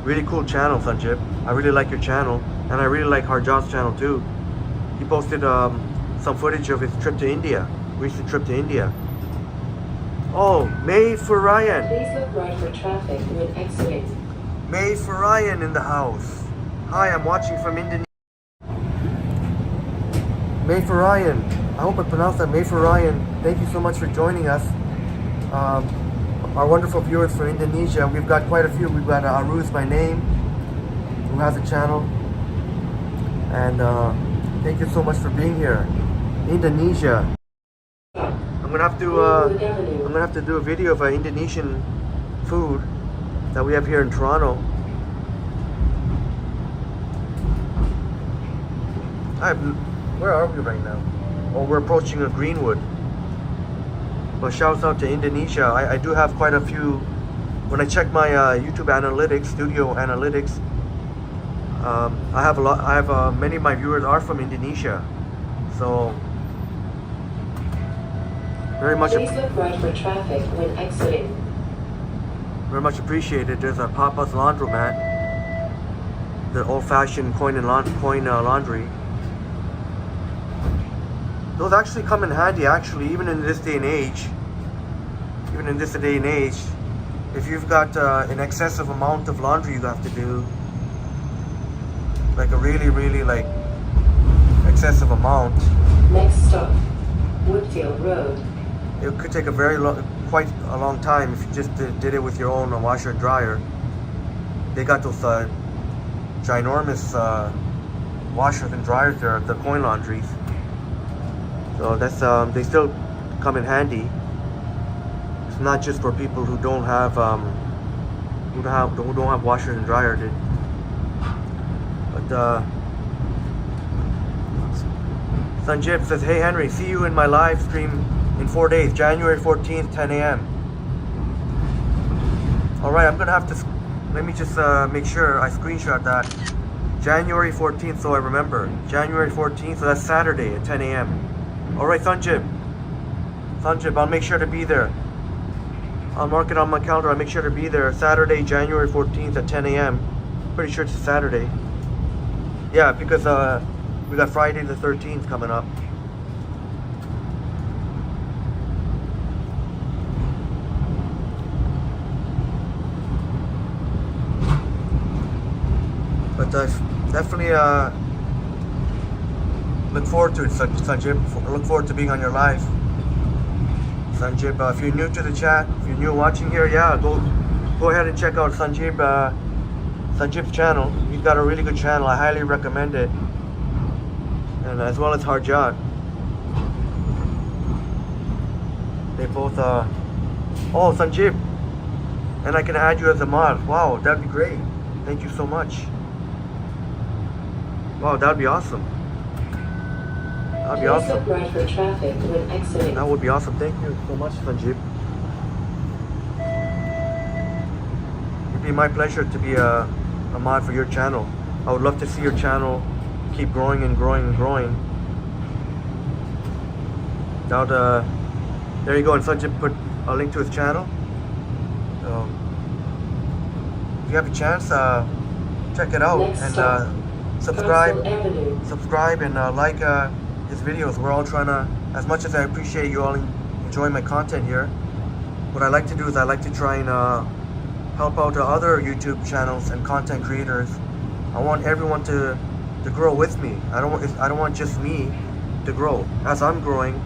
Really cool channel, Sanjib. I really like your channel, and I really like Harjat's channel too. He posted some footage of his trip to India, recent trip to India. Oh, May for Ryan. Please look right for traffic when exiting. May for Ryan in the house. Hi, I'm watching from Indonesia. May for Ryan. I hope I pronounced that. May for Ryan. Thank you so much for joining us. Our wonderful viewers from Indonesia. We've got quite a few. We've got Aruz by name, who has a channel. And thank you so much for being here. Indonesia. I'm gonna have to do a video of Indonesian food that we have here in Toronto. Where are we right now? Oh, we're approaching a Greenwood. But shouts out to Indonesia. I do have quite a few. When I check my YouTube analytics, studio analytics, I have a lot. I have many of my viewers are from Indonesia, so very much. Please look right for traffic when exiting. Very much appreciated. There's a Papa's Laundromat, the old-fashioned coin laundry. Those actually come in handy, actually, even in this day and age. If you've got an excessive amount of laundry you have to do, like a really like excessive amount. Next stop, Woodfield Road. It could take quite a long time if you just did it with your own washer and dryer. They got those ginormous washers and dryers there at the coin laundries. So that's they still come in handy. It's not just for people who don't have washers and dryers. But Sanjib says, "Hey Henry, see you in my live stream in 4 days, January 14th, 10 a.m. All right, I'm gonna have to. Let me just make sure I screenshot that. January 14th, so I remember. January 14th, so that's Saturday at 10 a.m. All right, Sanjib, I'll make sure to be there. I'll mark it on my calendar. I'll make sure to be there Saturday, January 14th at 10 a.m. Pretty sure it's a Saturday. Yeah, because we got Friday the 13th coming up. But definitely look forward to it, Sanjib. Look forward to being on your live. Sanjib, if you're new to the chat, if you're new watching here, yeah, go ahead and check out Sanjib's channel. He's got a really good channel. I highly recommend it. And as well as Harjat. They both oh, Sanjib. And I can add you as a mod. Wow, that'd be great. Thank you so much. Wow, that'd be awesome. That'd be awesome. Look right for traffic when exiting. That would be awesome. Thank you so much, Sanjib. It'd be my pleasure to be a mod for your channel. I would love to see your channel keep growing and growing and growing. Now, there you go. And Sanjib put a link to his channel. So, if you have a chance, check it out. Next and stop, subscribe and like his videos. We're all trying to, as much as I appreciate you all enjoying my content here, what I like to do is I like to try and help out other YouTube channels and content creators. I want everyone to grow with me. I don't want just me to grow. As I'm growing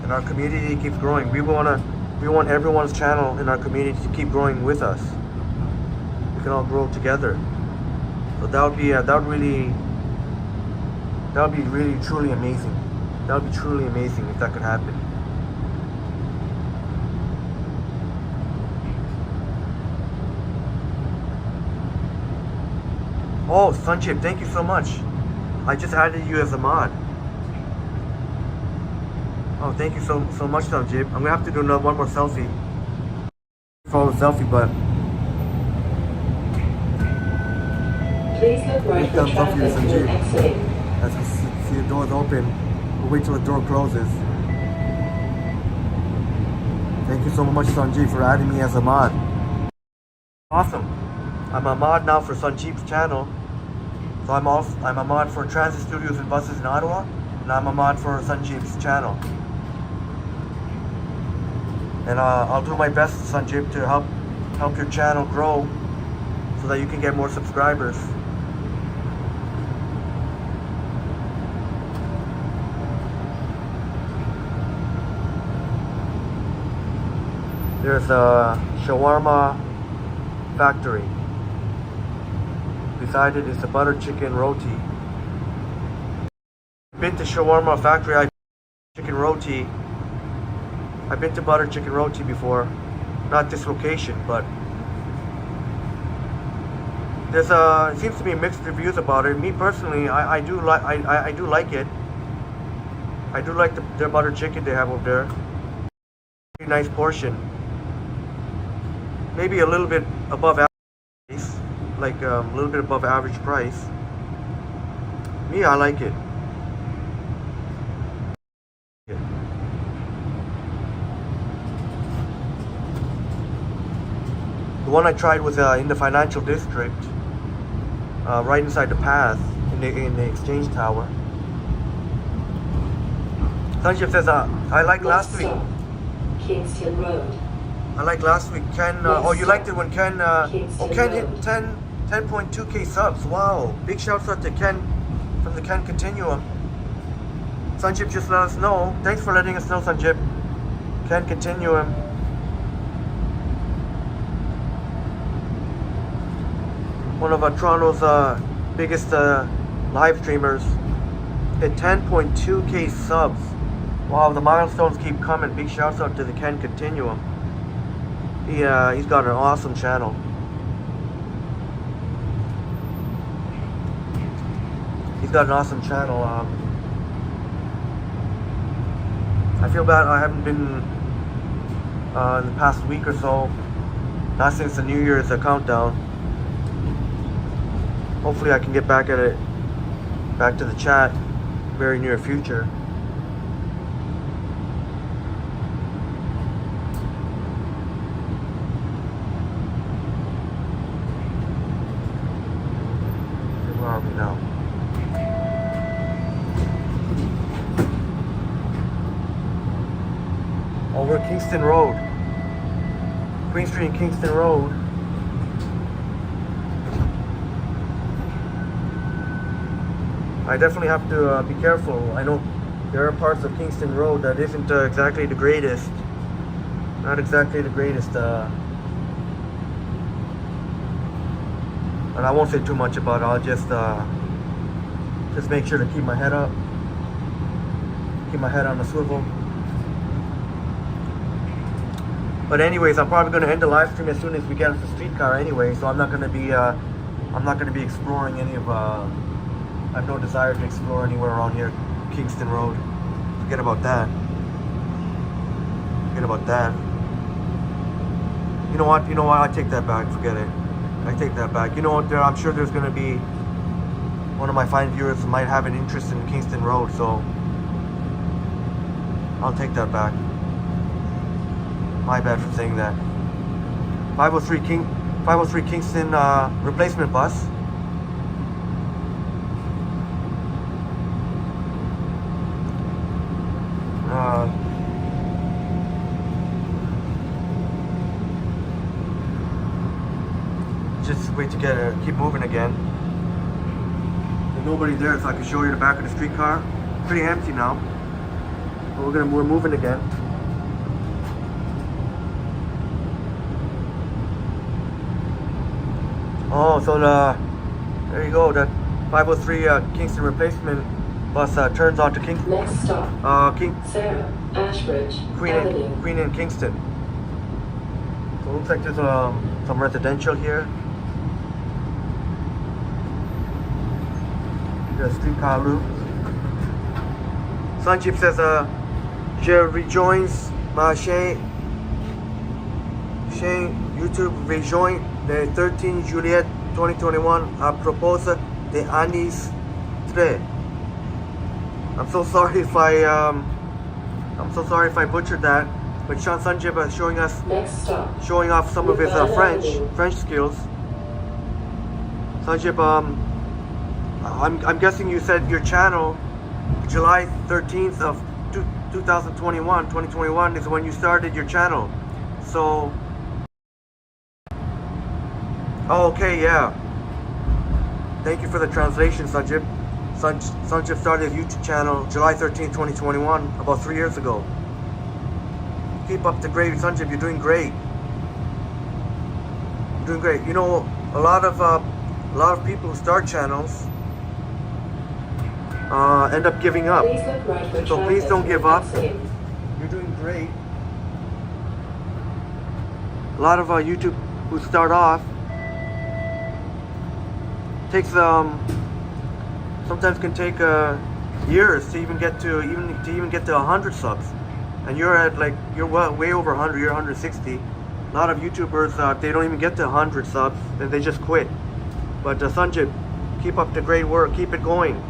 and our community keeps growing, we want everyone's channel in our community to keep growing with us. We can all grow together. So that would be really truly amazing. That would be truly amazing if that could happen. Oh, Sanjib, thank you so much. I just added you as a mod. Oh, thank you so much, Sanjib. I'm gonna have to do one more selfie. Follow the selfie, but please look right for traffic when exiting. As we see the doors open, we'll wait till the door closes. Thank you so much, Sanjib, for adding me as a mod. Awesome. I'm a mod now for Sanjib's channel. So I'm a mod for Transit Studios and Buses in Ottawa, and I'm a mod for Sanjib's channel. And I'll do my best, Sanjib, to help your channel grow so that you can get more subscribers. There's a shawarma factory. Beside it is a butter chicken roti. I've been to shawarma factory. I've been to chicken roti. I've been to butter chicken roti before. Not this location, but there's it seems to be mixed reviews about it. Me personally, I do like it. I do like their butter chicken they have over there. Pretty nice portion. Maybe a little bit above average, like a little bit above average price. Me, I like it. The one I tried was in the financial district, right inside the path in the exchange tower. Sanjib says, I like last week. Kingston Road. I like last week. Ken, oh, you liked it when Ken, Ken hit 10.2k subs. Wow. Big shouts out to Ken from the Ken Continuum. Sanjib just let us know. Thanks for letting us know, Sanjib. Ken Continuum. One of Toronto's biggest live streamers. Hit 10.2k subs. Wow, the milestones keep coming. Big shouts out to the Ken Continuum. He's got an awesome channel. He's got an awesome channel. I feel bad I haven't been in the past week or so. Not since the New Year's countdown. Hopefully I can get back at it, back to the chat very near future. Where are we now? Oh, we're Kingston Road. Queen Street and Kingston Road. I definitely have to be careful. I know there are parts of Kingston Road that isn't exactly the greatest. Not exactly the greatest. And I won't say too much about it. I'll just make sure to keep my head up. Keep my head on the swivel. But anyways, I'm probably going to end the live stream as soon as we get off the streetcar anyway. So I'm not going to be exploring any of. I have no desire to explore anywhere around here, Kingston Road. Forget about that. Forget about that. You know what? I take that back. Forget it. I take that back. You know what? I'm sure there's going to be one of my fine viewers who might have an interest in Kingston Road, so I'll take that back. My bad for saying that. 503 Kingston Replacement Bus. Just wait to keep moving again. There's nobody there, so I can show you the back of the streetcar. Pretty empty now, but we're moving again. Oh, so there you go. That 503 Kingston Replacement Bus turns onto Kingston. Next stop. Sarah, Ashbridge, Queen and Kingston. So it looks like there's some residential here. The streetcar loop. Sanjeev says, je rejoins ma chaîne YouTube rejoint le 13 juillet 2021 à propos de Anis 3. I'm so sorry if I butchered that, but Sean Sanjeev is showing off some of his French skills. Sanjeev, I'm guessing you said your channel, July 13th of 2021 is when you started your channel. So, oh, okay, yeah. Thank you for the translation, Sanjeev. Sanjeev started his YouTube channel July 13th, 2021, about 3 years ago. Keep up the great, Sanjeev. You're doing great. You're doing great. You know, a lot of people who start channels end up giving up. So please don't give up. You're doing great. A lot of YouTube who start off takes sometimes can take years to even get to 100 subs, and you're at way over 100. You're 160. A lot of YouTubers they don't even get to 100 subs and they just quit. But Sanjay, keep up the great work. Keep it going.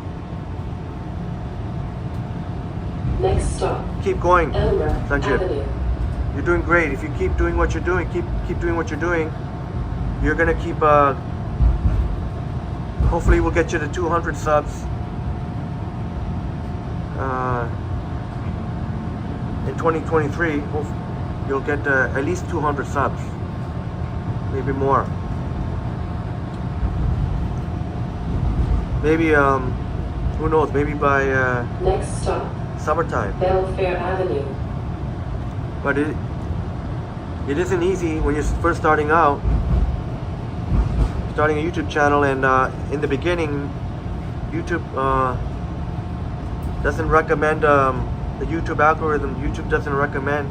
Next stop. Keep going, Sanjay. Avenue. You're doing great. If you keep doing what you're doing, keep doing what you're doing, you're gonna keep. Hopefully, we'll get you to 200 subs in 2023. You'll get at least 200 subs, maybe more. Maybe who knows? Maybe by next stop. Summertime. Belfair Avenue. But it isn't easy when you're first starting out. Starting a YouTube channel, and in the beginning, YouTube doesn't recommend the YouTube algorithm. YouTube doesn't recommend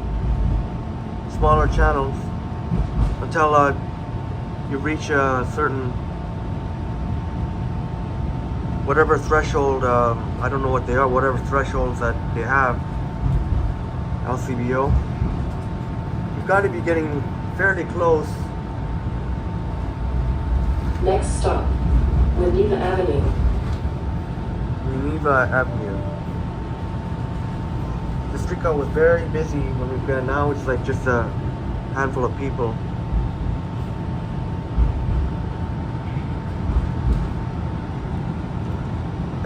smaller channels until you reach a certain whatever threshold. I don't know what they are. Whatever thresholds that they have, LCBO. You've got to be getting fairly close. Next stop, Geneva Avenue. Geneva Avenue. The streetcar was very busy when we got. Now it's like just a handful of people.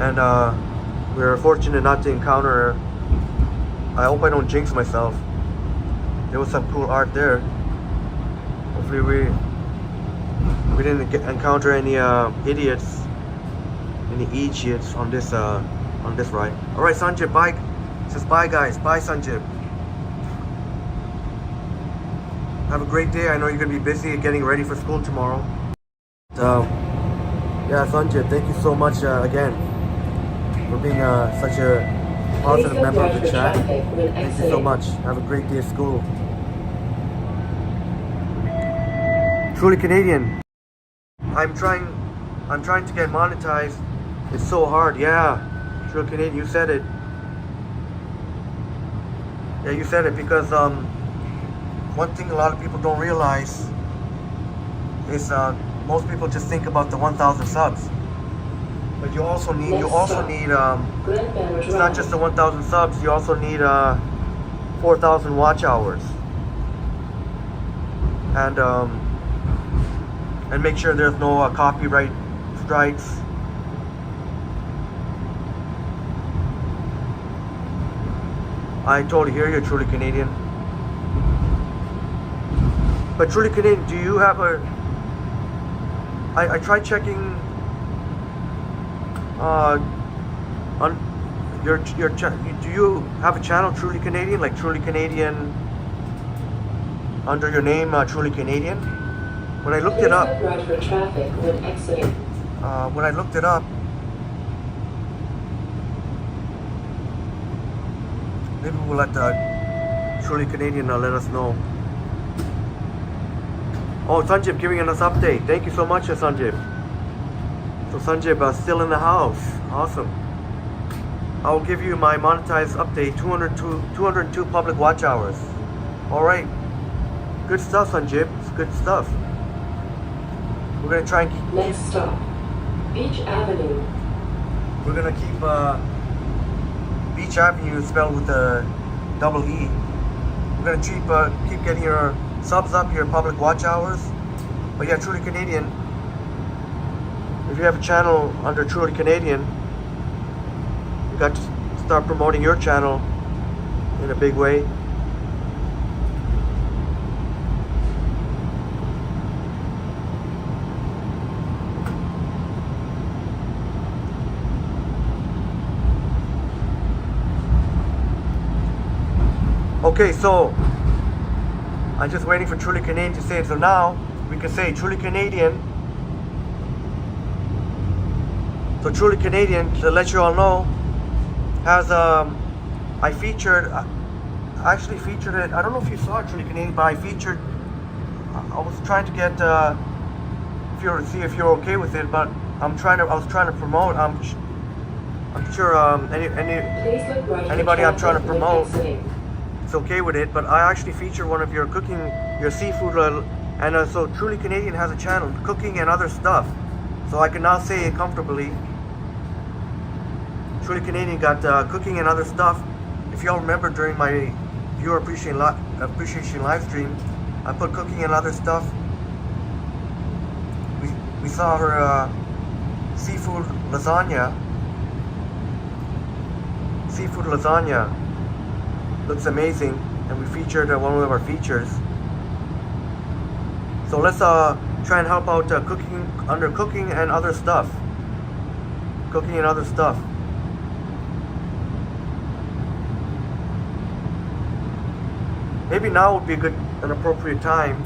And we were fortunate not to encounter. I hope I don't jinx myself. There was some cool art there. Hopefully we didn't encounter any idiots any idiots on this ride. All right, Sanjib, bye. Says bye, guys. Bye, Sanjib. Have a great day. I know you're gonna be busy getting ready for school tomorrow. So, yeah, Sanjib, thank you so much again for being such a positive member of the chat. Thank you so much. Have a great day at school. Truly Canadian. I'm trying to get monetized. It's so hard. Yeah, Truly Canadian, you said it. Yeah, you said it, because one thing a lot of people don't realize is most people just think about the 1,000 subs, but you also need it's not just the 1,000 subs. You also need 4,000 watch hours, and make sure there's no copyright strikes. I totally hear you, Truly Canadian. But Truly Canadian, do you have a... I tried checking on your do you have a channel, Truly Canadian, like Truly Canadian under your name, Truly Canadian? When I looked it up, when I looked it up, maybe we'll let Truly Canadian let us know. Oh, Sanjib giving us update. Thank you so much, Sanjib. So Sanjib still in the house. Awesome. I will give you my monetized update. 202 public watch hours. All right. Good stuff, Sanjib. It's good stuff. We're gonna try and keep. Next stop, Beach Avenue. We're gonna keep Beach Avenue spelled with a double E. We're gonna keep getting your subs up, your public watch hours. But yeah, Truly Canadian, if you have a channel under Truly Canadian, you got to start promoting your channel in a big way. Okay, so I'm just waiting for Truly Canadian to say it. So now we can say Truly Canadian. So Truly Canadian, to let you all know, has I actually featured it. I don't know if you saw it, Truly Canadian, but I was trying to get see if you're okay with it, but I was trying to promote. I'm sure anybody I'm trying to promote is okay with it, but I actually feature one of your cooking, your seafood, and so Truly Canadian has a channel, cooking and other stuff. So I can now say it comfortably. Truly Canadian got cooking and other stuff. If y'all remember during my viewer appreciation live stream, I put cooking and other stuff. We saw her seafood lasagna. Seafood lasagna looks amazing, and we featured one of our features. So let's try and help out cooking under cooking and other stuff. Cooking and other stuff. Maybe now would be an appropriate time.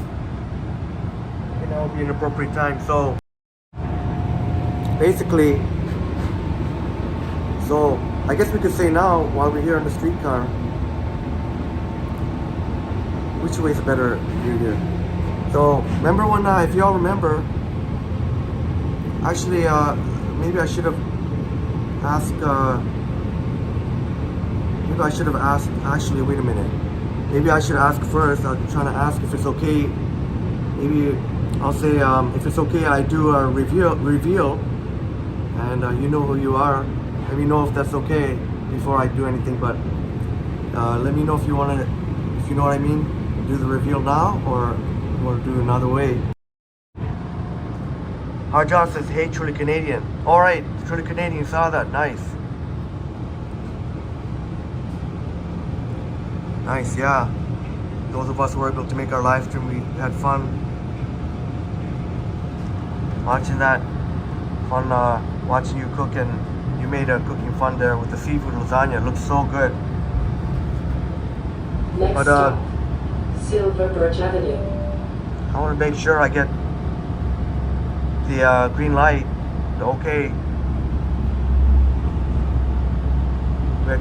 Maybe now would be an appropriate time. So basically, so I guess we could say now, while we're here on the streetcar, which way is better view here? So remember when, if y'all remember, actually, maybe I should have asked. Maybe I should have asked. Actually, wait a minute. Maybe I should ask first. I'm trying to ask if it's okay. Maybe I'll say if it's okay, I do a reveal, and you know who you are. Let me know if that's okay before I do anything. But let me know if you want to, if you know what I mean. Do the reveal now, or you want to do another way. Harjan says, "Hey, Truly Canadian." All right, Truly Canadian, saw that. Nice. Nice, yeah. Those of us who were able to make our live stream, we had fun watching that fun watching you cook, and you made a cooking fun there with the seafood lasagna. It looks so good. Next But stop, Silver Birch Avenue. I want to make sure I get the green light, the okay. But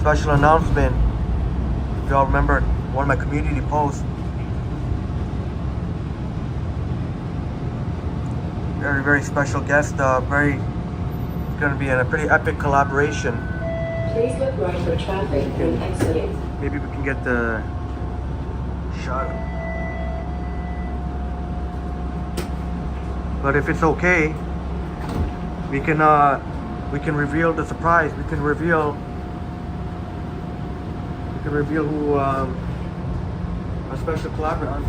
special announcement. If y'all remember one of my community posts. Very, very special guest. It's going to be in a pretty epic collaboration. Please look right for traffic when exiting. Maybe we can get the shot. But if it's okay, we can reveal the surprise. We can reveal who our special collaborator. I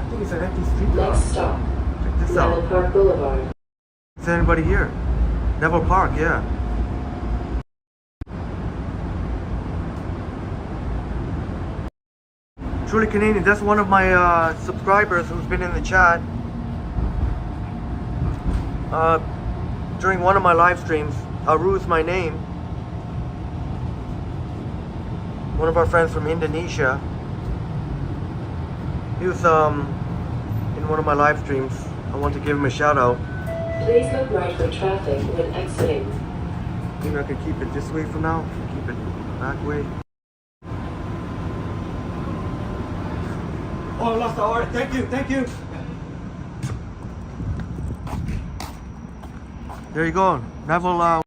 think it's an empty streetcar. Next stop, Check this out. Neville Park Boulevard. Is there anybody here? Neville Park, yeah. Truly Canadian, that's one of my subscribers who's been in the chat. During one of my live streams, Aru is my name. One of our friends from Indonesia. He was in one of my live streams. I want to give him a shout out. Please look right for traffic when exiting. Maybe I can keep it this way for now. Keep it that way. Oh, I lost the order. Thank you, thank you. There you go. Neville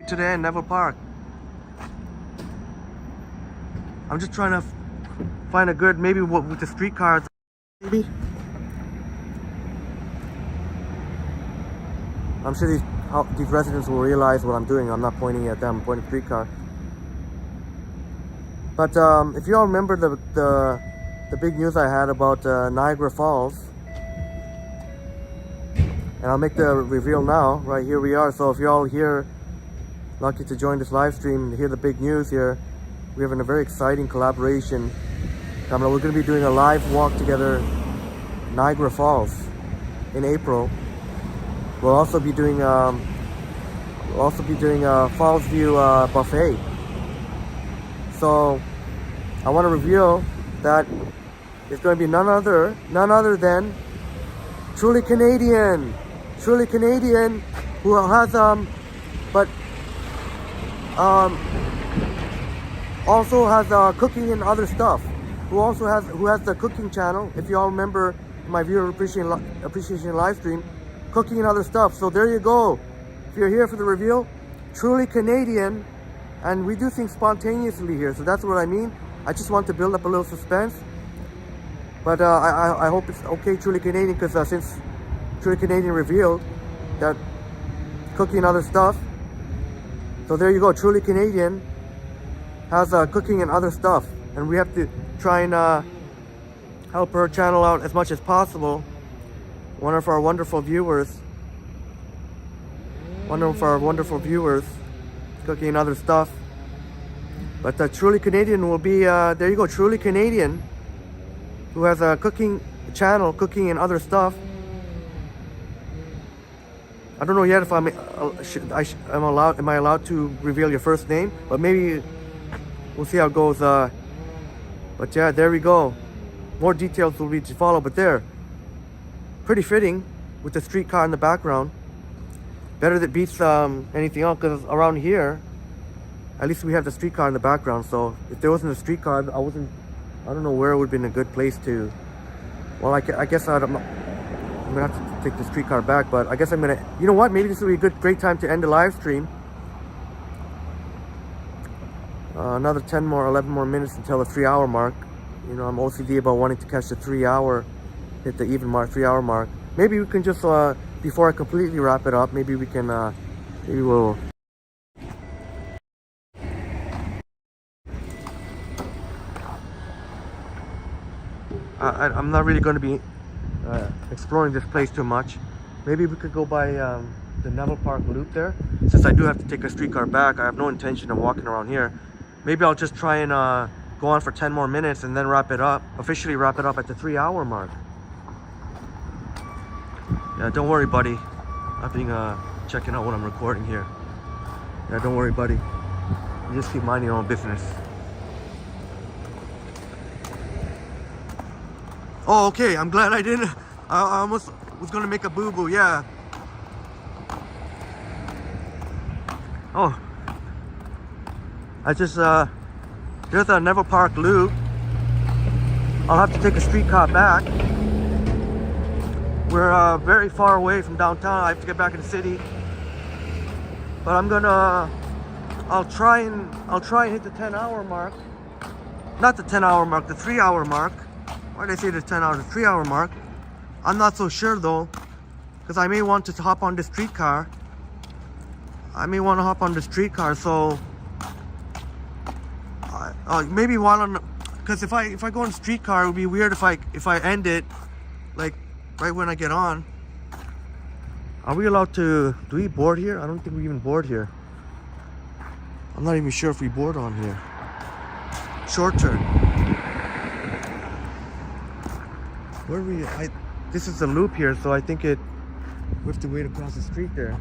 today in Neville Park. I'm just trying to find a good, maybe with the streetcars. Maybe. I'm sure these residents will realize what I'm doing. I'm not pointing at them, I'm pointing at the streetcar. But if you all remember the big news I had about Niagara Falls, and I'll make the reveal now. Right here we are. So if you're all here, lucky to join this live stream and hear the big news here, we have a very exciting collaboration. We're going to be doing a live walk together, Niagara Falls, in April. We'll also be doing a Falls View buffet. So I want to reveal that it's going to be none other than Truly Canadian, who has also has cooking and other stuff. Who has the cooking channel. If you all remember my viewer appreciation live stream, cooking and other stuff. So there you go. If you're here for the reveal, Truly Canadian, and we do things spontaneously here. So that's what I mean. I just want to build up a little suspense. But I hope it's okay, Truly Canadian, because since Truly Canadian revealed that cooking and other stuff, so there you go. Truly Canadian has cooking and other stuff, and we have to try and help her channel out as much as possible. One of our wonderful viewers, cooking and other stuff. But Truly Canadian will be there you go. Truly Canadian, who has a cooking channel, cooking and other stuff. I don't know yet if am I allowed to reveal your first name, but maybe we'll see how it goes. But yeah, there we go. More details will be to follow, but there, pretty fitting with the streetcar in the background. Better that beats anything else, because around here, at least we have the streetcar in the background. So if there wasn't a streetcar, I don't know where it would have been a good place to. Well, I guess I'm gonna have to take the streetcar back, but I guess I'm gonna. You know what? Maybe this will be a great time to end the live stream. Another 11 more minutes until the 3-hour mark. You know, I'm OCD about wanting to catch the 3-hour, hit the even mark, 3-hour mark. Maybe we can just, before I completely wrap it up, maybe we can, maybe we'll. I'm not really going to be exploring this place too much. Maybe we could go by the Neville Park loop there. Since I do have to take a streetcar back, I have no intention of walking around here. Maybe I'll just try and go on for 10 more minutes and then officially wrap it up at the 3-hour mark. Yeah, don't worry, buddy. I've been checking out what I'm recording here. Yeah, don't worry, buddy. You just keep minding your own business. Oh, okay. I'm glad I didn't. I almost was gonna make a boo-boo. Yeah. Oh. I just there's a Neville Park loop. I'll have to take a streetcar back. We're very far away from downtown. I have to get back in the city. But I'm gonna. I'll try and hit the 10-hour mark. Not the 10-hour mark, the 3-hour mark. Why did I say the 10-hour, the 3-hour mark? I'm not so sure though, because I may want to hop on the streetcar. So maybe while I'm, because if I go on the streetcar, it would be weird if I end it like right when I get on. Are we allowed to? Do we board here? I don't think we even board here. I'm not even sure if we board on here. Short turn. Where are we? This is a loop here, so I think we have to wait across the street there.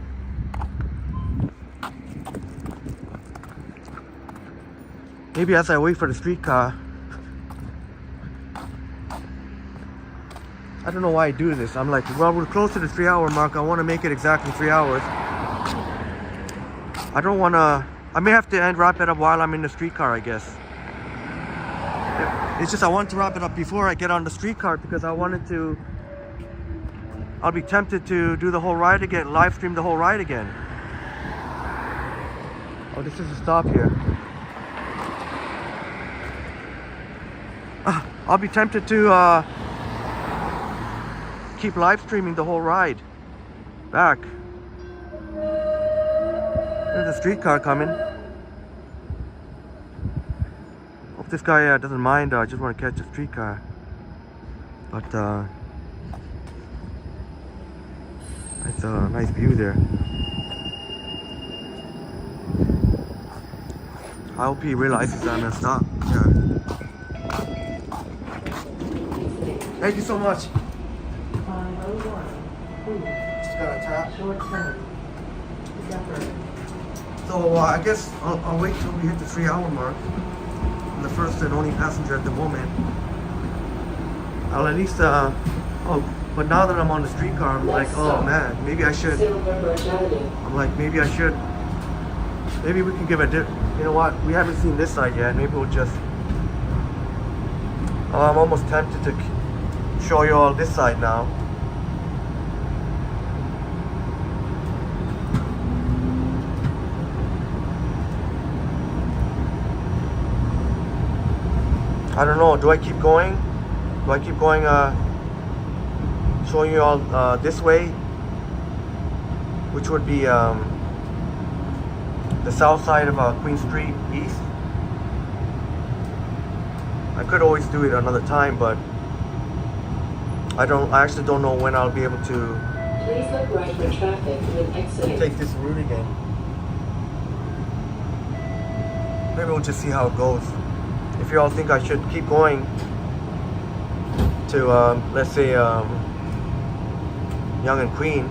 Maybe as I wait for the streetcar. I don't know why I do this. I'm like, well, we're close to the 3-hour mark. I want to make it exactly 3 hours. I don't want to. I may have to wrap it up while I'm in the streetcar, I guess. It's just I want to wrap it up before I get on the streetcar because I'll be tempted to do the whole ride again, live stream the whole ride again. Oh, this is a stop here. I'll be tempted to keep live streaming the whole ride back. There's a streetcar coming. Hope this guy doesn't mind. I just want to catch a streetcar. But it's a nice view there. I hope he realizes I'm gonna stop. Yeah. Thank you so much. Just got a tap. Short turn. So I guess I'll wait till we hit the 3-hour mark. I'm the first and only passenger at the moment. I'll at least but now that I'm on the streetcar, I'm like, oh man, maybe I should. I'm like, maybe I should. Maybe we can give a dip. You know what? We haven't seen this side yet. Maybe we'll just. I'm almost tempted to show you all this side now. I don't know. Do I keep going? Do I keep going? Showing you all this way, which would be the south side of Queen Street East. I could always do it another time, but I actually don't know when I'll be able to. Please look right for traffic when exiting. Take this route again. Maybe we'll just see how it goes. If you all think I should keep going to, let's say, Young and Queen,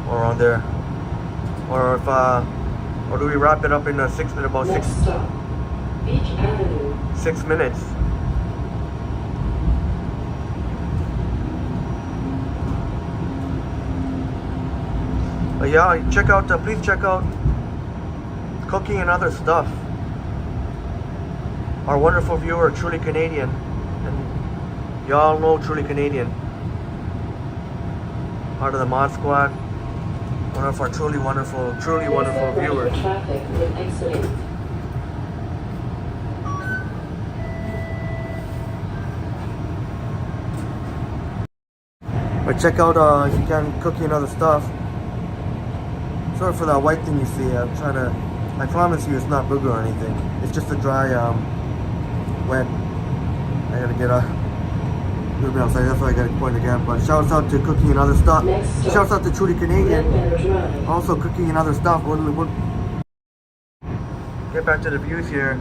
or on there, or if, or do we wrap it up in about Next stop, Beach Avenue. 6 minutes? Yeah, check out. Please check out Cooking and Other Stuff. Our wonderful viewer, Truly Canadian, and y'all know Truly Canadian, part of the Mod Squad, one of our truly wonderful viewers. Traffic when exiting. But check out if you can Cooking and Other Stuff. Sorry for that white thing you see. I'm trying to. I promise you, it's not booger or anything. It's just a dry, wet. I gotta get a little bit outside. That's why I gotta point again. But shouts out to Cooking and Other Stuff. Shouts out to Truly Canadian. Also Cooking and Other Stuff. We'll get back to the views here.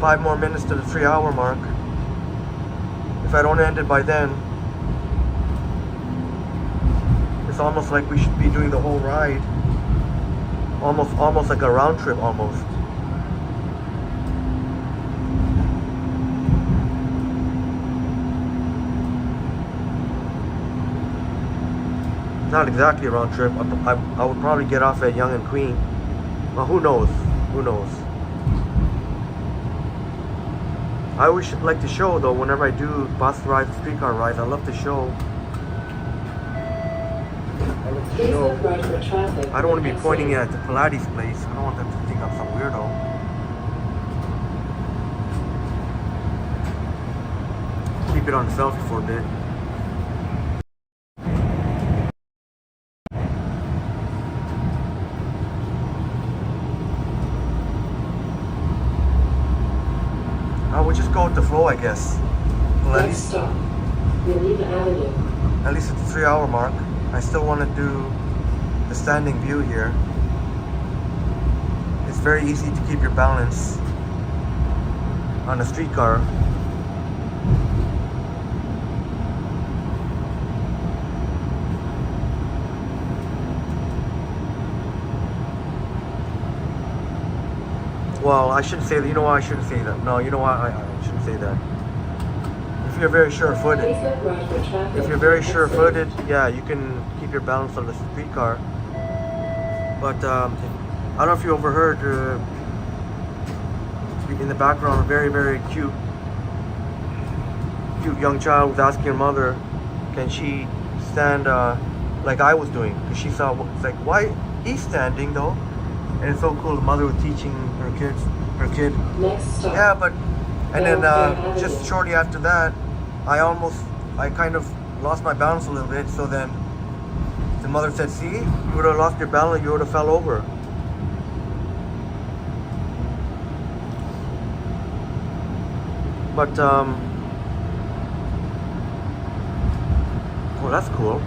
5 more minutes to the 3-hour mark. If I don't end it by then, it's almost like we should be doing the whole ride. Almost like a round trip almost. Not exactly a round trip. I would probably get off at Yonge and Queen. Well, who knows? Who knows? I always like to show though, whenever I do bus rides, streetcar rides, I love to show. I don't want to be pointing at the Pilates place. I don't want them to think I'm some weirdo. Keep it on selfie for a bit. We'll just go with the flow, I guess. Well, Next stop, Union Avenue. At least at the 3-hour mark. I still want to do the standing view here. It's very easy to keep your balance on a streetcar. Well, I shouldn't say that. You know why I shouldn't say that? No, you know why I shouldn't say that. If you're very sure-footed, yeah, you can keep your balance on the streetcar. But I don't know if you overheard in the background, a very, very cute young child was asking her mother, can she stand like I was doing? Because she saw, it's like, why he's standing though? And it's so cool. The mother was teaching her kid. Next stop. Yeah, but and then just shortly after that, I kind of lost my balance a little bit. So then the mother said, "See, you would have lost your balance. You would have fell over." But well, that's cool.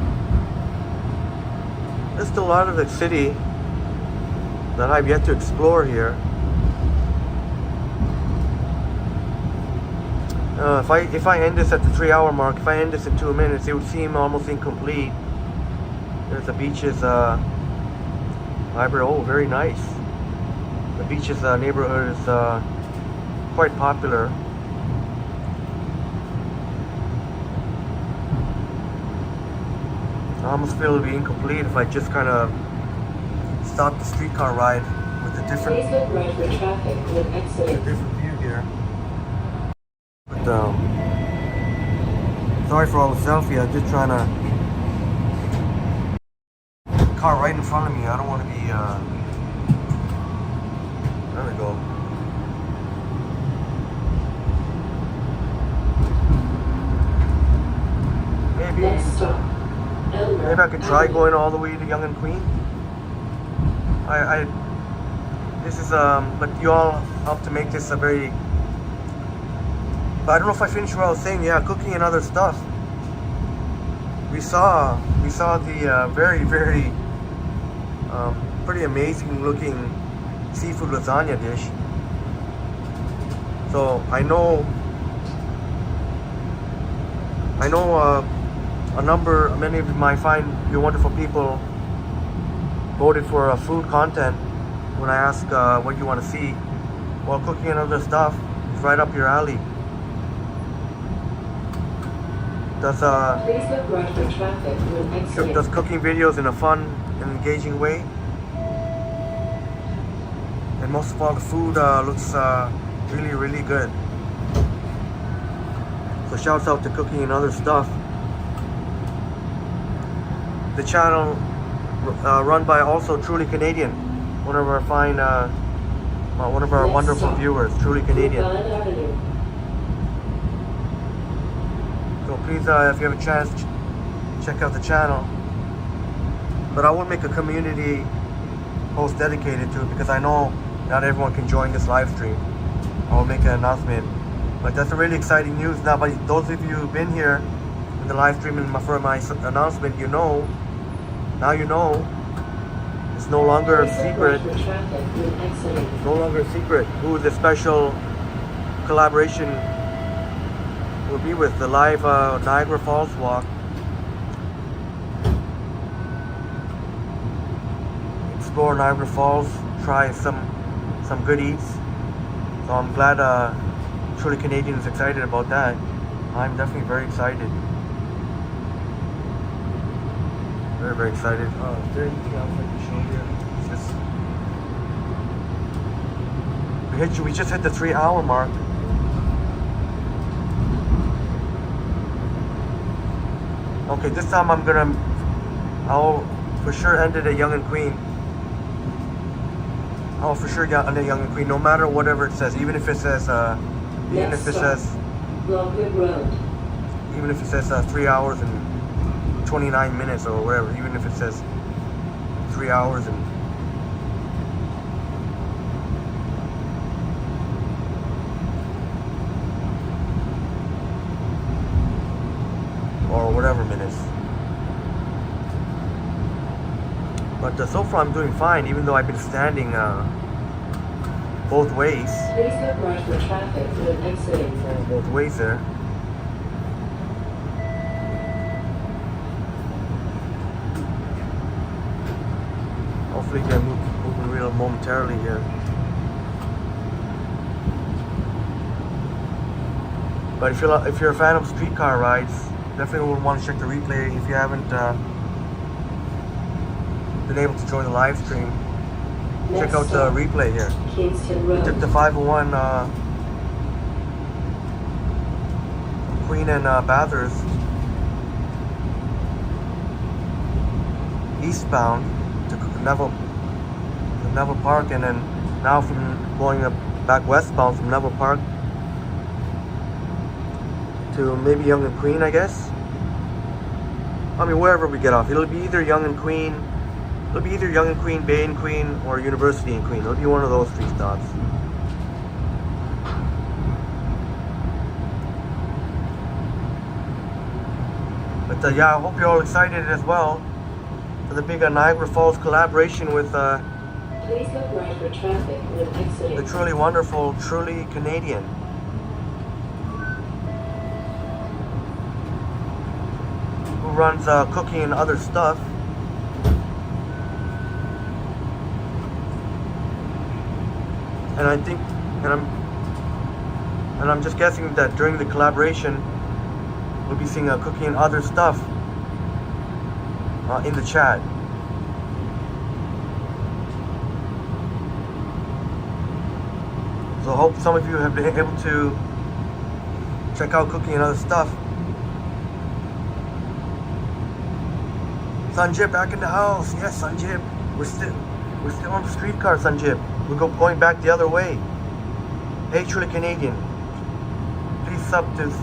There's still a lot of the city that I've yet to explore here. If I end this at the 3-hour mark, if I end this in 2 minutes, it would seem almost incomplete. There's the beaches library. Oh, very nice. The beaches neighborhood is quite popular. I almost feel it would be incomplete if I just kind of stop the streetcar ride with a different view here. But sorry for all the selfie. I'm just trying to. Car right in front of me. I don't want to be. There we go. Maybe I could try going all the way to Yonge and Queen. This is but you all helped to make this a very. But I don't know if I finished what I was saying. Yeah, cooking and other stuff. We saw the very, very pretty amazing looking seafood lasagna dish. So I know many of my you wonderful people voted for food content when I asked what you want to see. Well, cooking and other stuff is right up your alley. Does cooking videos in a fun and engaging way. And most of all, the food looks really, really good. So shouts out to cooking and other stuff. The channel run by also Truly Canadian, one of our fine, one of our wonderful viewers, Truly Canadian. So please, if you have a chance, check out the channel. But I will make a community post dedicated to it because I know not everyone can join this live stream. I will make an announcement. But that's a really exciting news. Now, but those of you who've been here in the live stream and for my announcement, you know. Now you know. It's no longer a secret. It's no longer a secret who the special collaboration will be with the live Niagara Falls walk. Explore Niagara Falls, try some good eats. So I'm glad Truly Canadian is excited about that. I'm definitely very excited. Very, very excited. Is there anything else I can show you? It's just, we just hit the 3-hour mark. Okay, this time I'll for sure end it at Yonge and Queen. I'll for sure get under Yonge and Queen, no matter whatever it says, even if it says even if it says 3 hours and 29 minutes or whatever, even if it says 3 hours and or whatever minutes. But so far I'm doing fine, even though I've been standing both ways. Please look right for traffic when exiting. Both ways there. Hopefully get moving real momentarily here. But if you're a fan of streetcar rides, definitely would want to check the replay if you haven't been able to join the live stream. Check out the replay here. Kingston Road. Took the 501 Queen and Bathurst eastbound to Neville Park, and then now from going back westbound from Neville Park to maybe Yonge and Queen, I guess. I mean, wherever we get off, it'll be either Yonge and Queen. It'll be either Yonge and Queen, Bay and Queen, or University and Queen. It'll be one of those 3 stops. But yeah, I hope you're all excited as well for the big Niagara Falls collaboration with Please look right for traffic when exiting. the truly wonderful, truly Canadian. Who runs cooking and other stuff. And I think, and I'm just guessing that during the collaboration, we'll be seeing cooking and other stuff in the chat. So I hope some of you have been able to check out cooking and other stuff. Sanjib back in the house. Yes, Sanjib. We're still on the streetcar, Sanjib. We're going back the other way. Hey, truly Canadian. Please sub to me.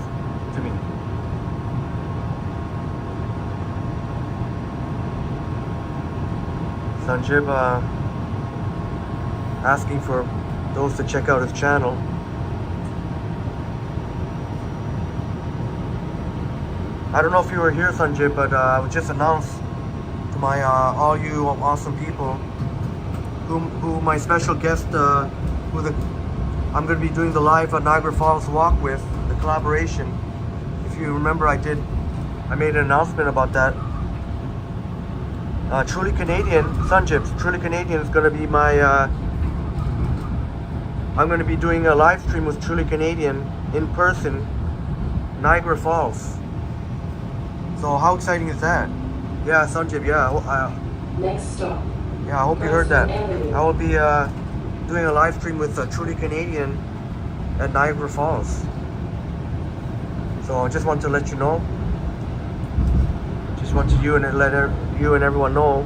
Sanjib asking for those to check out his channel. I don't know if you were here, Sanjib, but I would just announce to my all you awesome people who my special guest I'm going to be doing the live Niagara Falls walk with, the collaboration. If you remember, I made an announcement about that. Truly Canadian, Sanjib, Truly Canadian is going to be my I'm going to be doing a live stream with Truly Canadian in person, Niagara Falls. So how exciting is that? Yeah, Sanjib, yeah. Next stop. Yeah, I hope you heard that. I will be doing a live stream with Truly Canadian at Niagara Falls. So I just want to let you know. Just want to let you and everyone know,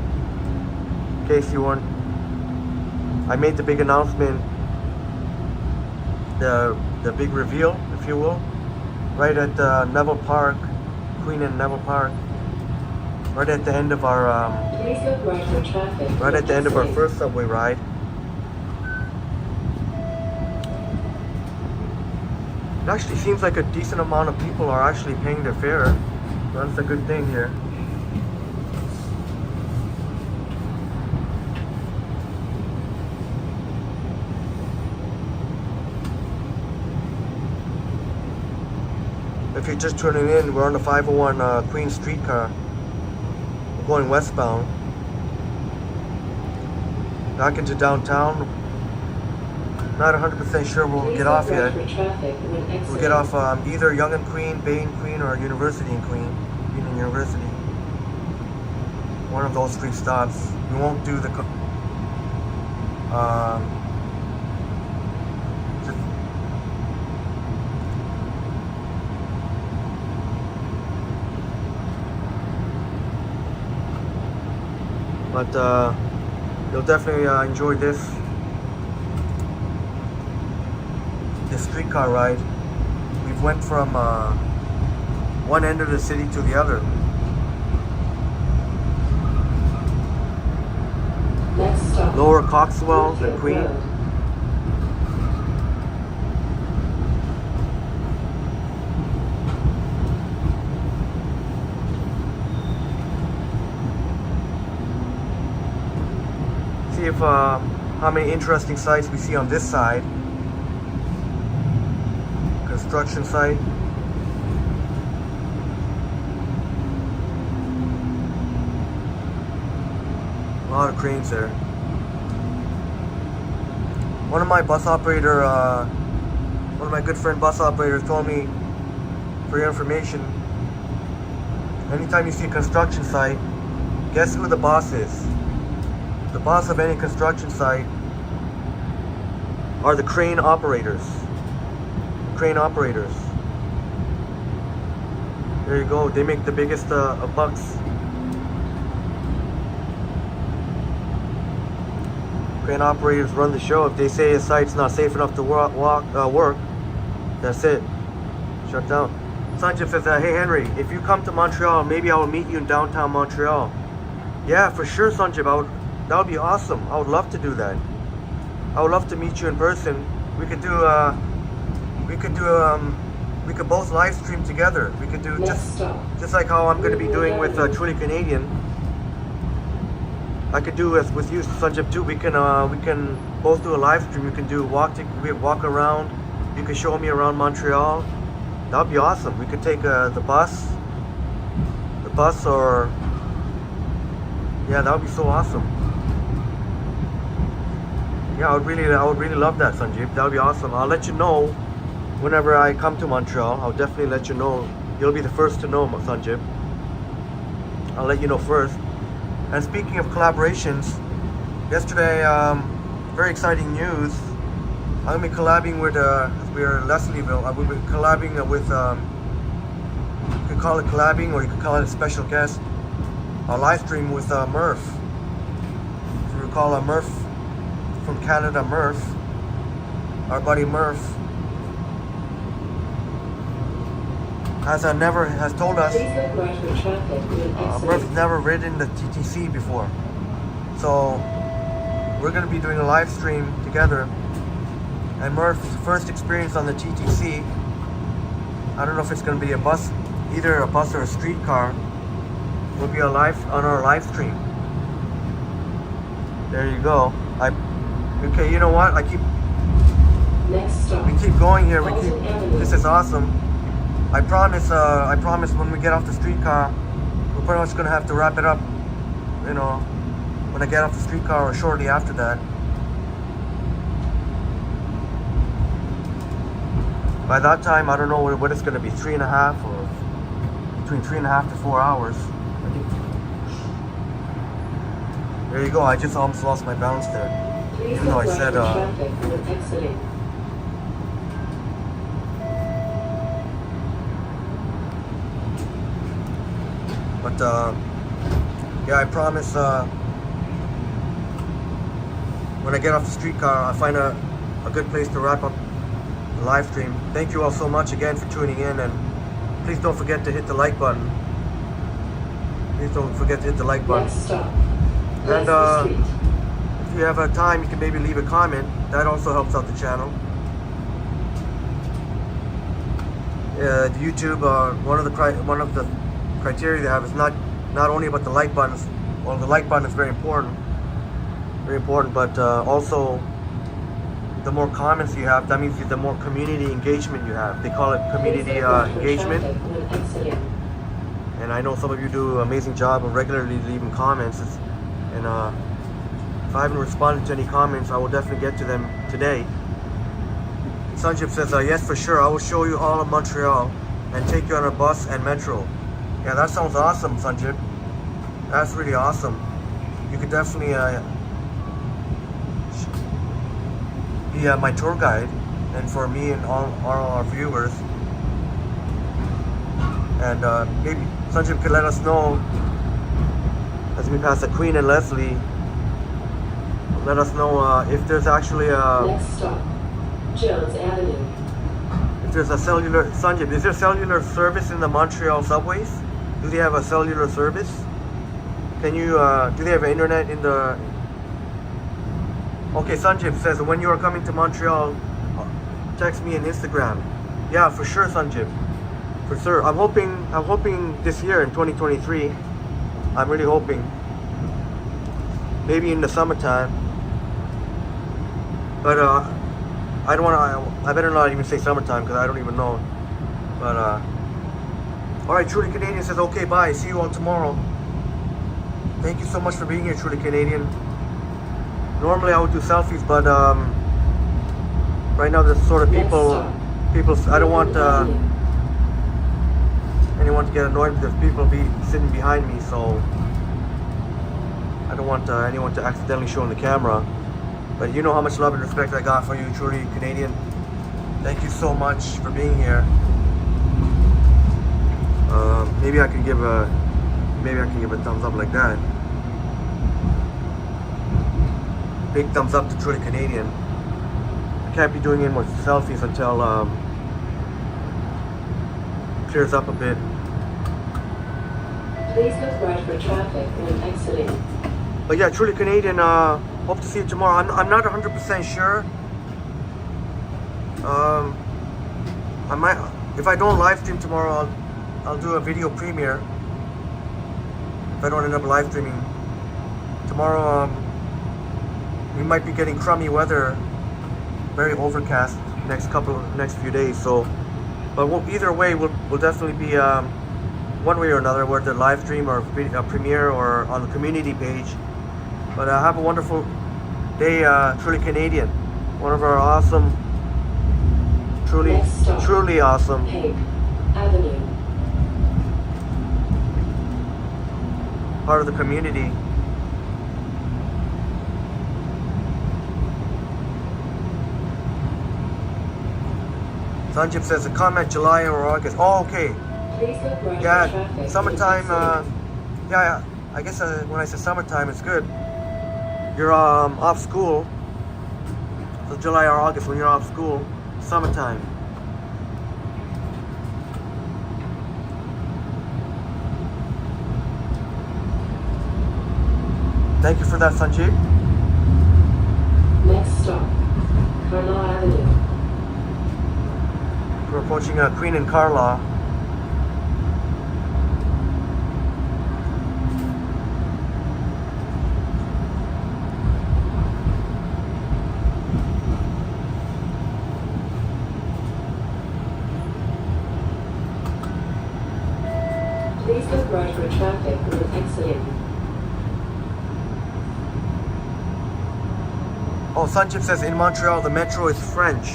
in case you weren't. I made the big announcement, the big reveal, if you will, right at Neville Park, Queen and Neville Park. Right at the end of our Please look right for traffic. right at the end of our first subway ride. It actually seems like a decent amount of people are actually paying their fare. So that's a good thing here. If you're just tuning in, we're on the 501 Queen streetcar. We're going westbound. Back into downtown. Not 100% sure where we'll get off yet. We'll get off either Yonge and Queen, Bay and Queen, or University and Queen. Union University. One of those 3 stops. We won't do the... But you'll definitely enjoy this streetcar ride. We've went from one end of the city to the other. Next stop. Lower Coxwell and Queen. Road. See if how many interesting sites we see on this side. Construction site. A lot of cranes there. One of my bus operator, one of my good friend bus operators told me, for your information, anytime you see a construction site, guess who the boss is? The boss of any construction site are the crane operators. Crane operators. There you go. They make the biggest bucks. Crane operators run the show. If they say a site's not safe enough to work, that's it. Shut down. Sanjay says, hey Henry, if you come to Montreal, maybe I will meet you in downtown Montreal. Yeah, for sure, Sanjay. That would be awesome. I would love to do that. I would love to meet you in person. We could both live stream together. We could do just like how I'm going to be doing with Truly Canadian. I could do with you, Sanjay, too. We can both do a live stream. We can do walk around. You can show me around Montreal. That would be awesome. We could take the bus, or yeah, that would be so awesome. Yeah, I would really love that, Sanjeev. That would be awesome. I'll let you know whenever I come to Montreal. I'll definitely let you know. You'll be the first to know, Sanjeev. I'll let you know first. And speaking of collaborations, yesterday, very exciting news. I'm going to be collabing with, we're in Leslieville. I will be collabing with, you could call it collabing, or you could call it a special guest. A live stream with Murph. If you recall, Murph from Canada, Murph, our buddy Murph, has told us Murph's never ridden the TTC before. So we're going to be doing a live stream together. And Murph's first experience on the TTC, I don't know if it's going to be a bus, either a bus or a streetcar, will be on our live stream. There you go. Okay, you know what? We keep going here. This is awesome. I promise when we get off the streetcar, we're pretty much gonna have to wrap it up, you know, when I get off the streetcar or shortly after that. By that time, I don't know what it's gonna be, 3.5 or between 3.5 to 4 hours. There you go. I just almost lost my balance there. Even though I said, but yeah, I promise when I get off the streetcar, I'll find a good place to wrap up the live stream. Thank you all so much again for tuning in, and please don't forget to hit the like button. Please don't forget to hit the like button. And if you have time, you can maybe leave a comment. That also helps out the channel. The YouTube, one of the criteria they have is not only about the like buttons. Well, the like button is very important, but also the more comments you have, that means the more community engagement you have. They call it community engagement. And I know some of you do an amazing job of regularly leaving comments. And if I haven't responded to any comments, I will definitely get to them today. Sanjib says, yes, for sure. I will show you all of Montreal and take you on a bus and metro. Yeah, that sounds awesome, Sanjib. That's really awesome. You could definitely be my tour guide, and for me and all our viewers. And maybe Sanjib could let us know as we pass the Queen and Leslie. Let us know if there's actually a. Next stop, Jones Avenue. If there's a cellular, Sanjib, is there cellular service in the Montreal subways? Do they have a cellular service? Can you, do they have internet in the... Okay, Sanjib says, when you are coming to Montreal, text me on Instagram. Yeah, for sure, Sanjib. For sure. I'm hoping this year in 2023. I'm really hoping. Maybe in the summertime. But, I don't want to, I better not even say summertime because I don't even know. But, alright, Truly Canadian says, okay, bye. See you all tomorrow. Thank you so much for being here, Truly Canadian. Normally I would do selfies, but right now there's sort of people, I don't want anyone to get annoyed because people be sitting behind me, so I don't want anyone to accidentally show in the camera. But you know how much love and respect I got for you, Truly Canadian. Thank you so much for being here. Maybe I can give a thumbs up like that. Big thumbs up to Truly Canadian. I can't be doing any more selfies until clears up a bit. Please look right for traffic when exiting. But yeah, Truly Canadian, hope to see you tomorrow. I'm not 100% sure. I might, if I don't live stream tomorrow, I'll do a video premiere. If I don't end up live streaming tomorrow, we might be getting crummy weather, very overcast next few days. So, but either way, we'll definitely be one way or another, whether live stream or premiere or on the community page. But have a wonderful day, Truly Canadian. One of our awesome, truly awesome. Pink Avenue. Part of the community. Sanjib says a comment July or August. Oh, okay. Please look right Yeah, for traffic. summertime. Yeah, I guess when I say summertime, it's good. You're off school. So July or August when you're off school, summertime. Thank you for that, Sanjib. Next stop, Carlaw Avenue. We're approaching Queen and Carlaw. Please look right for traffic when exiting. Oh, Sanjib says in Montreal the metro is French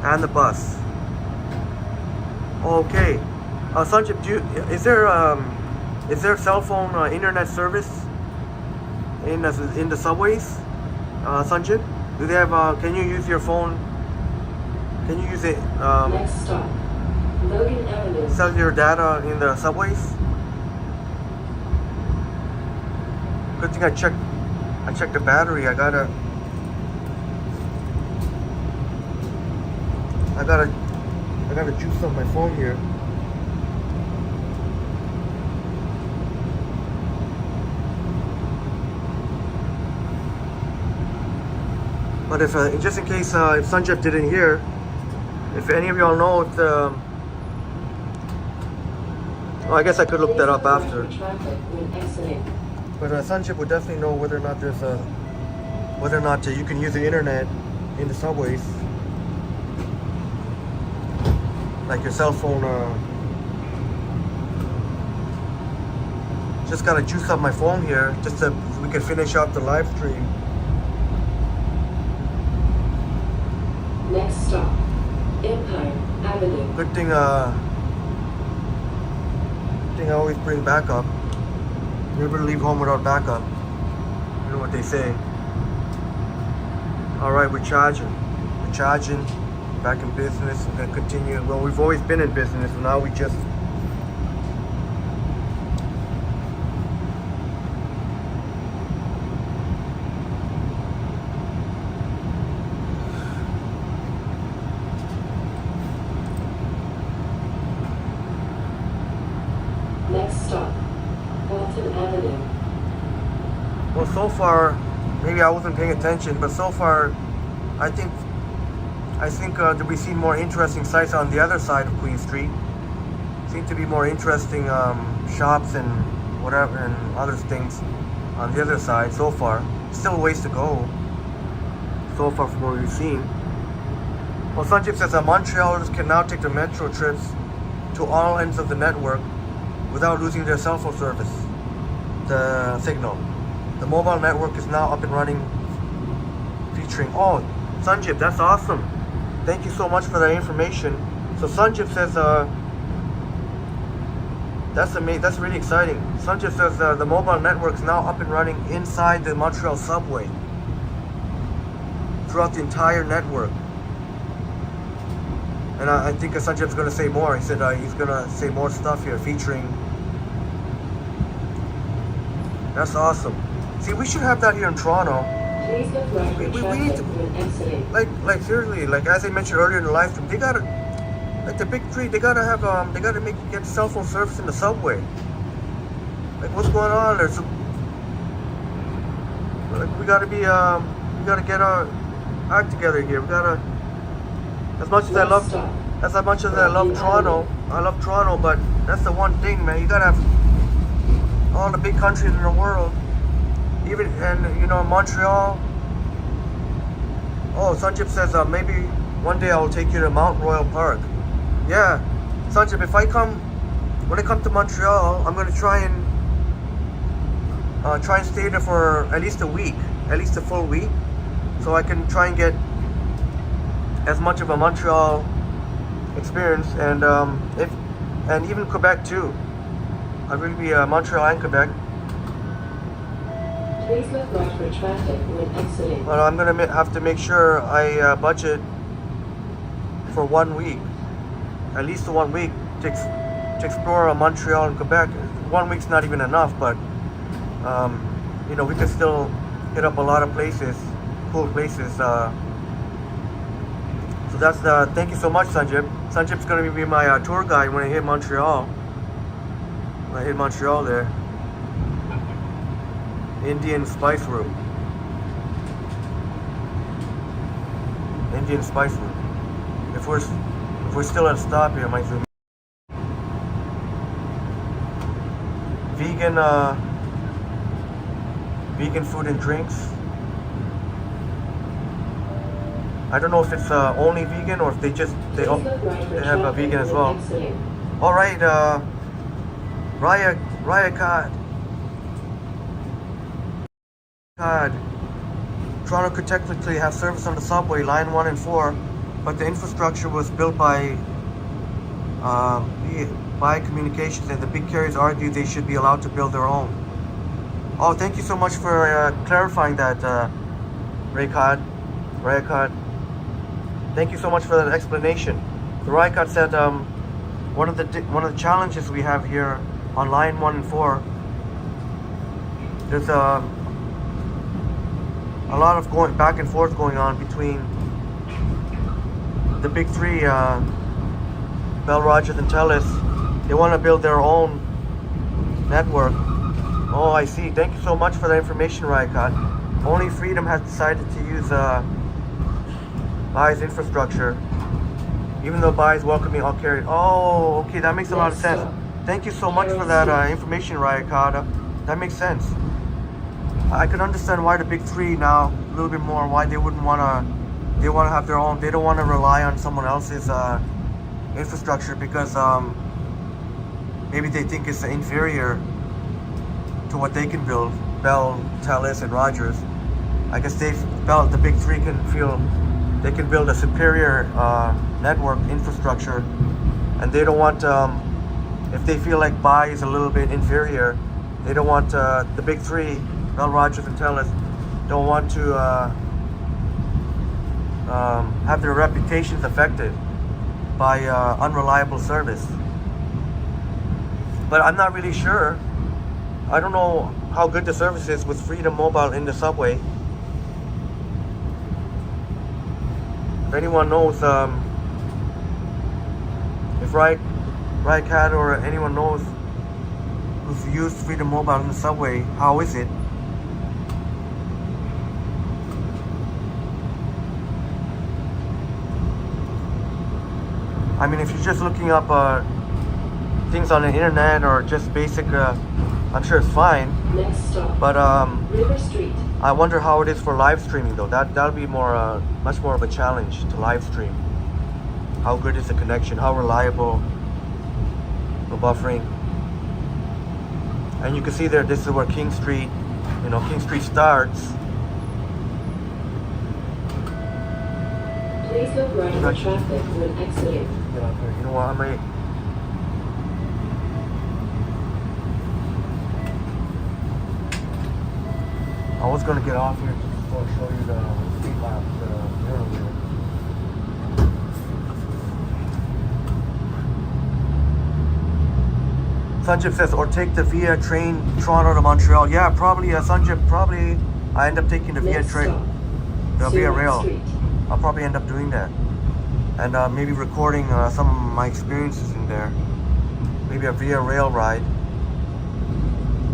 and the bus. Okay. Sanjib, is there cell phone internet service in the subways? Sanjib, do they have? Can you use your phone? Can you use it? Next stop, Logan Avenue. Cellular data in the subways? Good thing I checked the battery. I gotta juice up my phone here. But if just in case if Sanjib didn't hear, if any of y'all know if the, well, I guess I could look that up after. But Sanjib would definitely know whether or not you can use the internet in the subways. Like your cell phone. Just gotta juice up my phone here, just so we can finish up the live stream. Next stop, Empire Avenue. Good thing I always bring backup. Never leave home without backup. You know what they say. Alright, we're charging. We're charging. Back in business. We're gonna continue. Well, we've always been in business, and now we just Next stop, Wellington Avenue. well, so far, maybe I wasn't paying attention, but so far, I think that we've seen more interesting sites on the other side of Queen Street. Seem to be more interesting shops and whatever and other things on the other side so far. Still a ways to go so far from what we've seen. Well, Sanjip says that Montrealers can now take the metro trips to all ends of the network without losing their cell phone service, the signal. The mobile network is now up and running, featuring, oh, Sanjip, that's awesome. Thank you so much for that information. So Sanjip says, that's really exciting. Sanjip says the mobile network is now up and running inside the Montreal subway, throughout the entire network. And I think Sanjip's going to say more. He said he's going to say more stuff here featuring. That's awesome. See, we should have that here in Toronto. Please look right for We traffic need to, when exiting. like seriously, like as I mentioned earlier in the live stream, they gotta, like the big three, they gotta have, get cell phone service in the subway. Like what's going on? We gotta get our act together here. We gotta, as much as I love Toronto, but that's the one thing, man. You gotta have all the big countries in the world. Even, and Montreal. Oh, Sanjip says maybe one day I will take you to Mount Royal Park. Yeah, Sanjip, when I come to Montreal, I'm gonna try and stay there for at least a week, at least a full week, so I can try and get as much of a Montreal experience, and even Quebec too. I'd really be Montreal and Quebec. Please look right for traffic when exiting. But I'm gonna have to make sure I budget for 1 week, at least 1 week to explore Montreal and Quebec. 1 week's not even enough, but we can still hit up a lot of places, cool places. So that's thank you so much, Sanjip. Sanjip's gonna be my tour guide when I hit Montreal. When I hit Montreal there. Indian Spice Room. Indian Spice Room. If we're still at a stop here, I might zoom. Vegan food and drinks. I don't know if it's only vegan or if they have a vegan as well. All right, Raya Cod. Toronto could technically have service on the subway, line 1 and 4, but the infrastructure was built by communications, and the big carriers argue they should be allowed to build their own. Oh, thank you so much for clarifying that, Raycod. Thank you so much for that explanation. The Raycod said one of the challenges we have here on line 1 and 4, there's a lot of going back and forth going on between the big three, Bell, Rogers, and Telus. They want to build their own network. Oh, I see. Thank you so much for that information, Raycod. Only Freedom has decided to use Bai's infrastructure, even though Bai is welcoming all carriers. Oh, okay, that makes a lot of sense. Thank you so much for that information, Raycod. That makes sense. I can understand why the big three now, a little bit more, why they wouldn't want to They want to have their own. They don't want to rely on someone else's infrastructure because maybe they think it's inferior to what they can build. Bell, Telus, and Rogers. I guess they felt the big three can feel they can build a superior network infrastructure, and they don't want if they feel like Buy is a little bit inferior, they don't want the big three, Bell, Rogers, and Telus, don't want to have their reputations affected by unreliable service. But I'm not really sure. I don't know how good the service is with Freedom Mobile in the subway. If anyone knows, if Cat or anyone knows who's used Freedom Mobile in the subway, how is it? I mean, if you're just looking up things on the internet or just basic, I'm sure it's fine. Next stop. But River Street. I wonder how it is for live streaming though. That'll be more, much more of a challenge to live stream. How good is the connection? How reliable? The buffering. And you can see there, this is where King Street starts. Please look right for traffic when exiting. Get out here. You know what? I was gonna get off here just to show you the speed map, the mirror wheel. Sanjib says, or take the Via train Toronto to Montreal. Yeah, probably, Sanjib, probably I end up taking the Via train, the Via Rail. I'll probably end up doing that. And maybe recording some of my experiences in there. Maybe a Via Rail ride.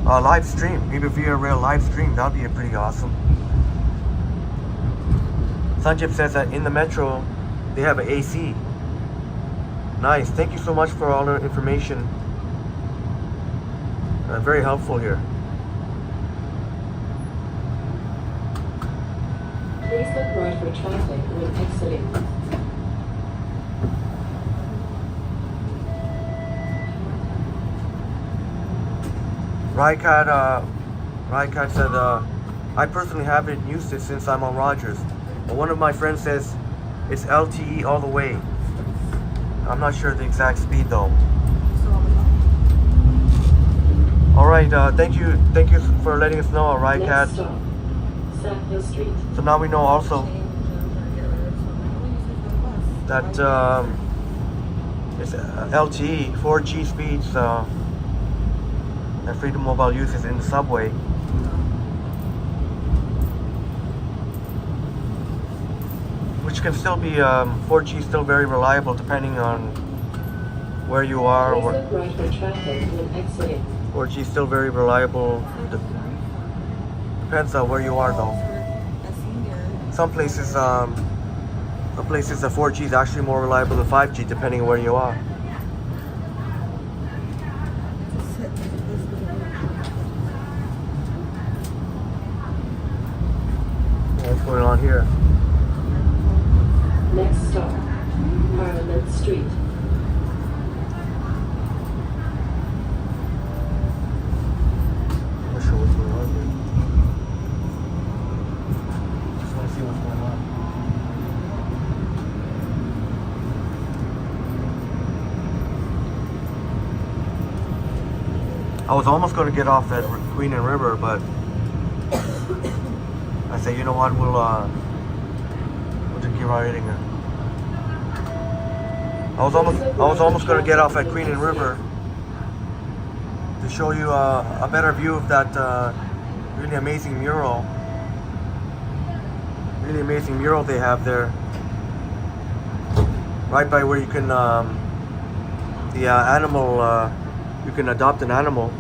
Live stream, maybe Via Rail live stream. That'd be pretty awesome. Sanjib says that in the metro, they have an AC. Nice. Thank you so much for all the information. Very helpful here. Please look right for traffic when exiting. Rycat said, I personally haven't used it since I'm on Rogers. But one of my friends says it's LTE all the way. I'm not sure the exact speed though. Alright, thank you for letting us know, Rycat. Street. So now we know also that it's LTE, 4G speeds that Freedom Mobile uses in the subway. Which can still be, 4G is still very reliable depending on where you are. Please look right for traffic when exiting. 4G is still very reliable. Depends on where you are though. Some places the 4G is actually more reliable than 5G depending on where you are. What's going on here? Next stop, Parliament Street. I'm not sure what's going on here. Just want to see what's going on. I was almost going to get off at Queen and River, but I say, you know what, we'll just keep riding it. I was almost going to get off at Queen and River to show you a better view of that really amazing mural. Really amazing mural they have there, right by where you can the animal. You can adopt an animal,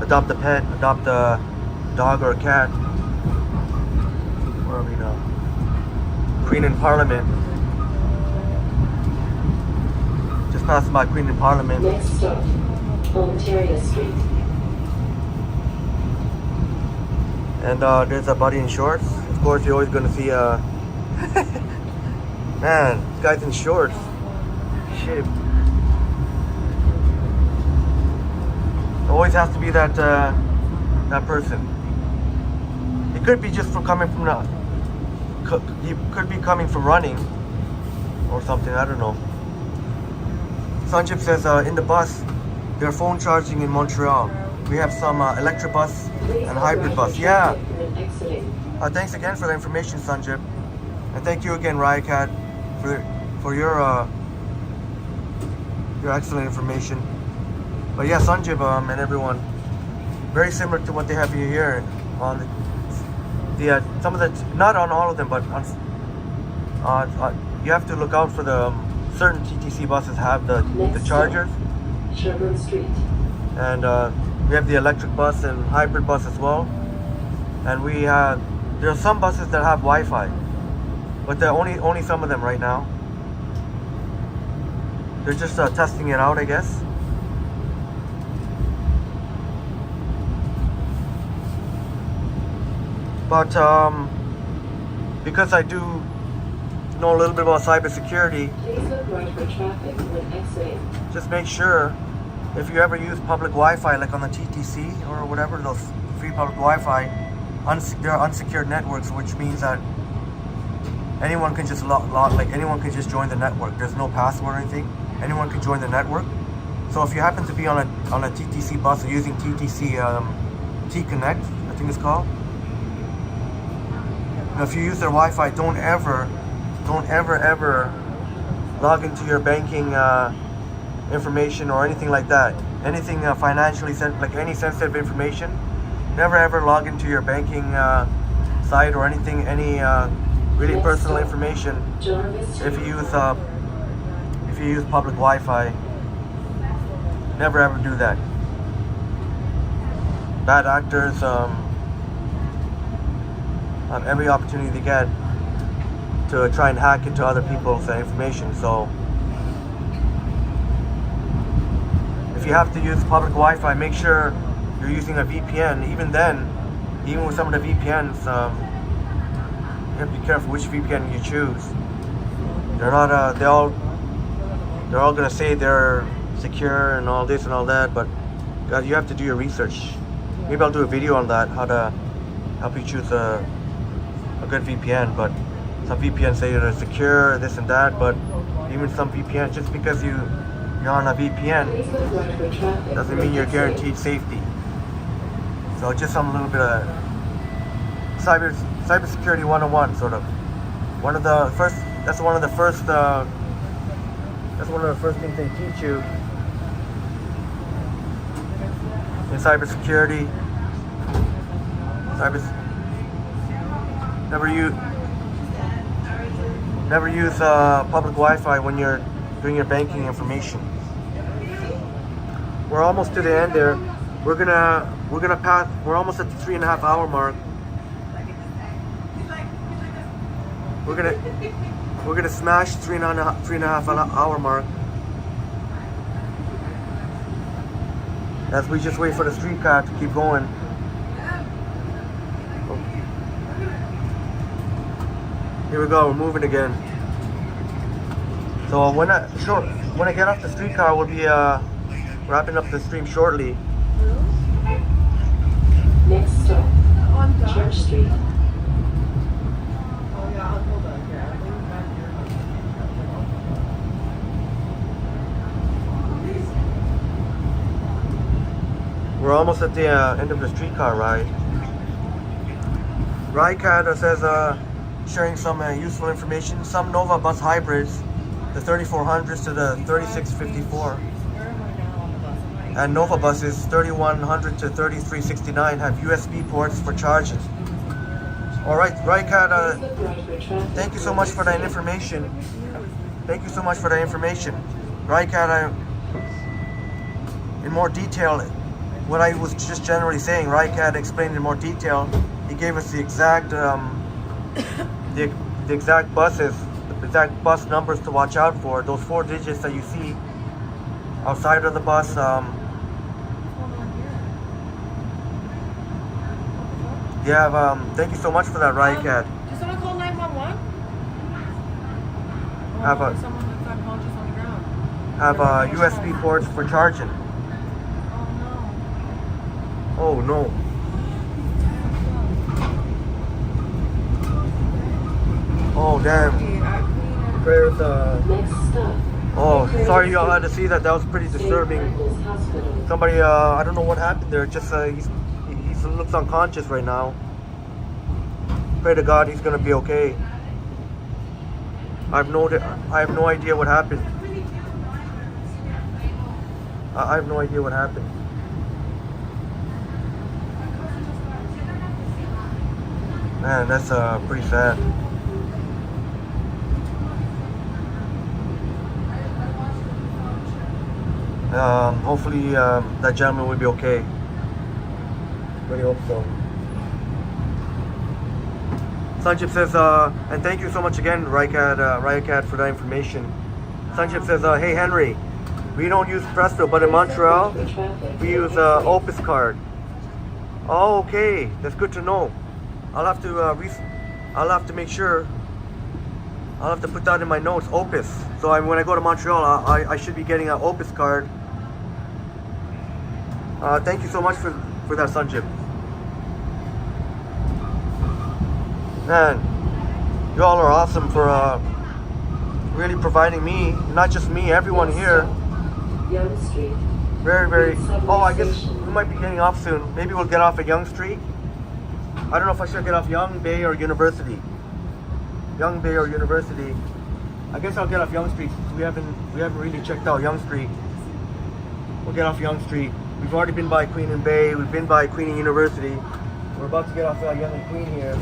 adopt a pet, adopt a dog or a cat. Where are we now? Queen and Parliament. Just passing by Queen and Parliament. Next stop, Ontario Street. And there's a buddy in shorts. Of course, you're always gonna see man, this guy's in shorts. Shit. Always has to be that that person. It could be just from coming from the. He could be coming from running or something. I don't know. Sanjip says in the bus, they're phone charging in Montreal. We have some electric bus and hybrid bus. Yeah. Thanks again for the information, Sanjip, and thank you again, Ryakat, for your excellent information. But yeah, Sanjib and everyone, very similar to what they have here on the some of the, not on all of them, but on, you have to look out for the certain TTC buses have the chargers. Sherburne Street. And we have the electric bus and hybrid bus as well. And we have, there are some buses that have Wi-Fi, but they're only some of them right now. They're just testing it out, I guess. But because I do know a little bit about cybersecurity, Please look right for traffic when exiting. just make sure if you ever use public Wi-Fi, like on the TTC or whatever, those free public Wi-Fi, they're unsecured networks, which means that anyone can just anyone can just join the network. There's no password or anything. Anyone can join the network. So if you happen to be on a TTC bus or using TTC T-Connect, I think it's called. Now, if you use their Wi-Fi, don't ever log into your banking information or anything like that. Anything financially like any sensitive information, never ever log into your banking site or anything, any really personal information. If you use public Wi-Fi, never ever do that. Bad actors have every opportunity they get to try and hack into other people's information. So if you have to use public Wi-Fi, make sure you're using a VPN. Even then, even with some of the VPNs, you have to be careful which VPN you choose. They're not they're all gonna say they're secure and all this and all that, but guys, you have to do your research. Maybe I'll do a video on that, how to help you choose a good VPN. But some VPNs say they're secure, this and that, but even some VPNs, just because you're on a VPN doesn't mean you're guaranteed safety. So just some little bit of cybersecurity 101, sort of. That's one of the first things they teach you in cybersecurity. Never use public Wi-Fi when you're doing your banking information. We're almost to the end there. We're gonna pass. We're almost at the 3.5 hour mark. We're gonna smash 3.5 hour mark as we just wait for the streetcar to keep going. Here we go. We're moving again. So when I get off the streetcar, we'll be wrapping up the stream shortly. Next stop, Church Street. We're almost at the end of the streetcar ride. Rycat says sharing some useful information. Some Nova bus hybrids, the 3400s to the 3654, and Nova buses 3100 to 3369 have USB ports for charging. All right, Rycat, thank you so much for that information. Thank you so much for that information. Rycat, in more detail, what I was just generally saying, Rycat explained in more detail. He gave us the exact the exact buses, the exact bus numbers to watch out for. Those 4 digits that you see outside of the bus. Yeah, thank you so much for that ride, Cat. Did someone call 911? Oh, Have there's a someone that's unconscious on the ground. have USB ports for charging. Oh no. Oh no. Oh damn. Prayers. Next stop. Oh, sorry y'all had to see that. That was pretty disturbing. Somebody, I don't know what happened there. Just he looks unconscious right now. Pray to God he's gonna be okay. I have no idea what happened. I have no idea what happened. Man, that's pretty sad. Hopefully that gentleman will be okay. Really hope so. Sanjip says, and thank you so much again, Rycat, for that information. Sanjip says, hey Henry, we don't use Presto, but in Montreal, we use Opus card. Oh, okay, that's good to know. I'll have to make sure. I'll have to put that in my notes, Opus. So when I go to Montreal, I should be getting an Opus card. Thank you so much for that, Sanjip. Man, you all are awesome for really providing me, not just me, everyone here. Young Street. Very, very. Oh, I guess we might be getting off soon. Maybe we'll get off at Yonge Street. I don't know if I should get off Yonge, Bay, or University. Yonge, Bay, or University. I guess I'll get off Yonge Street. We haven't really checked out Yonge Street. We'll get off Yonge Street. We've already been by Queen and Bay. We've been by Queen and University. We're about to get off Yonge and Queen here.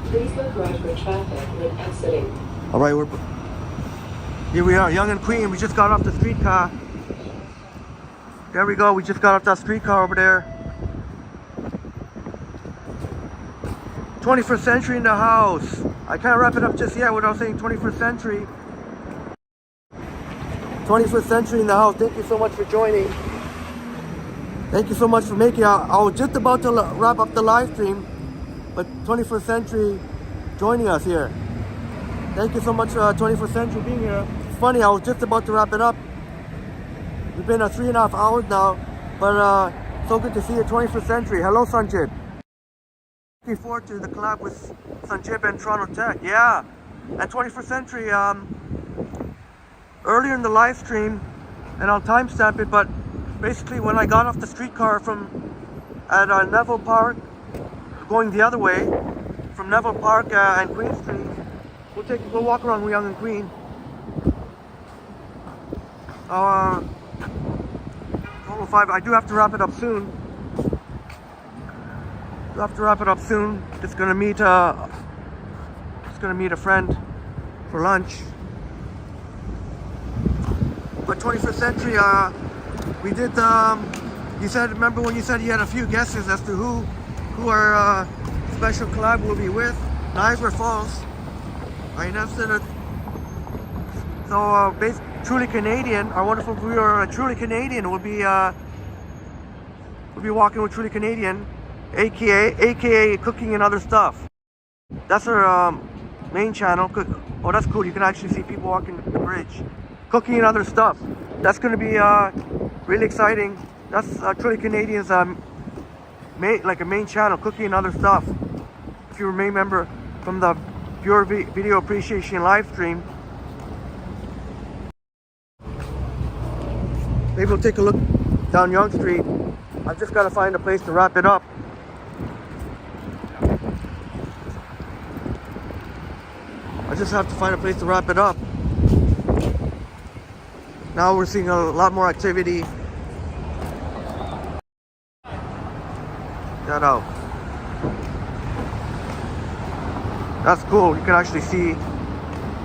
Please look right for traffic when exiting. All right, here we are, Yonge and Queen. We just got off the streetcar. There we go. We just got off that streetcar over there. 21st century in the house. I can't wrap it up just yet without saying 21st century. 21st century in the house. Thank you so much for joining. Thank you so much for making it. I was just about to wrap up the live stream, but 21st century joining us here. Thank you so much, 21st century, being here. It's funny, I was just about to wrap it up. We've been 3.5 hours now, but so good to see you, 21st century. Hello, Sanjib. Looking forward to the collab with Sanjib and Toronto Tech. Yeah, and 21st century. Earlier in the live stream, and I'll timestamp it, but basically when I got off the streetcar at Neville Park, going the other way from Neville Park and Queen Street, we'll walk around Yonge and Queen. Total 5. I do have to wrap it up soon. Just gonna meet a friend for lunch. But 21st century, we did. You said, remember when you said you had a few guesses as to who our special collab will be with? Niagara Falls. I announced it. So, Truly Canadian, our wonderful viewer, Truly Canadian, will be walking with Truly Canadian, aka Cooking and Other Stuff. That's our main channel. Oh, that's cool. You can actually see people walking the bridge. Cooking and Other Stuff. That's going to be really exciting. That's Truly Canadian's like a main channel, Cooking and Other Stuff. If you remember from the Pure Video Appreciation live stream. Maybe we'll take a look down Yonge Street. I've just got to find a place to wrap it up. I just have to find a place to wrap it up. Now we're seeing a lot more activity. That out. That's cool. You can actually see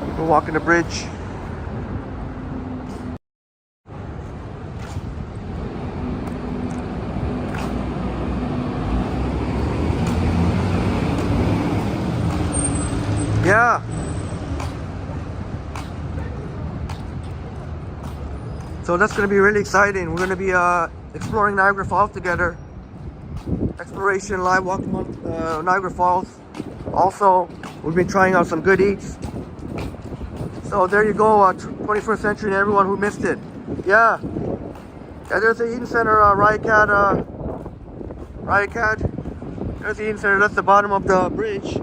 people walking the bridge. Yeah. So that's going to be really exciting. We're going to be exploring Niagara Falls together. Exploration Live, welcome on Niagara Falls. Also, we've been trying out some good eats. So there you go, 21st century and everyone who missed it. Yeah, there's the Eaton Center, Riot Cat. There's the Eaton Center, that's the bottom of the bridge.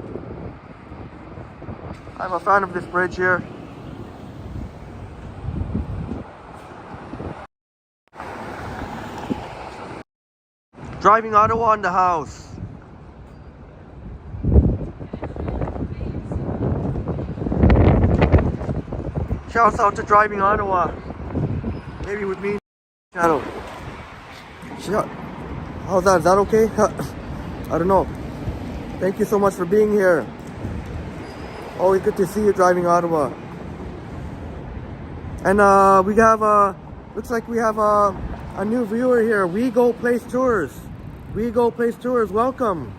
I'm a fan of this bridge here. Driving Ottawa in the house. Shouts out to Driving Ottawa. Maybe with me. Channel. How's that? Is that okay? I don't know. Thank you so much for being here. Always good to see you, Driving Ottawa. And we have looks like we have a new viewer here. We Go Place Tours. We Go Place Tours. Welcome.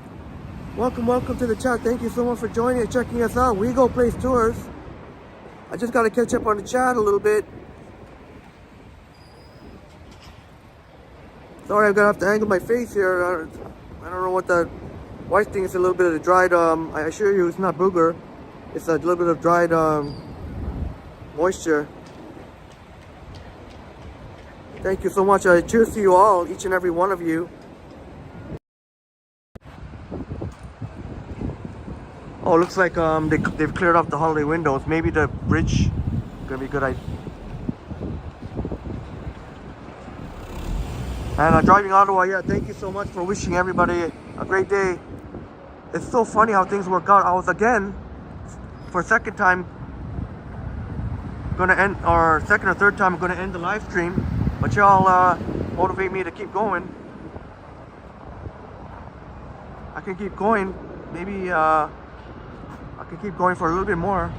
Welcome to the chat. Thank you so much for joining and checking us out. We Go Place Tours. I just got to catch up on the chat a little bit. Sorry, I'm gonna have to angle my face here. I don't know what that white thing is. A little bit of the dried. I assure you, it's not booger. It's a little bit of dried moisture. Thank you so much. Cheers to you all, each and every one of you. Oh, looks like they've cleared off the holiday windows. Maybe the bridge is gonna be a good idea. And Driving Ottawa, yeah, thank you so much for wishing everybody a great day. It's so funny how things work out. I was again, for a second time, gonna end, or second or third time, I'm gonna end the live stream. But y'all motivate me to keep going. I can keep going. Maybe I can keep going for a little bit more.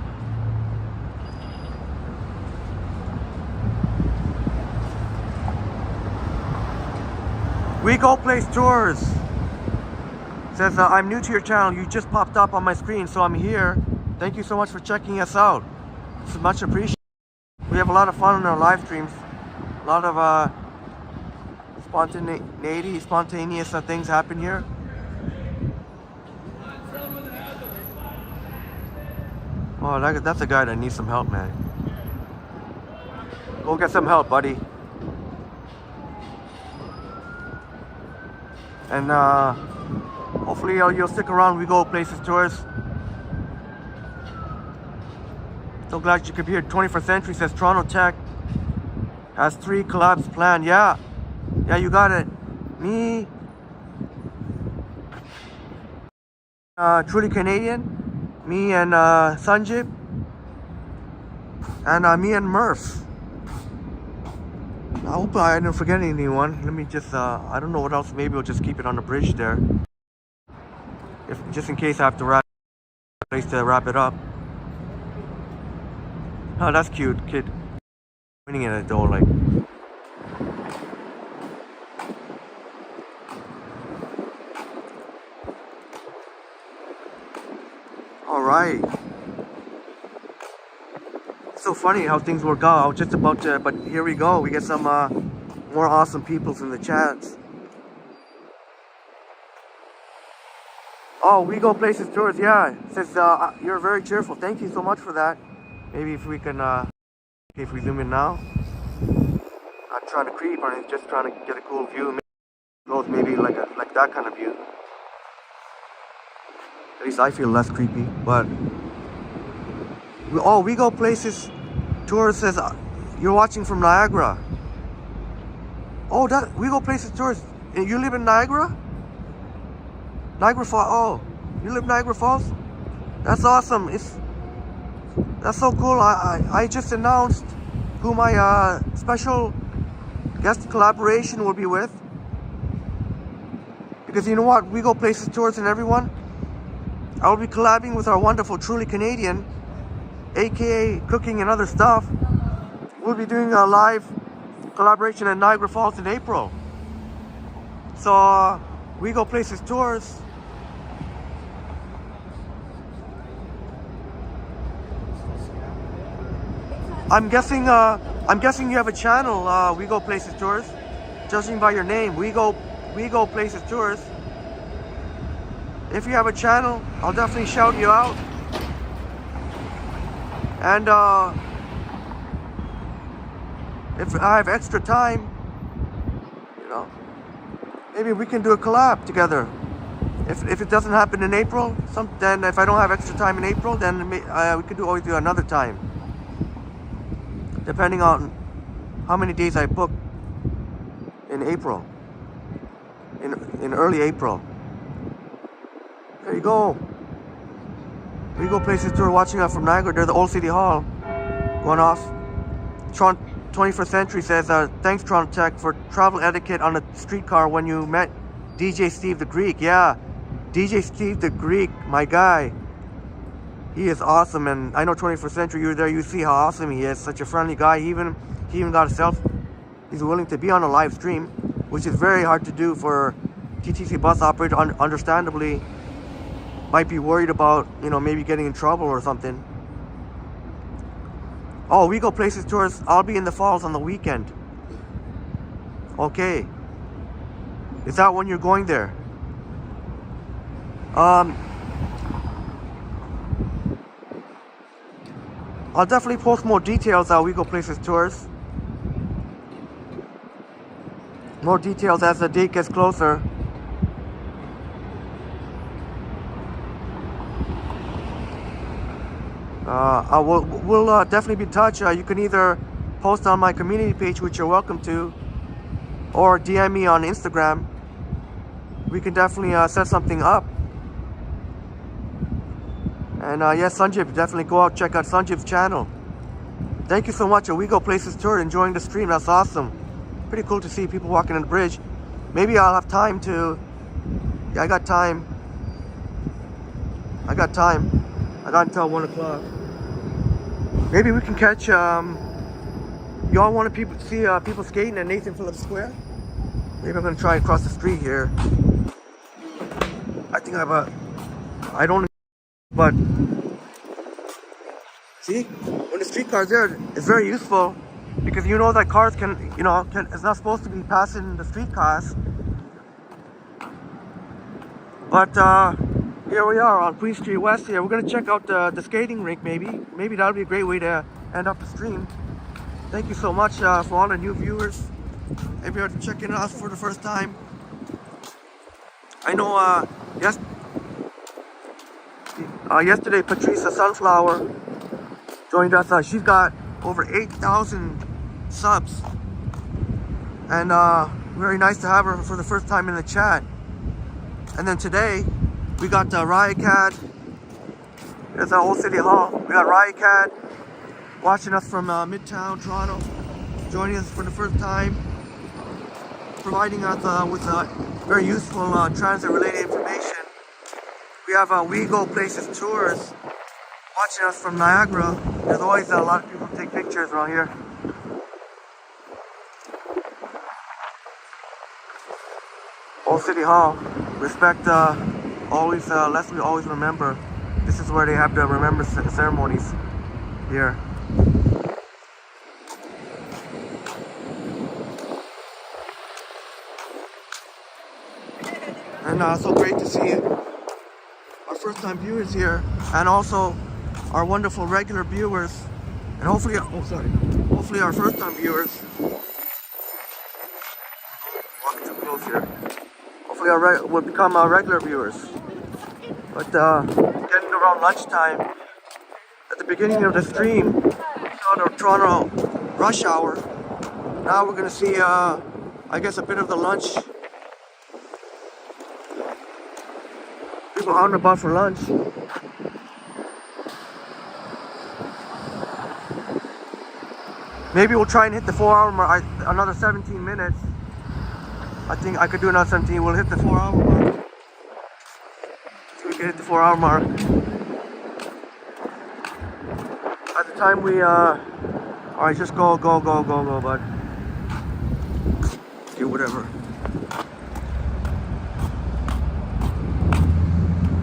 We Go Place Tours. Says, I'm new to your channel. You just popped up on my screen, so I'm here. Thank you so much for checking us out. It's much appreciated. We have a lot of fun on our live streams. A lot of spontaneous things happen here. Oh, that's a guy that needs some help, man. Go get some help, buddy. And hopefully you'll stick around. We Go Places Tours. So glad you could be here. 21st Century says Toronto Tech has 3 collabs planned. Yeah, you got it. Me, Truly Canadian, me and Sanjib, and me and Murph. I hope I didn't forget anyone. Let me just, I don't know what else. Maybe we'll just keep it on the bridge there. Just in case I have to wrap it up. Oh, that's cute, kid. Pointing at it though, like. All right. So funny how things work out. I was just about to, but here we go. We get some more awesome peoples in the chats. Oh, We Go Places Tours. Yeah, it says you're very cheerful. Thank you so much for that. Maybe if we can, if we zoom in now. Not trying to creep, or just trying to get a cool view. Maybe like that kind of view. At least I feel less creepy. But We Go Places Tours says you're watching from Niagara. Oh, that We Go Places Tours. You live in Niagara? Niagara Falls. Oh, you live in Niagara Falls? That's awesome. That's so cool. I just announced who my special guest collaboration will be with. Because you know what? We Go Places Tours and everyone. I will be collabing with our wonderful Truly Canadian, aka Cooking and Other Stuff. We'll be doing a live collaboration in Niagara Falls in April. So We Go Places Tours. I'm guessing you have a channel, We Go Places Tours. Judging by your name, We Go Places Tours. if you have a channel, I'll definitely shout you out. And if I have extra time, you know, maybe we can do a collab together. If it doesn't happen in April, then if I don't have extra time in April, then we could always do another time, depending on how many days I book in April, in early April. There you go. We go places tour watching us from Niagara. There's the old City Hall going off. Tron 21st Century says, thanks Tron Tech for travel etiquette on a streetcar when you met DJ Steve the Greek. Yeah, DJ Steve the Greek, my guy. He is awesome, and I know 21st Century, you're there, you see how awesome he is. Such a friendly guy. He even got himself, he's willing to be on a live stream, which is very hard to do for TTC bus operator. Understandably, might be worried about, you know, maybe getting in trouble or something. Oh, we go places tours. I'll be in the Falls on the weekend. Okay. Is that when you're going there? I'll definitely post more details on We Go Places tours. More details as the date gets closer. We'll definitely be in touch. You can either post on my community page, which you're welcome to, or DM me on Instagram. We can definitely set something up. And yes, Sanjib, definitely go out, check out Sanjib's channel. Thank you so much. A We Go Places tour, enjoying the stream. That's awesome. Pretty cool to see people walking on the bridge. Maybe I'll have time to. Yeah, I got time. I got until 1 o'clock. Maybe we can catch. Y'all want to see people skating at Nathan Phillips Square? Maybe I'm gonna try and cross the street here. I think I don't. But see, when the streetcar's there, it's very useful because you know that cars it's not supposed to be passing the streetcars. But here we are on Queen Street West here. We're gonna check out the skating rink maybe. Maybe that'll be a great way to end up the stream. Thank you so much for all the new viewers. If you're checking us for the first time. I know yesterday Patricia Sunflower joined us. She's got over 8,000 subs. And very nice to have her for the first time in the chat. And then today we got Riot Cat. There's our old City Hall. We got Riot Cat watching us from Midtown Toronto, joining us for the first time, providing us with very useful transit-related information. We have We Go Places tours watching us from Niagara. There's always a lot of people who take pictures around here. Old City Hall. Respect, always, lest we always remember. This is where they have the remembrance ceremonies here. And so great to see our first time viewers here, and also our wonderful regular viewers, and hopefully, hopefully our first time viewers. Walking too close here. Hopefully will become our regular viewers. But getting around lunchtime, at the beginning of the stream, we saw the Toronto rush hour. Now we're gonna see, I guess, a bit of the lunch. People out and about for lunch. Maybe we'll try and hit the 4-hour mark, another 17 minutes. I think I could do another 17. We'll hit the 4-hour mark. So we can hit the 4-hour mark. At the time we, alright, just go, bud. Do whatever.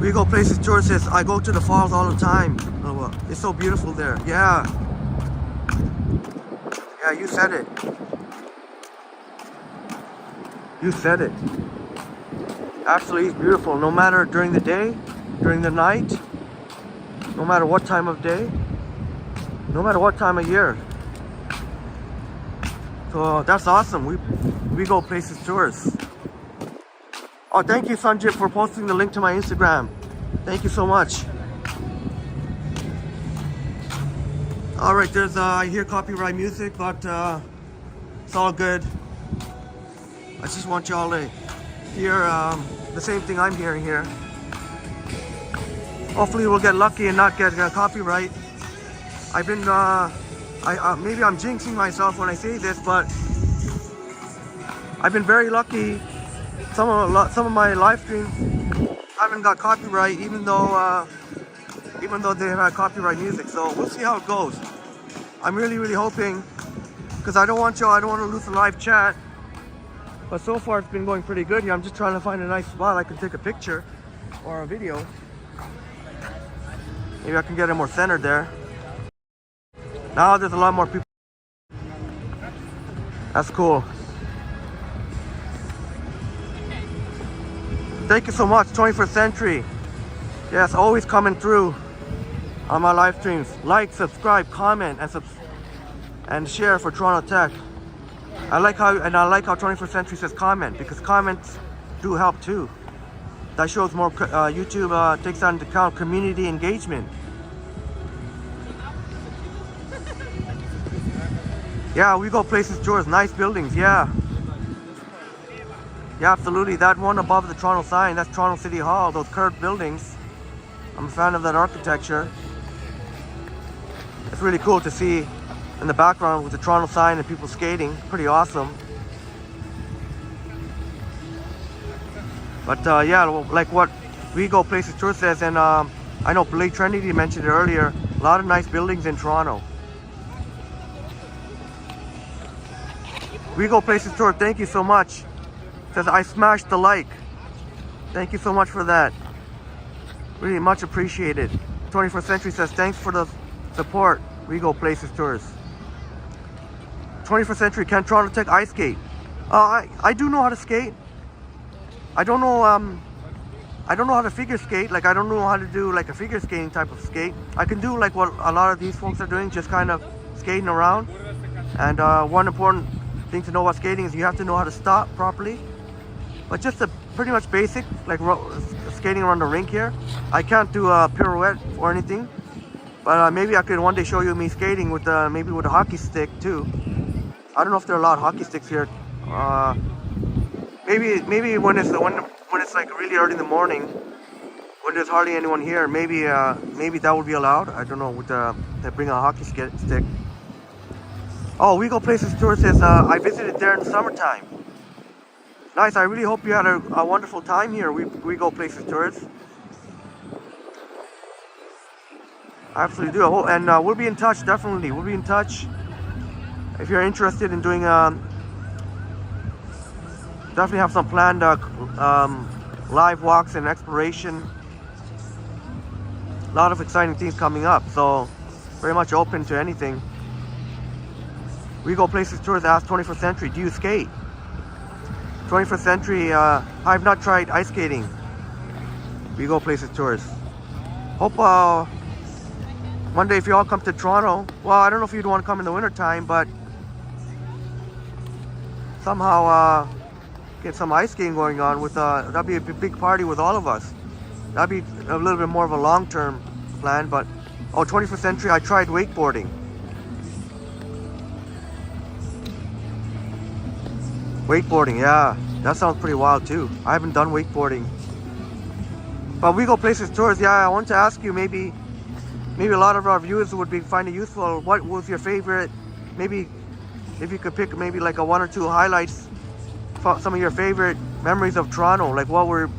We Go Places tour says, I go to the falls all the time. Oh, well, it's so beautiful there. Yeah. Yeah, you said it. You said it. Absolutely beautiful, no matter during the day, during the night, no matter what time of day, no matter what time of year. So that's awesome. We go places tours. Oh, thank you, Sanjit, for posting the link to my Instagram. Thank you so much. All right, there's I hear copyright music, but it's all good. I just want y'all to hear the same thing I'm hearing here. Hopefully we'll get lucky and not get copyright. I've been maybe I'm jinxing myself when I say this, but I've been very lucky. Some of my live streams haven't got copyright, even though they have copyright music. So we'll see how it goes. I'm really hoping, because I don't want to lose the live chat. But so far it's been going pretty good here. I'm just trying to find a nice spot I can take a picture or a video. Maybe I can get it more centered there. Now there's a lot more people. That's cool. Thank you so much, 21st Century. Yes, always coming through on my live streams. Like, subscribe, comment, and share for Toronto Tech. I like how 21st Century says comment, because comments do help too. That shows more. YouTube takes that into account community engagement. Yeah, we go places tours, nice buildings. Yeah, absolutely. That one above the Toronto sign, that's Toronto City Hall. Those curved buildings. I'm a fan of that architecture. It's really cool to see in the background with the Toronto sign and people skating. Pretty awesome. But yeah, like what We Go Places Tour says, and I know Blake Trinity mentioned it earlier, a lot of nice buildings in Toronto. We Go Places Tour, thank you so much. Says, I smashed the like. Thank you so much for that. Really much appreciated. 21st Century says, thanks for the support. We Go Places Tours. 21st Century, can Toronto Tech ice skate? I do know how to skate. I don't know how to figure skate. Like, I don't know how to do like a figure skating type of skate. I can do like what a lot of these folks are doing, just kind of skating around. And one important thing to know about skating is you have to know how to stop properly. But just a pretty much basic, like skating around the rink here. I can't do a pirouette or anything. But maybe I could one day show you me skating with maybe with a hockey stick too. I don't know if there are a lot of hockey sticks here. Maybe when it's like really early in the morning, when there's hardly anyone here, maybe that would be allowed. I don't know. With they bring a hockey stick. Oh, We Go Places Tour says I visited there in the summertime. Nice. I really hope you had a wonderful time here. We Go Places Tours. I absolutely do. And we'll be in touch. Definitely, we'll be in touch. If you're interested in doing, definitely have some planned live walks and exploration. A lot of exciting things coming up, so very much open to anything. We Go Places Tours ask 21st Century, do you skate? 21st Century, I've not tried ice skating. We Go Places Tours. Hope one day if you all come to Toronto, well, I don't know if you'd want to come in the winter time, but somehow get some ice skating going on with that'd be a big party with all of us. That'd be a little bit more of a long-term plan. But 21st Century, I tried wakeboarding. Yeah, that sounds pretty wild too. I haven't done wakeboarding. But We Go Places Tours, yeah, I want to ask you, maybe a lot of our viewers would find it useful. What was your favorite, maybe if you could pick maybe like a one or two highlights, some of your favorite memories of Toronto, like what were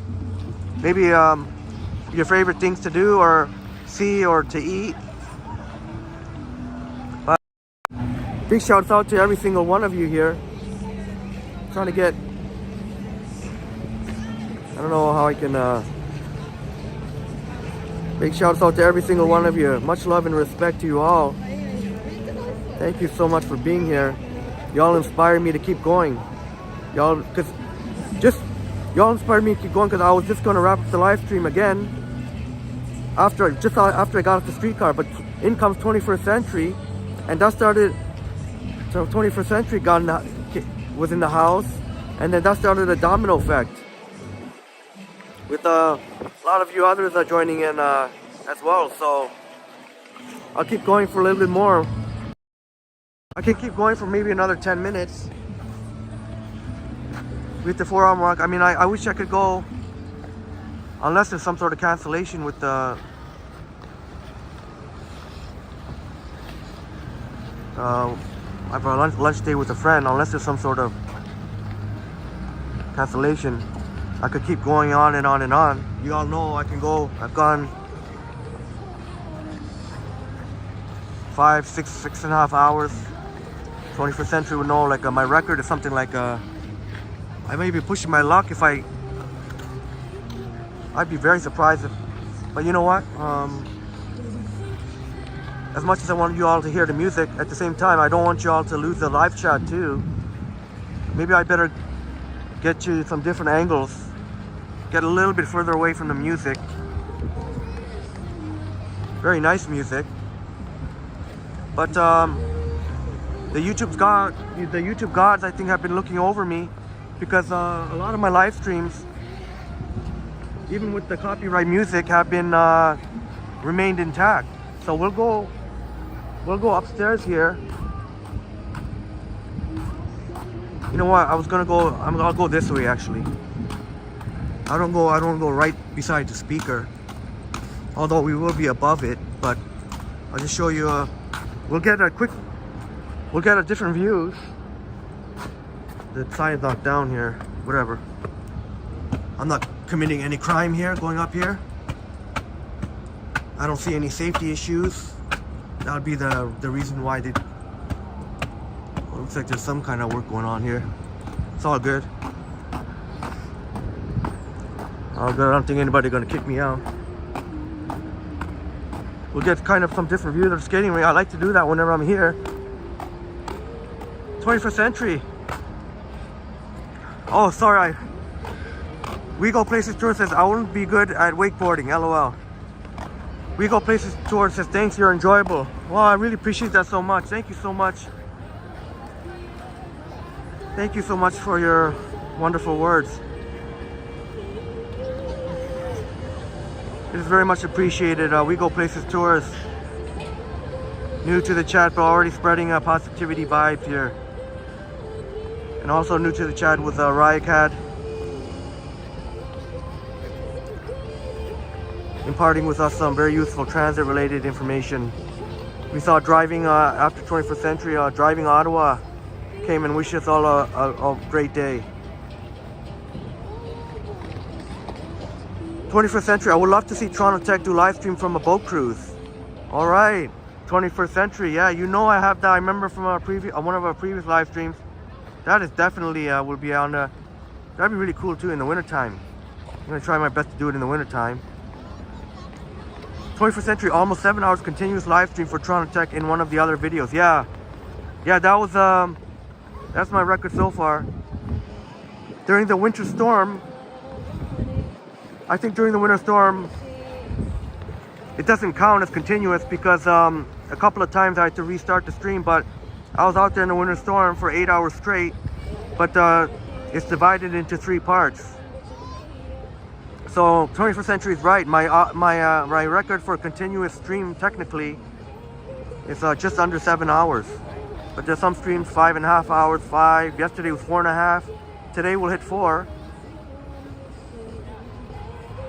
maybe your favorite things to do or see or to eat. But big shouts out to every single one of you here. Trying to get, I don't know how I can, big shouts out to every single one of you. Much love and respect to you all. Thank you so much for being here. Y'all inspire me to keep going. Y'all, because just Y'all inspired me to keep going because I was just going to wrap up the live stream again after I got off the streetcar, but in comes 21st Century, and that started. So 21st Century was in the house, and then that started a domino effect with a lot of you others are joining in as well. So I'll keep going for a little bit more. I can keep going for maybe another 10 minutes with the 4-hour mark. I mean, I wish I could go, unless there's some sort of cancellation with the I have a lunch date with a friend. Unless there's some sort of cancellation, I could keep going on and on and on. You all know I can go. I've gone 5, 6.5 hours. 21st Century would know, like my record is something like I may be pushing my luck if I'd be very surprised if, but you know what, as much as I want you all to hear the music, at the same time I don't want you all to lose the live chat too. Maybe I better get you some different angles, get a little bit further away from the music. Very nice music, but the YouTube gods I think have been looking over me, because a lot of my live streams, even with the copyright music, have been remained intact. So we'll go upstairs here. You know what? I'll go this way actually. I don't go right beside the speaker, although we will be above it. But I'll just show you. We'll get a different views. The sign's not down here. Whatever. I'm not committing any crime here going up here. I don't see any safety issues. That would be the reason why they. Well, looks like there's some kind of work going on here. It's all good. All good. I don't think anybody's gonna kick me out. We'll get kind of some different views of the skating rink. I like to do that whenever I'm here. 21st Century. Oh, sorry. We Go Places Tour says I wouldn't be good at wakeboarding. LOL. We Go Places Tour says thanks, you're enjoyable. Well, I really appreciate that so much. Thank you so much. Thank you so much for your wonderful words. It is very much appreciated. We Go Places Tours. New to the chat, but already spreading a positivity vibes here. And also new to the chat with Ryacad, imparting with us some very useful transit related information. We saw driving after 21st Century, driving Ottawa came and wished us all a great day. 21st Century, I would love to see Toronto Tech do live stream from a boat cruise. All right, 21st Century, yeah, you know I have that. I remember from one of our previous live streams. That is definitely will be on the. That'd be really cool too in the wintertime. I'm gonna try my best to do it in the wintertime. 21st Century, almost 7 hours continuous live stream for Toronto Tech in one of the other videos. Yeah, that was that's my record so far. During the winter storm, I think during the winter storm, it doesn't count as continuous because a couple of times I had to restart the stream, but I was out there in the winter storm for 8 hours straight, but it's divided into 3 parts. So 21st Century is right. My record for continuous stream technically is just under 7 hours. But there's some streams 5.5 hours, 5. Yesterday was 4.5. Today we'll hit 4.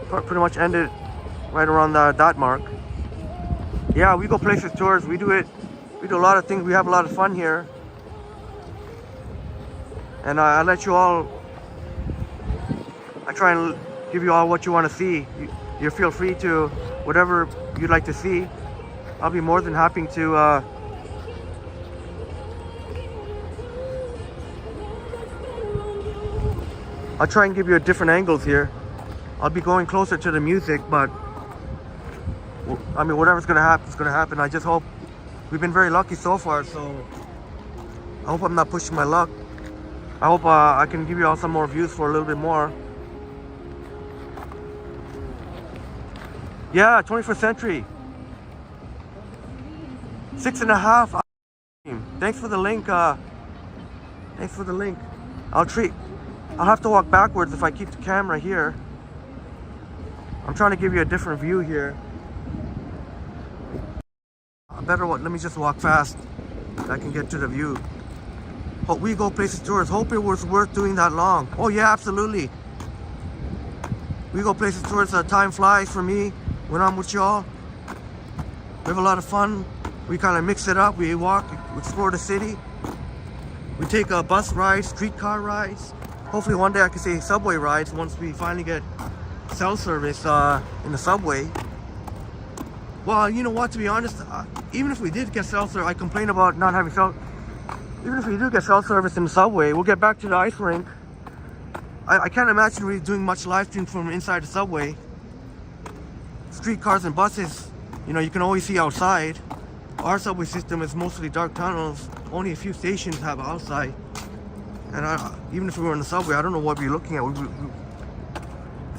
Pretty much ended right around that mark. Yeah, we go places tours. We do it. We do a lot of things. We have a lot of fun here. And I let you all. I try and give you all what you want to see. You feel free to whatever you'd like to see. I'll be more than happy to I'll try and give you a different angles here. I'll be going closer to the music, but I mean, whatever's gonna happen is gonna happen. I just hope we've been very lucky so far, so I hope I'm not pushing my luck. I hope I can give you all some more views for a little bit more. Yeah, 21st century. 6.5. Thanks for the link. Thanks for the link. I'll have to walk backwards if I keep the camera here. I'm trying to give you a different view here. Let me just walk fast so I can get to the view. Hope we go places tours. Hope it was worth doing that long. Oh yeah, absolutely. We go places tours. Time flies for me when I'm with y'all. We have a lot of fun. We kind of mix it up. We walk, explore the city. We take bus rides, streetcar rides. Hopefully one day I can say subway rides once we finally get cell service in the subway. Well, you know what, to be honest, even if we did get cell service, I complain about not having cell. Even if we do get cell service in the subway, we'll get back to the ice rink. I can't imagine really doing much live stream from inside the subway. Streetcars and buses, you know, you can always see outside. Our subway system is mostly dark tunnels. Only a few stations have outside. And even if we were in the subway, I don't know what we'd be looking at.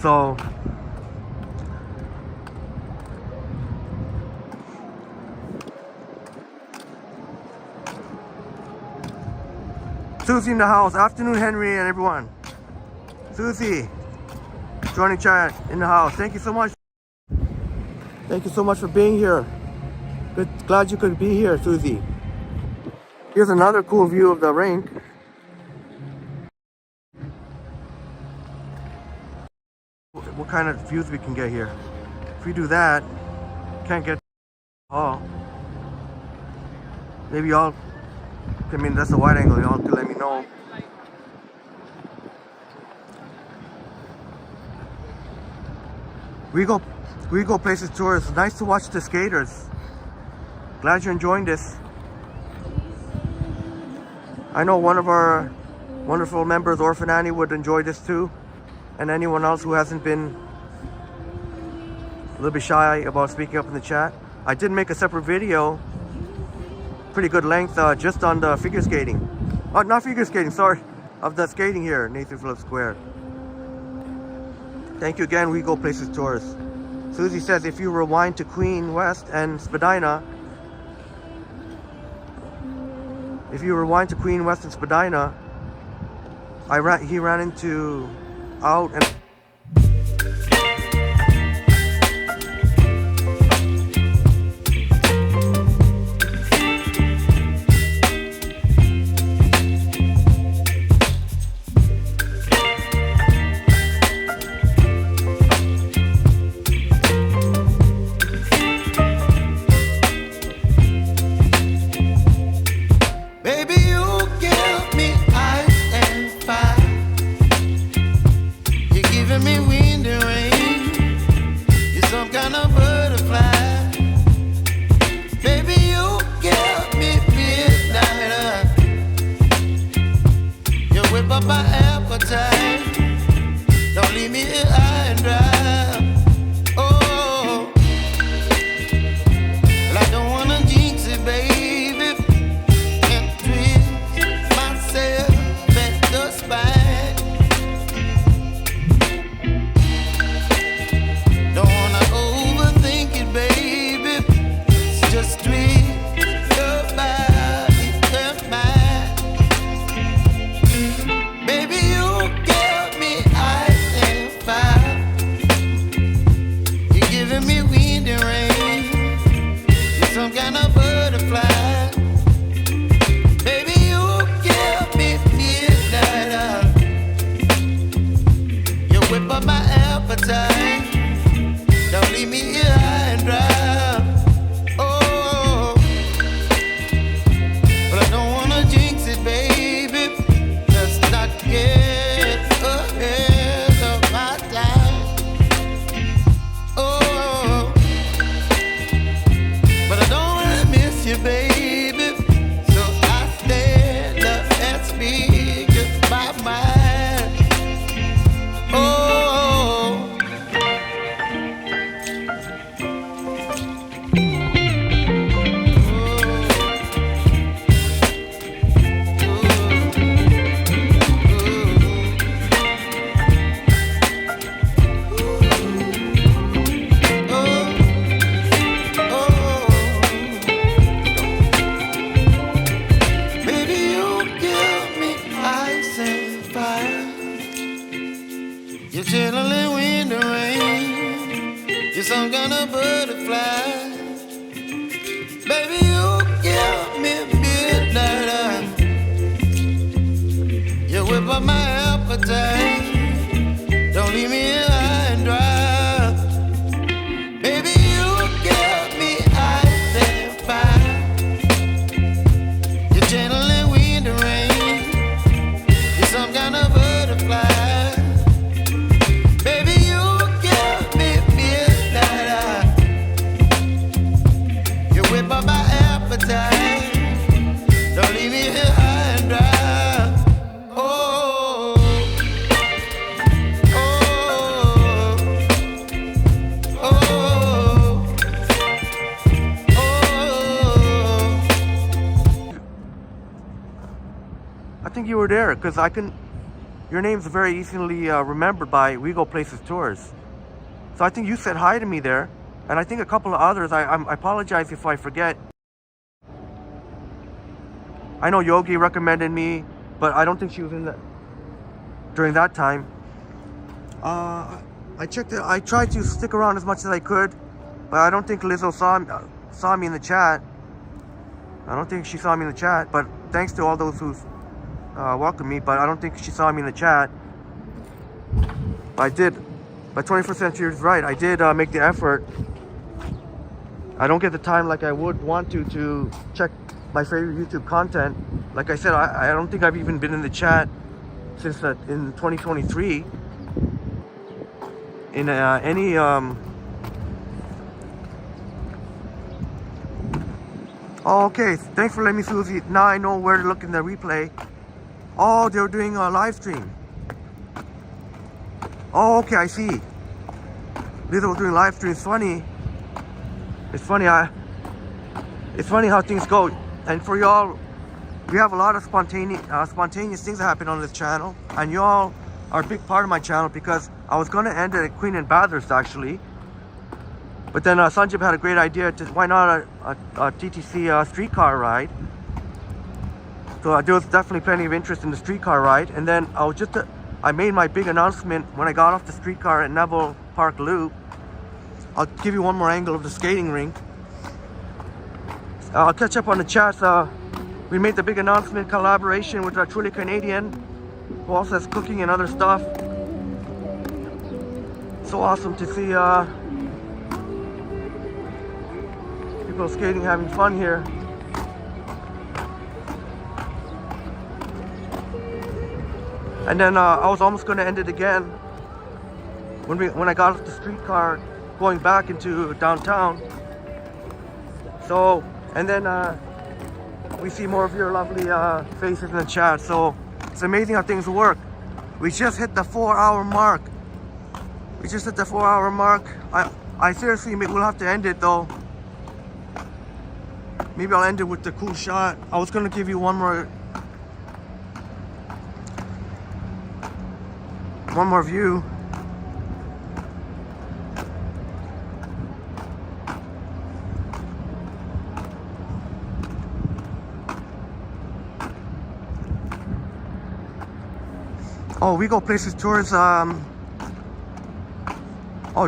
So, Susie in the house. Afternoon, Henry and everyone. Susie, joining chat in the house. Thank you so much. Thank you so much for being here. Good, glad you could be here, Susie. Here's another cool view of the rink. What kind of views we can get here? If we do that, can't get. Oh, maybe y'all. I mean, that's a wide angle. Y'all can let me know. We go places tours. Nice to watch the skaters. Glad you're enjoying this. I know one of our wonderful members, Orphan Annie, would enjoy this too. And anyone else who hasn't been a little bit shy about speaking up in the chat. I did make a separate video, pretty good length, just on the figure skating. Oh, not figure skating, sorry. Of the skating here, Nathan Phillips Square. Thank you again, We Go Places Tours. Susie says if you rewind to Queen West and Spadina, he ran into out and some kind of butterfly. Baby, you give me midnight. You whip up my appetite. Don't leave me here high and dry. Baby, you give me ice and fire. You're channeling wind and rain. You're some kind of butterfly. Baby, you give me midnight. You whip up my appetite. Don't leave me here high and dry. I think you were there because your name's very easily remembered by We Go Places Tours. So I think you said hi to me there, and I think a couple of others. I apologize if I forget. I know Yogi recommended me, but I don't think she was in that during that time. I tried to stick around as much as I could, but I don't think Lizzo saw me in the chat. I don't think she saw me in the chat, but thanks to all those who welcomed me, but I don't think she saw me in the chat. I did, but 21st Century is right. I did make the effort. I don't get the time like I would want to check my favorite YouTube content. Like I said, I don't think I've even been in the chat since in 2023 in any Oh, okay, thanks for letting me see. Now I know where to look in the replay. Oh, they were doing a live stream. Oh, okay, I see. They were doing live stream. It's funny. It's funny how things go. And for y'all, we have a lot of spontaneous things that happen on this channel, and y'all are a big part of my channel because I was gonna end it at Queen and Bathurst actually, but then Sanjib had a great idea to why not a TTC streetcar ride. So there was definitely plenty of interest in the streetcar ride, and then I made my big announcement when I got off the streetcar at Neville Park Loop. I'll give you one more angle of the skating rink. I'll catch up on the chats. We made the big announcement collaboration with Truly Canadian, who also has cooking and other stuff. So awesome to see people skating, having fun here. And then I was almost going to end it again when I got off the streetcar going back into downtown. So, and then we see more of your lovely faces in the chat. So it's amazing how things work. We just hit the 4-hour mark. We just hit the 4-hour mark. I seriously, we'll have to end it though. Maybe I'll end it with the cool shot. I was gonna give you one more view. Oh, We Go Places Tours. Oh,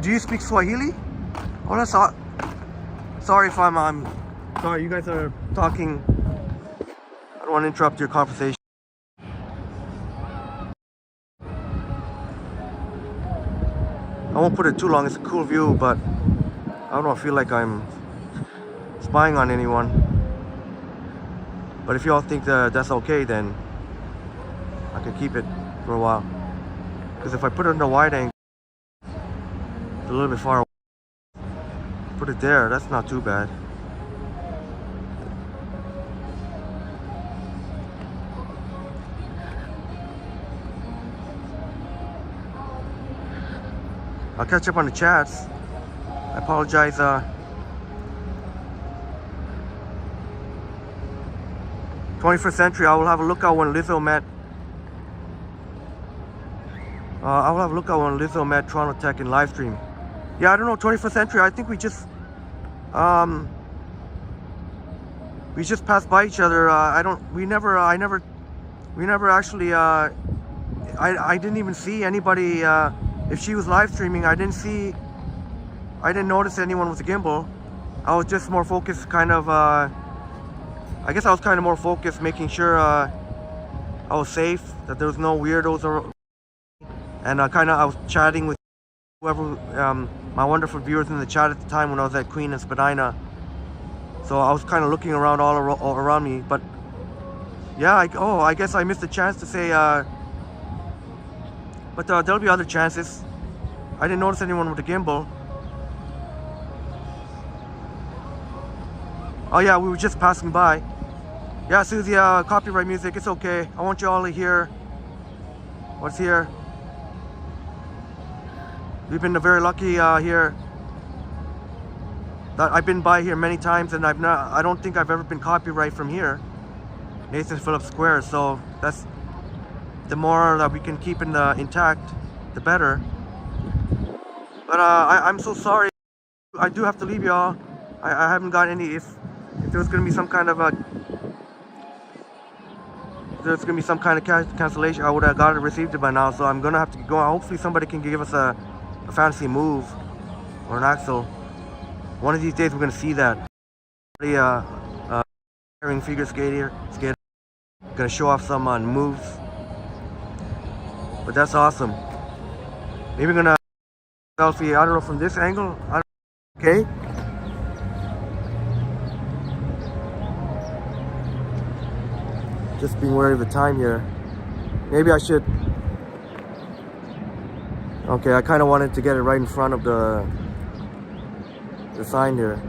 do you speak Swahili? Oh, that's all. Sorry if I'm sorry, you guys are talking. I don't want to interrupt your conversation. I won't put it too long. It's a cool view, but I don't feel like I'm spying on anyone. But if y'all think that that's okay, then I can keep it for a while. Because if I put it in a wide angle, it's a little bit far away. Put it there, that's not too bad. I'll catch up on the chats. I apologize. 21st Century, I will have a lookout when Lizzo met. I will have a lookout when Lizzo met Toronto Tech in live stream. Yeah, I don't know, 21st Century. I think we just passed by each other. I never actually. I didn't even see anybody. If she was live streaming, I didn't see I didn't notice anyone with a gimbal. I was just more focused, kind of, I guess I was kind of more focused, making sure I was safe, that there was no weirdos around. And I was chatting with whoever, my wonderful viewers in the chat at the time when I was at Queen and Spadina. So I was kind of looking around all around me. But yeah, I guess I missed a chance to say, but there'll be other chances. I didn't notice anyone with a gimbal. Oh yeah, we were just passing by. Yeah, Susie, copyright music, it's okay. I want you all to hear what's here. We've been very lucky here. That I've been by here many times, and I don't think I've ever been copyright from here. Nathan Phillips Square, so that's the more that we can keep intact, the better. But I'm so sorry. I do have to leave y'all. I haven't got any. If there was gonna be some kind of cancellation, I would have got it, received it by now. So I'm gonna have to go. Hopefully somebody can give us a fancy move or an axle. One of these days we're gonna see that. Figure skater, gonna show off some moves. But that's awesome. Maybe we're gonna selfie. I don't know, from this angle. Okay. Just being wary of the time here. Maybe I should. Okay, I kind of wanted to get it right in front of the sign here.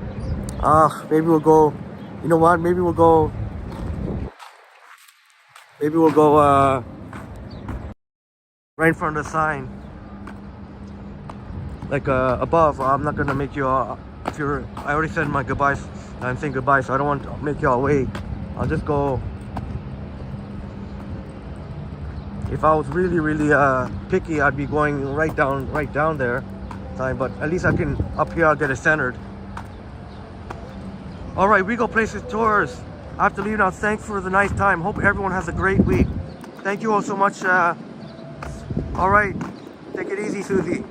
Maybe we'll go. You know what? Maybe we'll go. Right in front of the sign, like above. I'm not gonna make you all. I already said my goodbyes. I'm saying goodbye, so I don't want to make y'all wait. I'll just go. If I was really picky, I'd be going right down there. But at least I can, up here I'll get it centered. All right, we go places tours. I have to leave now. Thanks for the nice time. Hope everyone has a great week. Thank you all so much. All right, take it easy, Susie.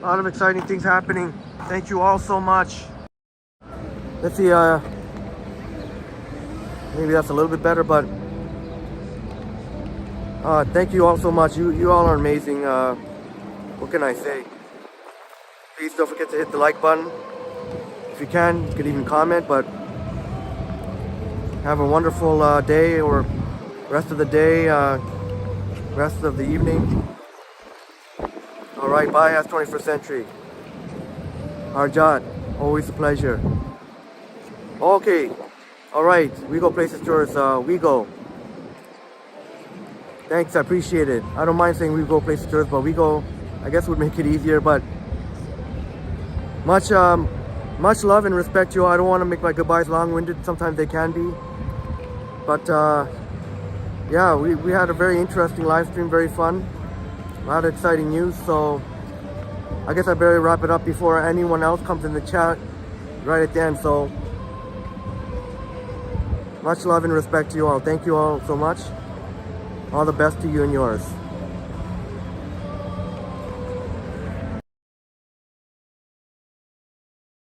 A lot of exciting things happening. Thank you all so much. Let's see, maybe that's a little bit better, but thank you all so much. You all are amazing. What can I say? Please don't forget to hit the like button. If you can even comment, but have a wonderful day, or rest of the day, rest of the evening. All right, bye, as 21st Century. Harjat, always a pleasure. Okay, all right, we go places tours. We go. Thanks, I appreciate it. I don't mind saying we go places tours, but we go, I guess, would make it easier. But much love and respect to you all. I don't want to make my goodbyes long-winded. Sometimes they can be. But yeah, we had a very interesting live stream, very fun. A lot of exciting news. So I guess I better wrap it up before anyone else comes in the chat right at the end. So much love and respect to you all. Thank you all so much. All the best to you and yours.